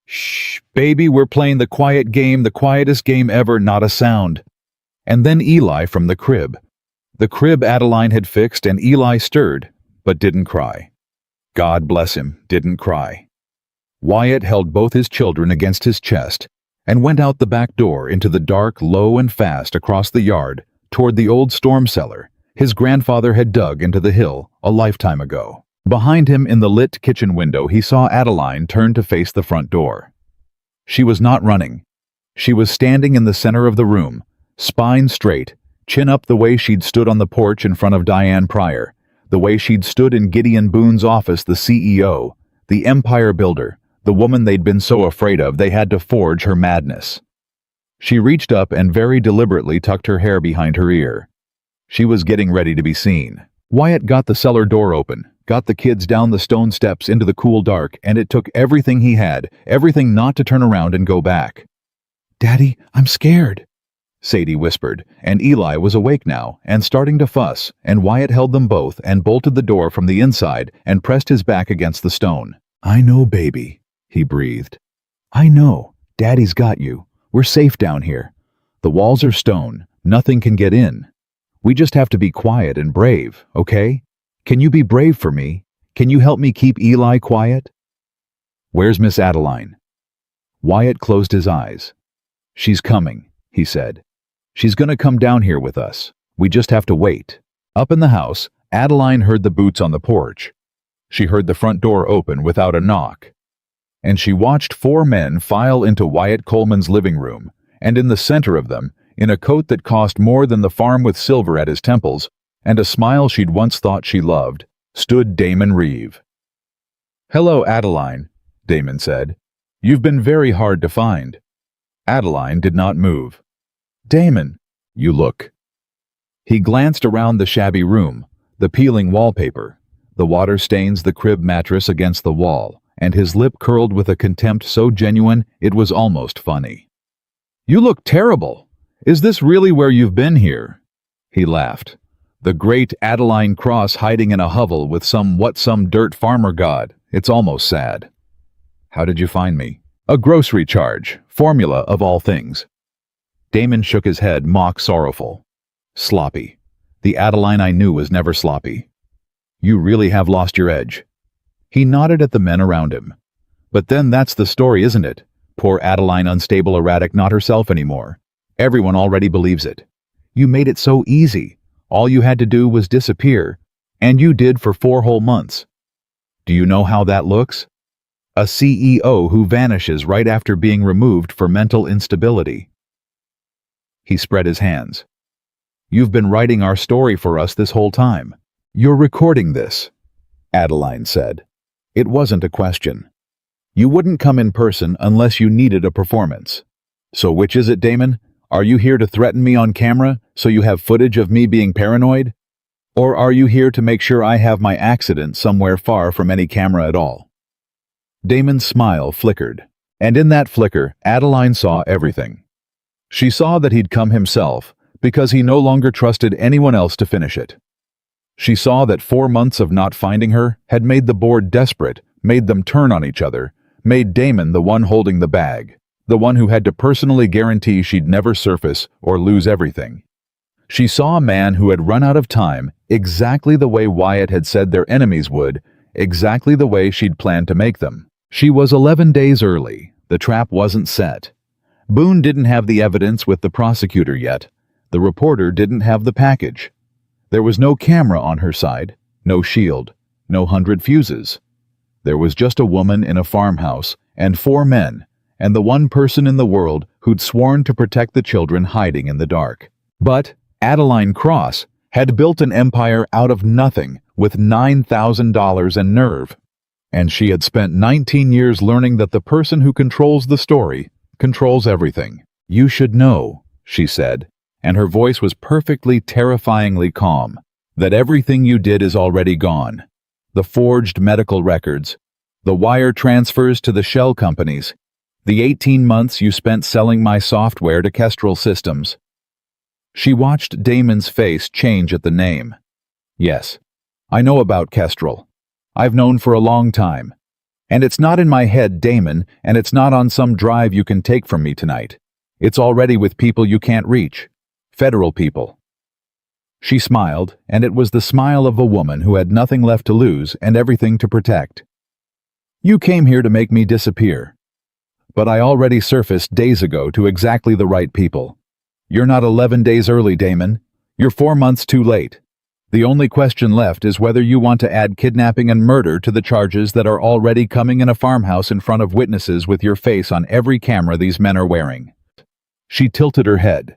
"Shh, baby, we're playing the quiet game, the quietest game ever, not a sound." And then Eli from the crib. The crib Adeline had fixed, and Eli stirred, but didn't cry. God bless him, didn't cry. Wyatt held both his children against his chest and went out the back door into the dark, low and fast across the yard toward the old storm cellar his grandfather had dug into the hill a lifetime ago. Behind him in the lit kitchen window he saw Adeline turn to face the front door. She was not running. She was standing in the center of the room, spine straight, chin up, the way she'd stood on the porch in front of Diane Pryor, the way she'd stood in Gideon Boone's office, the CEO, the empire builder, the woman they'd been so afraid of they had to forge her madness. She reached up and very deliberately tucked her hair behind her ear. She was getting ready to be seen. Wyatt got the cellar door open, got the kids down the stone steps into the cool dark, and it took everything he had, everything, not to turn around and go back. "Daddy, I'm scared," Sadie whispered, and Eli was awake now and starting to fuss, and Wyatt held them both and bolted the door from the inside and pressed his back against the stone. "I know, baby," he breathed. "I know. Daddy's got you. We're safe down here. The walls are stone. Nothing can get in. We just have to be quiet and brave, okay? Can you be brave for me? Can you help me keep Eli quiet?" "Where's Miss Adeline?" Wyatt closed his eyes. "She's coming," he said. "She's gonna come down here with us. We just have to wait." Up in the house, Adeline heard the boots on the porch. She heard the front door open without a knock. and she watched 4 men file into Wyatt Coleman's living room, and in the center of them, in a coat that cost more than the farm with silver at his temples, and a smile she'd once thought she loved, stood Damon Reeve. "Hello, Adeline," Damon said. "You've been very hard to find." Adeline did not move. "Damon, you look." He glanced around the shabby room, the peeling wallpaper, the water stains the crib mattress against the wall, and his lip curled with a contempt so genuine it was almost funny. "You look terrible. Is this really where you've been here?" He laughed. "The great Adeline Cross hiding in a hovel with some dirt farmer god. It's almost sad." "How did you find me?" "A grocery charge. Formula of all things." Damon shook his head, mock sorrowful. "Sloppy. The Adeline I knew was never sloppy. You really have lost your edge." He nodded at the men around him. "But then that's the story, isn't it? Poor Adeline, unstable, erratic, not herself anymore. Everyone already believes it. You made it so easy. All you had to do was disappear, and you did for 4 whole months. Do you know how that looks? A CEO who vanishes right after being removed for mental instability." He spread his hands. "You've been writing our story for us this whole time. You're recording this," Adeline said. It wasn't a question. "You wouldn't come in person unless you needed a performance. So which is it, Damon? Are you here to threaten me on camera so you have footage of me being paranoid? Or are you here to make sure I have my accident somewhere far from any camera at all?" Damon's smile flickered, and in that flicker, Adeline saw everything. She saw that he'd come himself because he no longer trusted anyone else to finish it. She saw that 4 months of not finding her had made the board desperate, made them turn on each other, made Damon the one holding the bag, the one who had to personally guarantee she'd never surface or lose everything. She saw a man who had run out of time exactly the way Wyatt had said their enemies would, exactly the way she'd planned to make them. She was 11 days early. The trap wasn't set. Boone didn't have the evidence with the prosecutor yet. The reporter didn't have the package. There was no camera on her side, no shield, no 100 fuses. There was just a woman in a farmhouse and 4 men, and the one person in the world who'd sworn to protect the children hiding in the dark. But Adeline Cross had built an empire out of nothing with $9,000 and nerve. And she had spent 19 years learning that the person who controls the story controls everything. "You should know," she said, and her voice was perfectly, terrifyingly calm, "that everything you did is already gone. The forged medical records, the wire transfers to the shell companies, the 18 months you spent selling my software to Kestrel Systems." She watched Damon's face change at the name. "Yes, I know about Kestrel. I've known for a long time. And it's not in my head, Damon, and it's not on some drive you can take from me tonight. It's already with people you can't reach. Federal people." She smiled, and it was the smile of a woman who had nothing left to lose and everything to protect. "You came here to make me disappear. But I already surfaced days ago to exactly the right people. You're not 11 days early, Damon. You're 4 months too late. The only question left is whether you want to add kidnapping and murder to the charges that are already coming in a farmhouse in front of witnesses with your face on every camera these men are wearing." She tilted her head.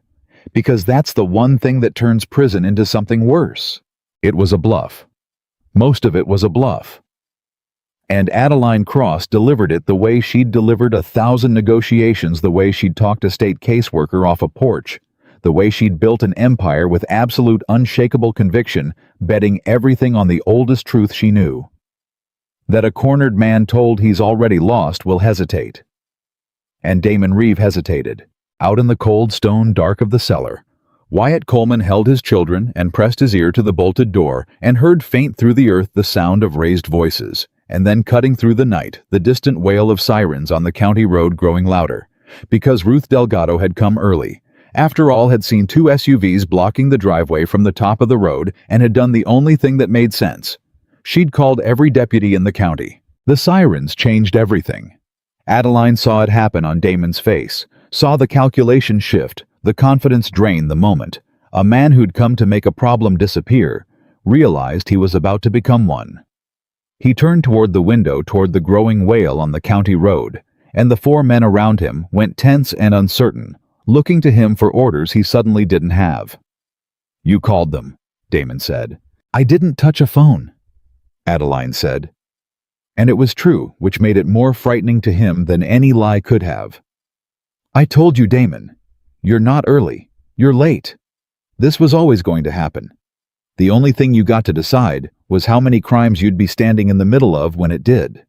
"Because that's the one thing that turns prison into something worse." It was a bluff. Most of it was a bluff. And Adeline Cross delivered it the way she'd delivered 1,000 negotiations, the way she'd talked a state caseworker off a porch, the way she'd built an empire with absolute unshakable conviction, betting everything on the oldest truth she knew. That a cornered man told he's already lost will hesitate. And Damon Reeve hesitated. Out in the cold stone dark of the cellar, Wyatt Coleman held his children and pressed his ear to the bolted door and heard faint through the earth the sound of raised voices, and then cutting through the night the distant wail of sirens on the county road growing louder, because Ruth Delgado had come early, after all had seen 2 SUVs blocking the driveway from the top of the road and had done the only thing that made sense. She'd called every deputy in the county. The sirens changed everything. Adeline saw it happen on Damon's face, saw the calculation shift, the confidence drain the moment. A man who'd come to make a problem disappear realized he was about to become one. He turned toward the window toward the growing whale on the county road, and the four men around him went tense and uncertain, looking to him for orders he suddenly didn't have. "You called them," Damon said. "I didn't touch a phone," Adeline said. And it was true, which made it more frightening to him than any lie could have. "I told you, Damon. You're not early. You're late. This was always going to happen. The only thing you got to decide was how many crimes you'd be standing in the middle of when it did."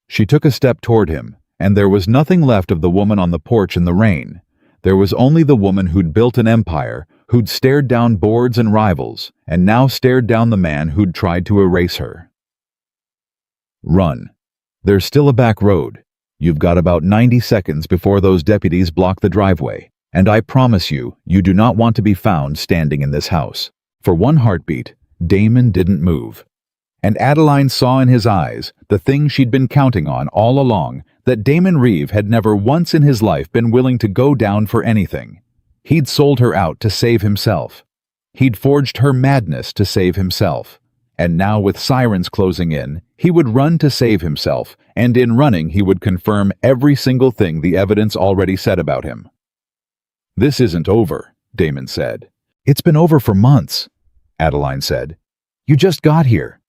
She took a step toward him, and there was nothing left of the woman on the porch in the rain. There was only the woman who'd built an empire, who'd stared down boards and rivals, and now stared down the man who'd tried to erase her. "Run. There's still a back road. You've got about 90 seconds before those deputies block the driveway, and I promise you, you do not want to be found standing in this house." For one heartbeat, Damon didn't move. And Adeline saw in his eyes the thing she'd been counting on all along, that Damon Reeve had never once in his life been willing to go down for anything. He'd sold her out to save himself. He'd forged her madness to save himself. And now, with sirens closing in, he would run to save himself, and in running he would confirm every single thing the evidence already said about him. "This isn't over," Damon said. "It's been over for months," Adeline said. "You just got here."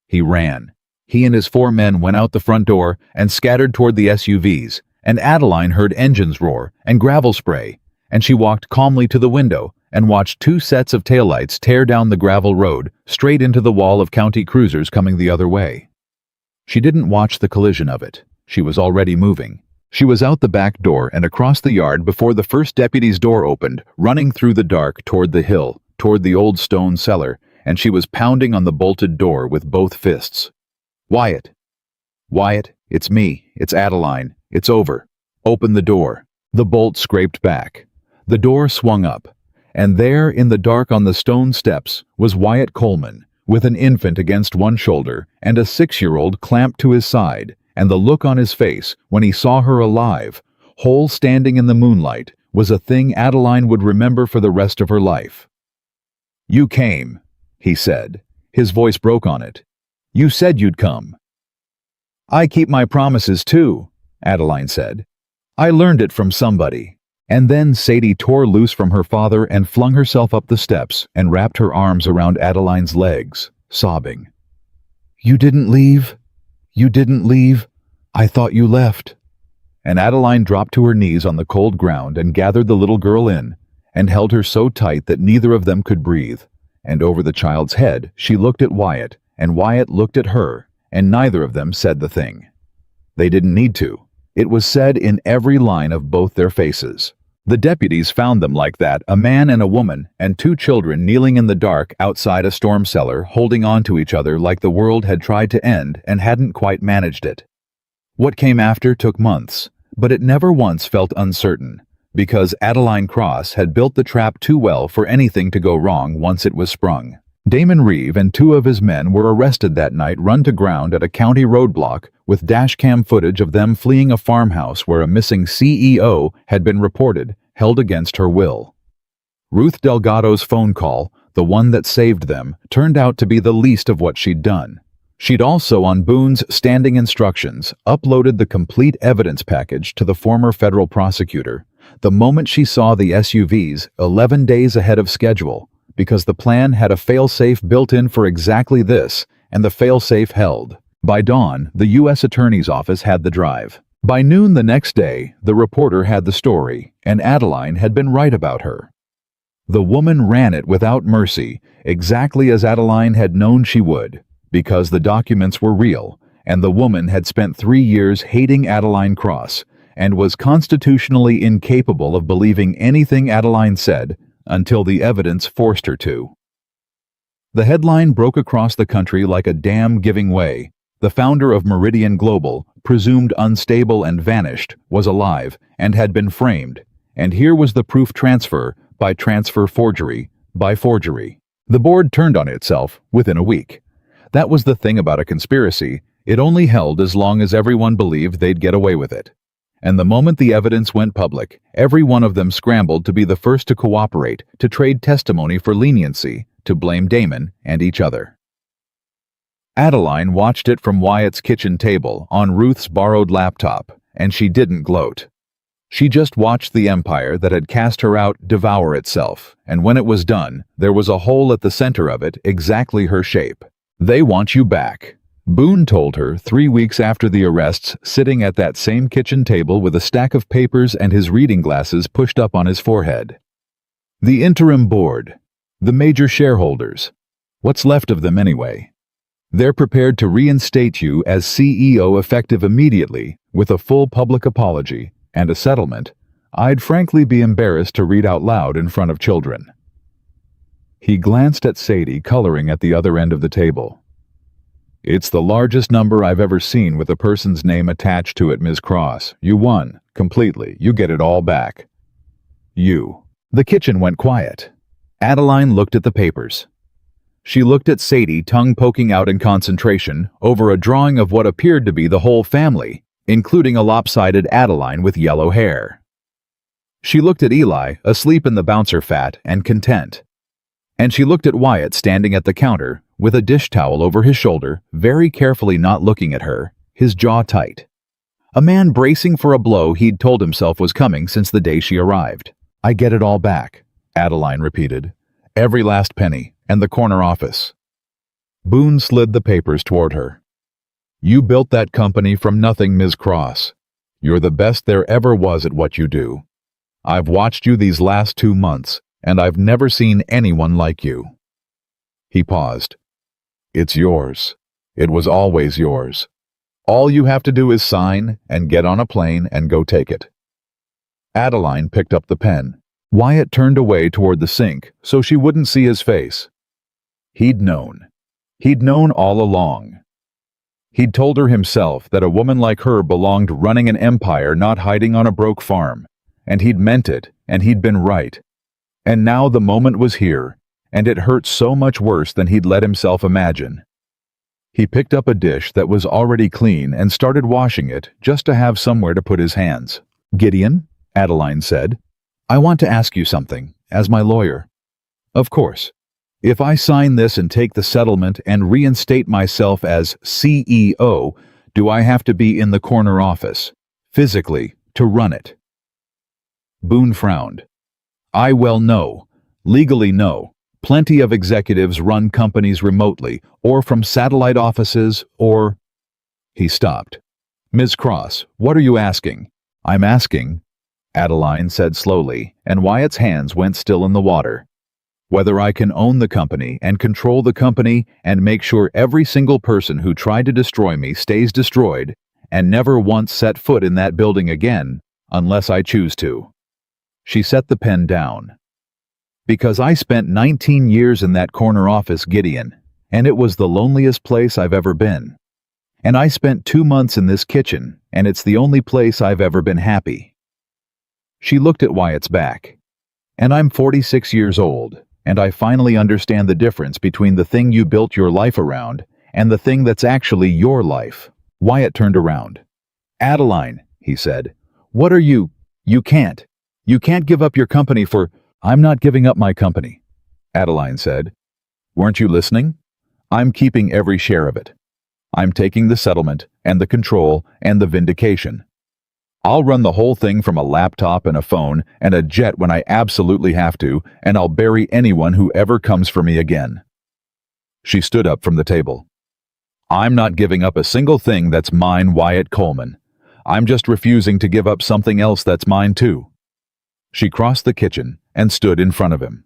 He ran. He and his four men went out the front door and scattered toward the SUVs, and Adeline heard engines roar and gravel spray, and she walked calmly to the window and watched two sets of taillights tear down the gravel road straight into the wall of county cruisers coming the other way. She didn't watch the collision of it. She was already moving. She was out the back door and across the yard before the first deputy's door opened, running through the dark toward the hill, toward the old stone cellar, and she was pounding on the bolted door with both fists. "Wyatt! Wyatt, it's me. It's Adeline. It's over. Open the door." The bolt scraped back. The door swung up, and there in the dark on the stone steps was Wyatt Coleman, with an infant against one shoulder and a 6-year-old clamped to his side, and the look on his face when he saw her alive, whole standing in the moonlight, was a thing Adeline would remember for the rest of her life. "You came," he said. His voice broke on it. "You said you'd come." "I keep my promises too," Adeline said. "I learned it from somebody." And then Sadie tore loose from her father and flung herself up the steps and wrapped her arms around Adeline's legs, sobbing. "You didn't leave? You didn't leave? I thought you left." And Adeline dropped to her knees on the cold ground and gathered the little girl in, and held her so tight that neither of them could breathe. And over the child's head she looked at Wyatt, and Wyatt looked at her, and neither of them said the thing. They didn't need to. It was said in every line of both their faces. The deputies found them like that, a man and a woman, and 2 children kneeling in the dark outside a storm cellar, holding on to each other like the world had tried to end and hadn't quite managed it. What came after took months, but it never once felt uncertain, because Adeline Cross had built the trap too well for anything to go wrong once it was sprung. Damon Reeve and 2 of his men were arrested that night, run to ground at a county roadblock, with dashcam footage of them fleeing a farmhouse where a missing CEO had been reported, held against her will. Ruth Delgado's phone call, the one that saved them, turned out to be the least of what she'd done. She'd also, on Boone's standing instructions, uploaded the complete evidence package to the former federal prosecutor the moment she saw the SUVs 11 days ahead of schedule, because the plan had a failsafe built in for exactly this, and the failsafe held. By dawn, the U.S. Attorney's Office had the drive. By noon the next day, the reporter had the story, and Adeline had been right about her. The woman ran it without mercy, exactly as Adeline had known she would, because the documents were real, and the woman had spent 3 years hating Adeline Cross, and was constitutionally incapable of believing anything Adeline said until the evidence forced her to. The headline broke across the country like a dam giving way. The founder of Meridian Global, presumed unstable and vanished, was alive and had been framed, and here was the proof transfer by transfer forgery by forgery. The board turned on itself within a week. That was the thing about a conspiracy. It only held as long as everyone believed they'd get away with it. And the moment the evidence went public, every one of them scrambled to be the first to cooperate, to trade testimony for leniency, to blame Damon and each other. Adeline watched it from Wyatt's kitchen table on Ruth's borrowed laptop, and she didn't gloat. She just watched the empire that had cast her out devour itself, and when it was done, there was a hole at the center of it exactly her shape. "They want you back," Boone told her 3 weeks after the arrests, sitting at that same kitchen table with a stack of papers and his reading glasses pushed up on his forehead. "The interim board. The major shareholders. What's left of them anyway? They're prepared to reinstate you as CEO effective immediately with a full public apology and a settlement I'd frankly be embarrassed to read out loud in front of children." He glanced at Sadie coloring at the other end of the table. "It's the largest number I've ever seen with a person's name attached to it, Ms. Cross. You won. Completely. You get it all back." "You." The kitchen went quiet. Adeline looked at the papers. She looked at Sadie, tongue poking out in concentration, over a drawing of what appeared to be the whole family, including a lopsided Adeline with yellow hair. She looked at Eli, asleep in the bouncer fat and content. And she looked at Wyatt standing at the counter, with a dish towel over his shoulder, very carefully not looking at her, his jaw tight. A man bracing for a blow he'd told himself was coming since the day she arrived. "I get it all back," Adeline repeated. "Every last penny, and the corner office." Boone slid the papers toward her. "You built that company from nothing, Ms. Cross. You're the best there ever was at what you do. I've watched you these last 2 months, and I've never seen anyone like you." He paused. "It's yours. It was always yours. All you have to do is sign and get on a plane and go take it." Adeline picked up the pen. Wyatt turned away toward the sink so she wouldn't see his face. He'd known. He'd known all along. He'd told her himself that a woman like her belonged running an empire, not hiding on a broke farm. And he'd meant it, and he'd been right. And now the moment was here, and it hurt so much worse than he'd let himself imagine. He picked up a dish that was already clean and started washing it just to have somewhere to put his hands. "Gideon," Adeline said, "I want to ask you something, as my lawyer." "Of course. If I sign this and take the settlement and reinstate myself as CEO, do I have to be in the corner office, physically, to run it?" Boone frowned. "I well know. Legally no. Plenty of executives run companies remotely, or from satellite offices, or—" He stopped. "Ms. Cross, what are you asking?" "I'm asking," Adeline said slowly, and Wyatt's hands went still in the water, "whether I can own the company and control the company and make sure every single person who tried to destroy me stays destroyed and never once set foot in that building again, unless I choose to." She set the pen down. "Because I spent 19 years in that corner office, Gideon, and it was the loneliest place I've ever been. And I spent 2 months in this kitchen, and it's the only place I've ever been happy." She looked at Wyatt's back. "And I'm 46 years old, and I finally understand the difference between the thing you built your life around and the thing that's actually your life." Wyatt turned around. "Adeline," he said, "what are you— You can't give up your company for—" "I'm not giving up my company," Adeline said. "Weren't you listening? I'm keeping every share of it. I'm taking the settlement and the control and the vindication. I'll run the whole thing from a laptop and a phone and a jet when I absolutely have to, and I'll bury anyone who ever comes for me again." She stood up from the table. "I'm not giving up a single thing that's mine, Wyatt Coleman. I'm just refusing to give up something else that's mine too." She crossed the kitchen and stood in front of him.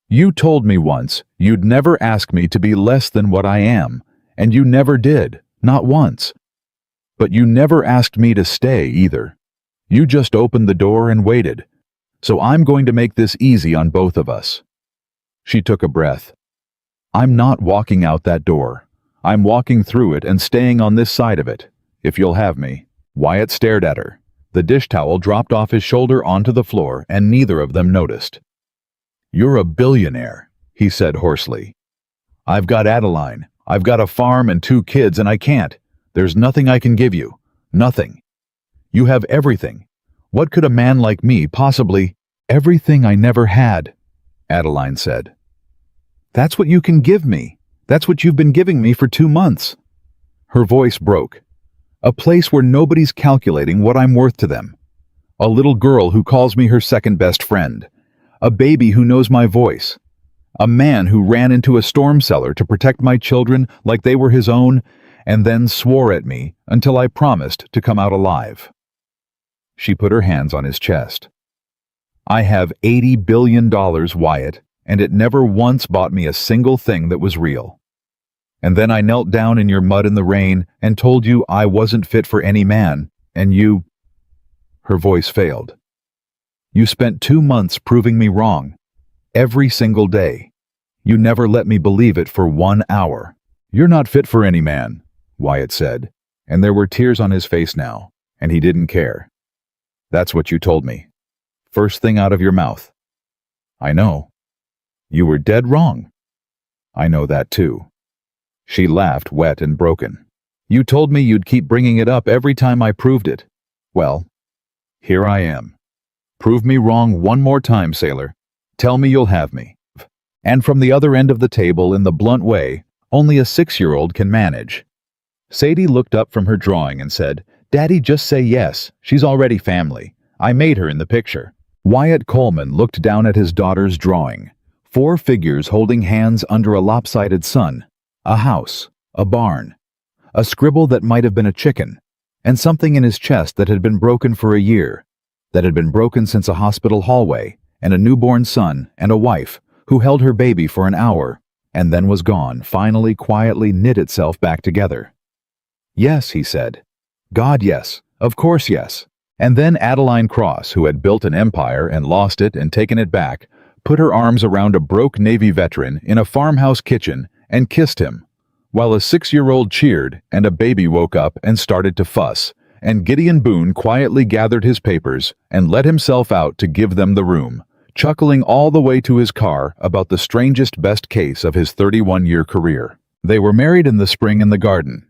"You told me once you'd never ask me to be less than what I am, and you never did, not once. But you never asked me to stay either. You just opened the door and waited. So I'm going to make this easy on both of us." She took a breath. "I'm not walking out that door. I'm walking through it and staying on this side of it, if you'll have me." Wyatt stared at her. The dish towel dropped off his shoulder onto the floor, and neither of them noticed. "You're a billionaire," he said hoarsely. "I've got Adeline. I've got a farm and 2 kids, and I can't. There's nothing I can give you. Nothing. You have everything. What could a man like me possibly—" "Everything I never had," Adeline said. "That's what you can give me. That's what you've been giving me for 2 months." Her voice broke. "A place where nobody's calculating what I'm worth to them. A little girl who calls me her second best friend. A baby who knows my voice. A man who ran into a storm cellar to protect my children like they were his own, and then swore at me until I promised to come out alive." She put her hands on his chest. "I have $80 billion, Wyatt, and it never once bought me a single thing that was real. And then I knelt down in your mud in the rain and told you I wasn't fit for any man, and you—" Her voice failed. "You spent 2 months proving me wrong. Every single day. You never let me believe it for 1 hour." "You're not fit for any man," Wyatt said, and there were tears on his face now, and he didn't care. "That's what you told me. First thing out of your mouth." "I know. You were dead wrong." "I know that too." She laughed, wet and broken. "You told me you'd keep bringing it up every time I proved it. Well, here I am. Prove me wrong one more time, sailor. Tell me you'll have me." And from the other end of the table, in the blunt way only a 6-year-old can manage, Sadie looked up from her drawing and said, "Daddy, just say yes. She's already family. I made her in the picture." Wyatt Coleman looked down at his daughter's drawing. 4 figures holding hands under a lopsided sun. A house. A barn. A scribble that might have been a chicken. And something in his chest that had been broken for a year. That had been broken since a hospital hallway. And a newborn son and a wife who held her baby for an hour and then was gone, finally quietly knit itself back together. "Yes," he said. "God, yes. Of course, yes." And then Adeline Cross, who had built an empire and lost it and taken it back, put her arms around a broke Navy veteran in a farmhouse kitchen and kissed him, while a 6-year-old cheered and a baby woke up and started to fuss, and Gideon Boone quietly gathered his papers and let himself out to give them the room, chuckling all the way to his car about the strangest best case of his 31-year career. They were married in the spring in the garden.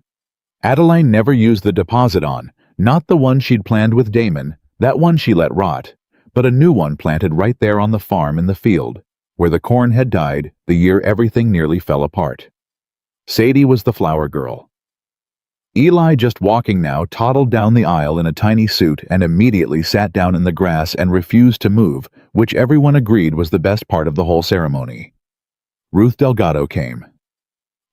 Adeline never used the deposit on, not the one she'd planned with Damon, that one she let rot, but a new one planted right there on the farm in the field, where the corn had died the year everything nearly fell apart. Sadie was the flower girl. Eli, just walking now, toddled down the aisle in a tiny suit and immediately sat down in the grass and refused to move, which everyone agreed was the best part of the whole ceremony. Ruth Delgado came.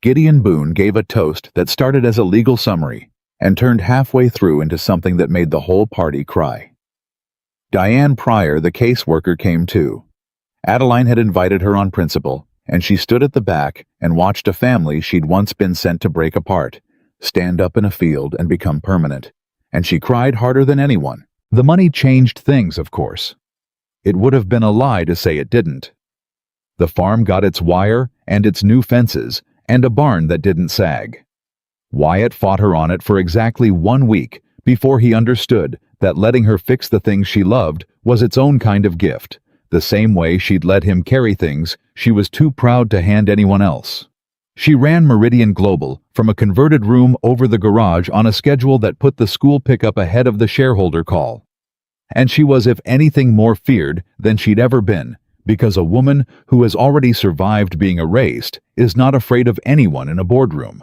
Gideon Boone gave a toast that started as a legal summary and turned halfway through into something that made the whole party cry. Diane Pryor, the caseworker, came too. Adeline had invited her on principle, and she stood at the back and watched a family she'd once been sent to break apart, stand up in a field and become permanent, and she cried harder than anyone. The money changed things, of course. It would have been a lie to say it didn't. The farm got its wire and its new fences and a barn that didn't sag. Wyatt fought her on it for exactly 1 week before he understood that letting her fix the things she loved was its own kind of gift, the same way she'd let him carry things she was too proud to hand anyone else. She ran Meridian Global from a converted room over the garage on a schedule that put the school pickup ahead of the shareholder call. And she was, if anything, more feared than she'd ever been, because a woman who has already survived being erased is not afraid of anyone in a boardroom.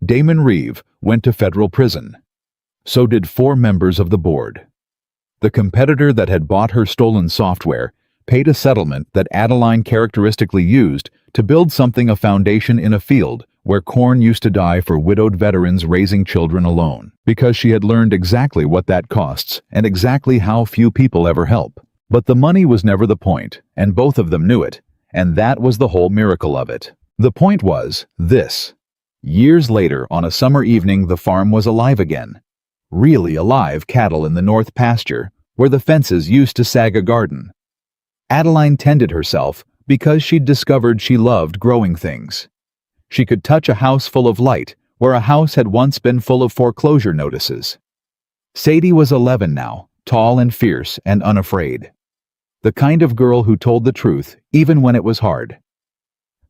Damon Reeve went to federal prison. So did 4 members of the board. The competitor that had bought her stolen software paid a settlement that Adeline characteristically used to build something, a foundation in a field where corn used to die for widowed veterans raising children alone, because she had learned exactly what that costs and exactly how few people ever help. But the money was never the point, and both of them knew it, and that was the whole miracle of it. The point was this. Years later, on a summer evening, the farm was alive again. Really alive cattle in the north pasture, where the fences used to sag a garden. Adeline tended herself because she'd discovered she loved growing things. She could touch a house full of light, where a house had once been full of foreclosure notices. Sadie was 11 now, tall and fierce and unafraid. The kind of girl who told the truth even when it was hard.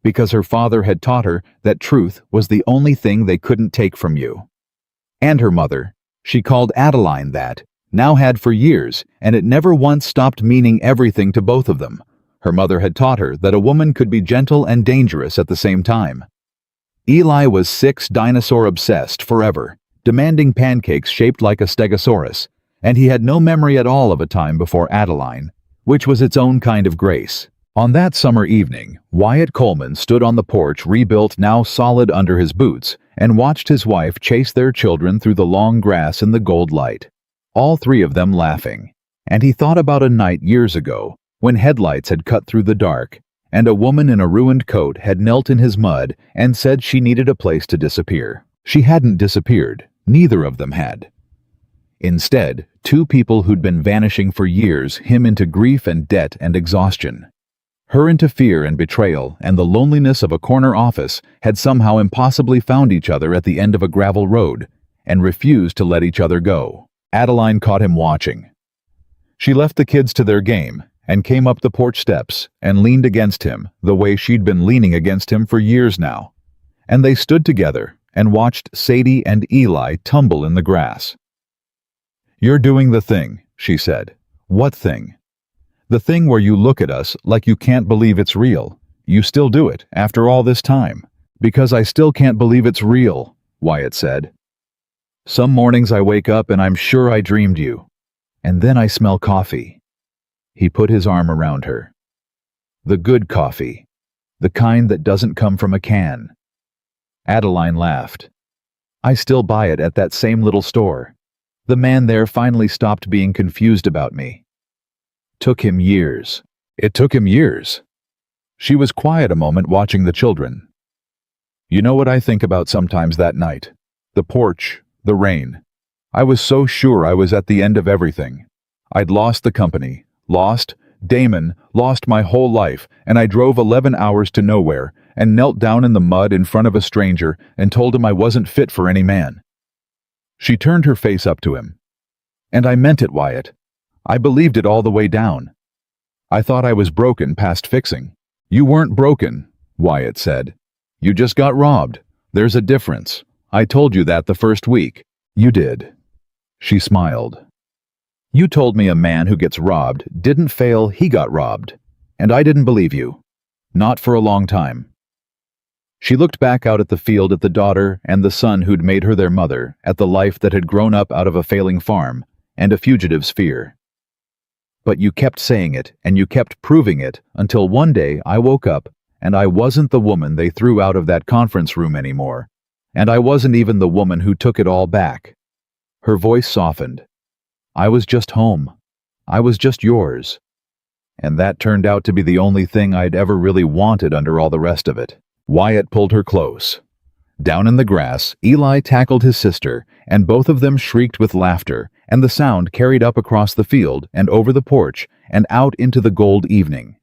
Because her father had taught her that truth was the only thing they couldn't take from you. And her mother, she called Adeline that, now had for years, and it never once stopped meaning everything to both of them. Her mother had taught her that a woman could be gentle and dangerous at the same time. Eli was 6 dinosaur-obsessed forever, demanding pancakes shaped like a stegosaurus, and he had no memory at all of a time before Adeline, which was its own kind of grace. On that summer evening, Wyatt Coleman stood on the porch rebuilt now solid under his boots and watched his wife chase their children through the long grass in the gold light, all 3 of them laughing. And he thought about a night years ago when headlights had cut through the dark and a woman in a ruined coat had knelt in his mud and said she needed a place to disappear. She hadn't disappeared. Neither of them had. Instead, 2 people who'd been vanishing for years, him into grief and debt and exhaustion. Her into fear and betrayal and the loneliness of a corner office, had somehow impossibly found each other at the end of a gravel road and refused to let each other go. Adeline caught him watching. She left the kids to their game and came up the porch steps and leaned against him the way she'd been leaning against him for years now. And they stood together and watched Sadie and Eli tumble in the grass. "You're doing the thing," she said. "What thing?" "The thing where you look at us like you can't believe it's real. You still do it, after all this time." "Because I still can't believe it's real," Wyatt said. "Some mornings I wake up and I'm sure I dreamed you. And then I smell coffee." He put his arm around her. "The good coffee. The kind that doesn't come from a can." Adeline laughed. "I still buy it at that same little store. The man there finally stopped being confused about me." Took him years. It took him years. She was quiet a moment watching the children. "You know what I think about sometimes that night? The porch, the rain. I was so sure I was at the end of everything. I'd lost the company, lost Damon, lost my whole life, and I drove 11 hours to nowhere and knelt down in the mud in front of a stranger and told him I wasn't fit for any man." She turned her face up to him. "And I meant it, Wyatt. I believed it all the way down. I thought I was broken past fixing." "You weren't broken," Wyatt said. "You just got robbed. There's a difference. I told you that the first week." "You did." She smiled. "You told me a man who gets robbed didn't fail, he got robbed. And I didn't believe you. Not for a long time." She looked back out at the field, at the daughter and the son who'd made her their mother, at the life that had grown up out of a failing farm and a fugitive's fear. "But you kept saying it, and you kept proving it, until one day I woke up, and I wasn't the woman they threw out of that conference room anymore. And I wasn't even the woman who took it all back." Her voice softened. "I was just home. I was just yours. And that turned out to be the only thing I'd ever really wanted under all the rest of it." Wyatt pulled her close. Down in the grass, Eli tackled his sister, and both of them shrieked with laughter, and the sound carried up across the field and over the porch and out into the gold evening.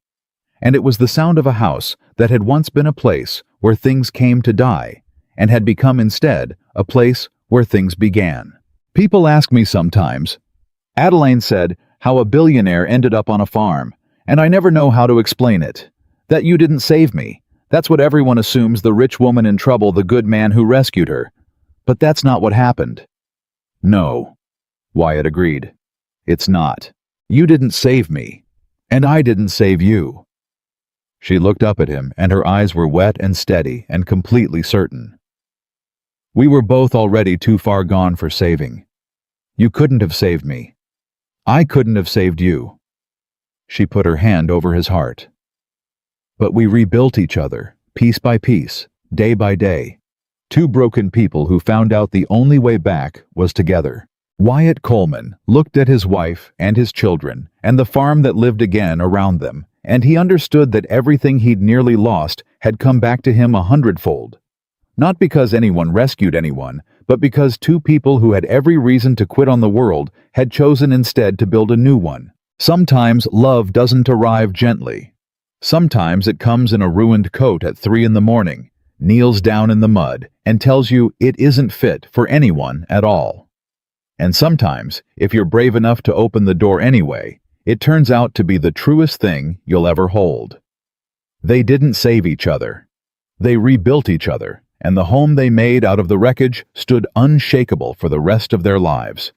And it was the sound of a house that had once been a place where things came to die, and had become instead a place where things began. "People ask me sometimes," Adeline said, "how a billionaire ended up on a farm, and I never know how to explain it. That you didn't save me. That's what everyone assumes, the rich woman in trouble, the good man who rescued her. But that's not what happened." "No," Wyatt agreed. "It's not. You didn't save me. And I didn't save you." She looked up at him, and her eyes were wet and steady and completely certain. "We were both already too far gone for saving. You couldn't have saved me. I couldn't have saved you." She put her hand over his heart. "But we rebuilt each other, piece by piece, day by day. 2 broken people who found out the only way back was together." Wyatt Coleman looked at his wife and his children and the farm that lived again around them, and he understood that everything he'd nearly lost had come back to him 100-fold. Not because anyone rescued anyone, but because 2 people who had every reason to quit on the world had chosen instead to build a new one. Sometimes love doesn't arrive gently. Sometimes it comes in a ruined coat at 3 in the morning, kneels down in the mud, and tells you it isn't fit for anyone at all. And sometimes, if you're brave enough to open the door anyway, it turns out to be the truest thing you'll ever hold. They didn't save each other. They rebuilt each other, and the home they made out of the wreckage stood unshakable for the rest of their lives.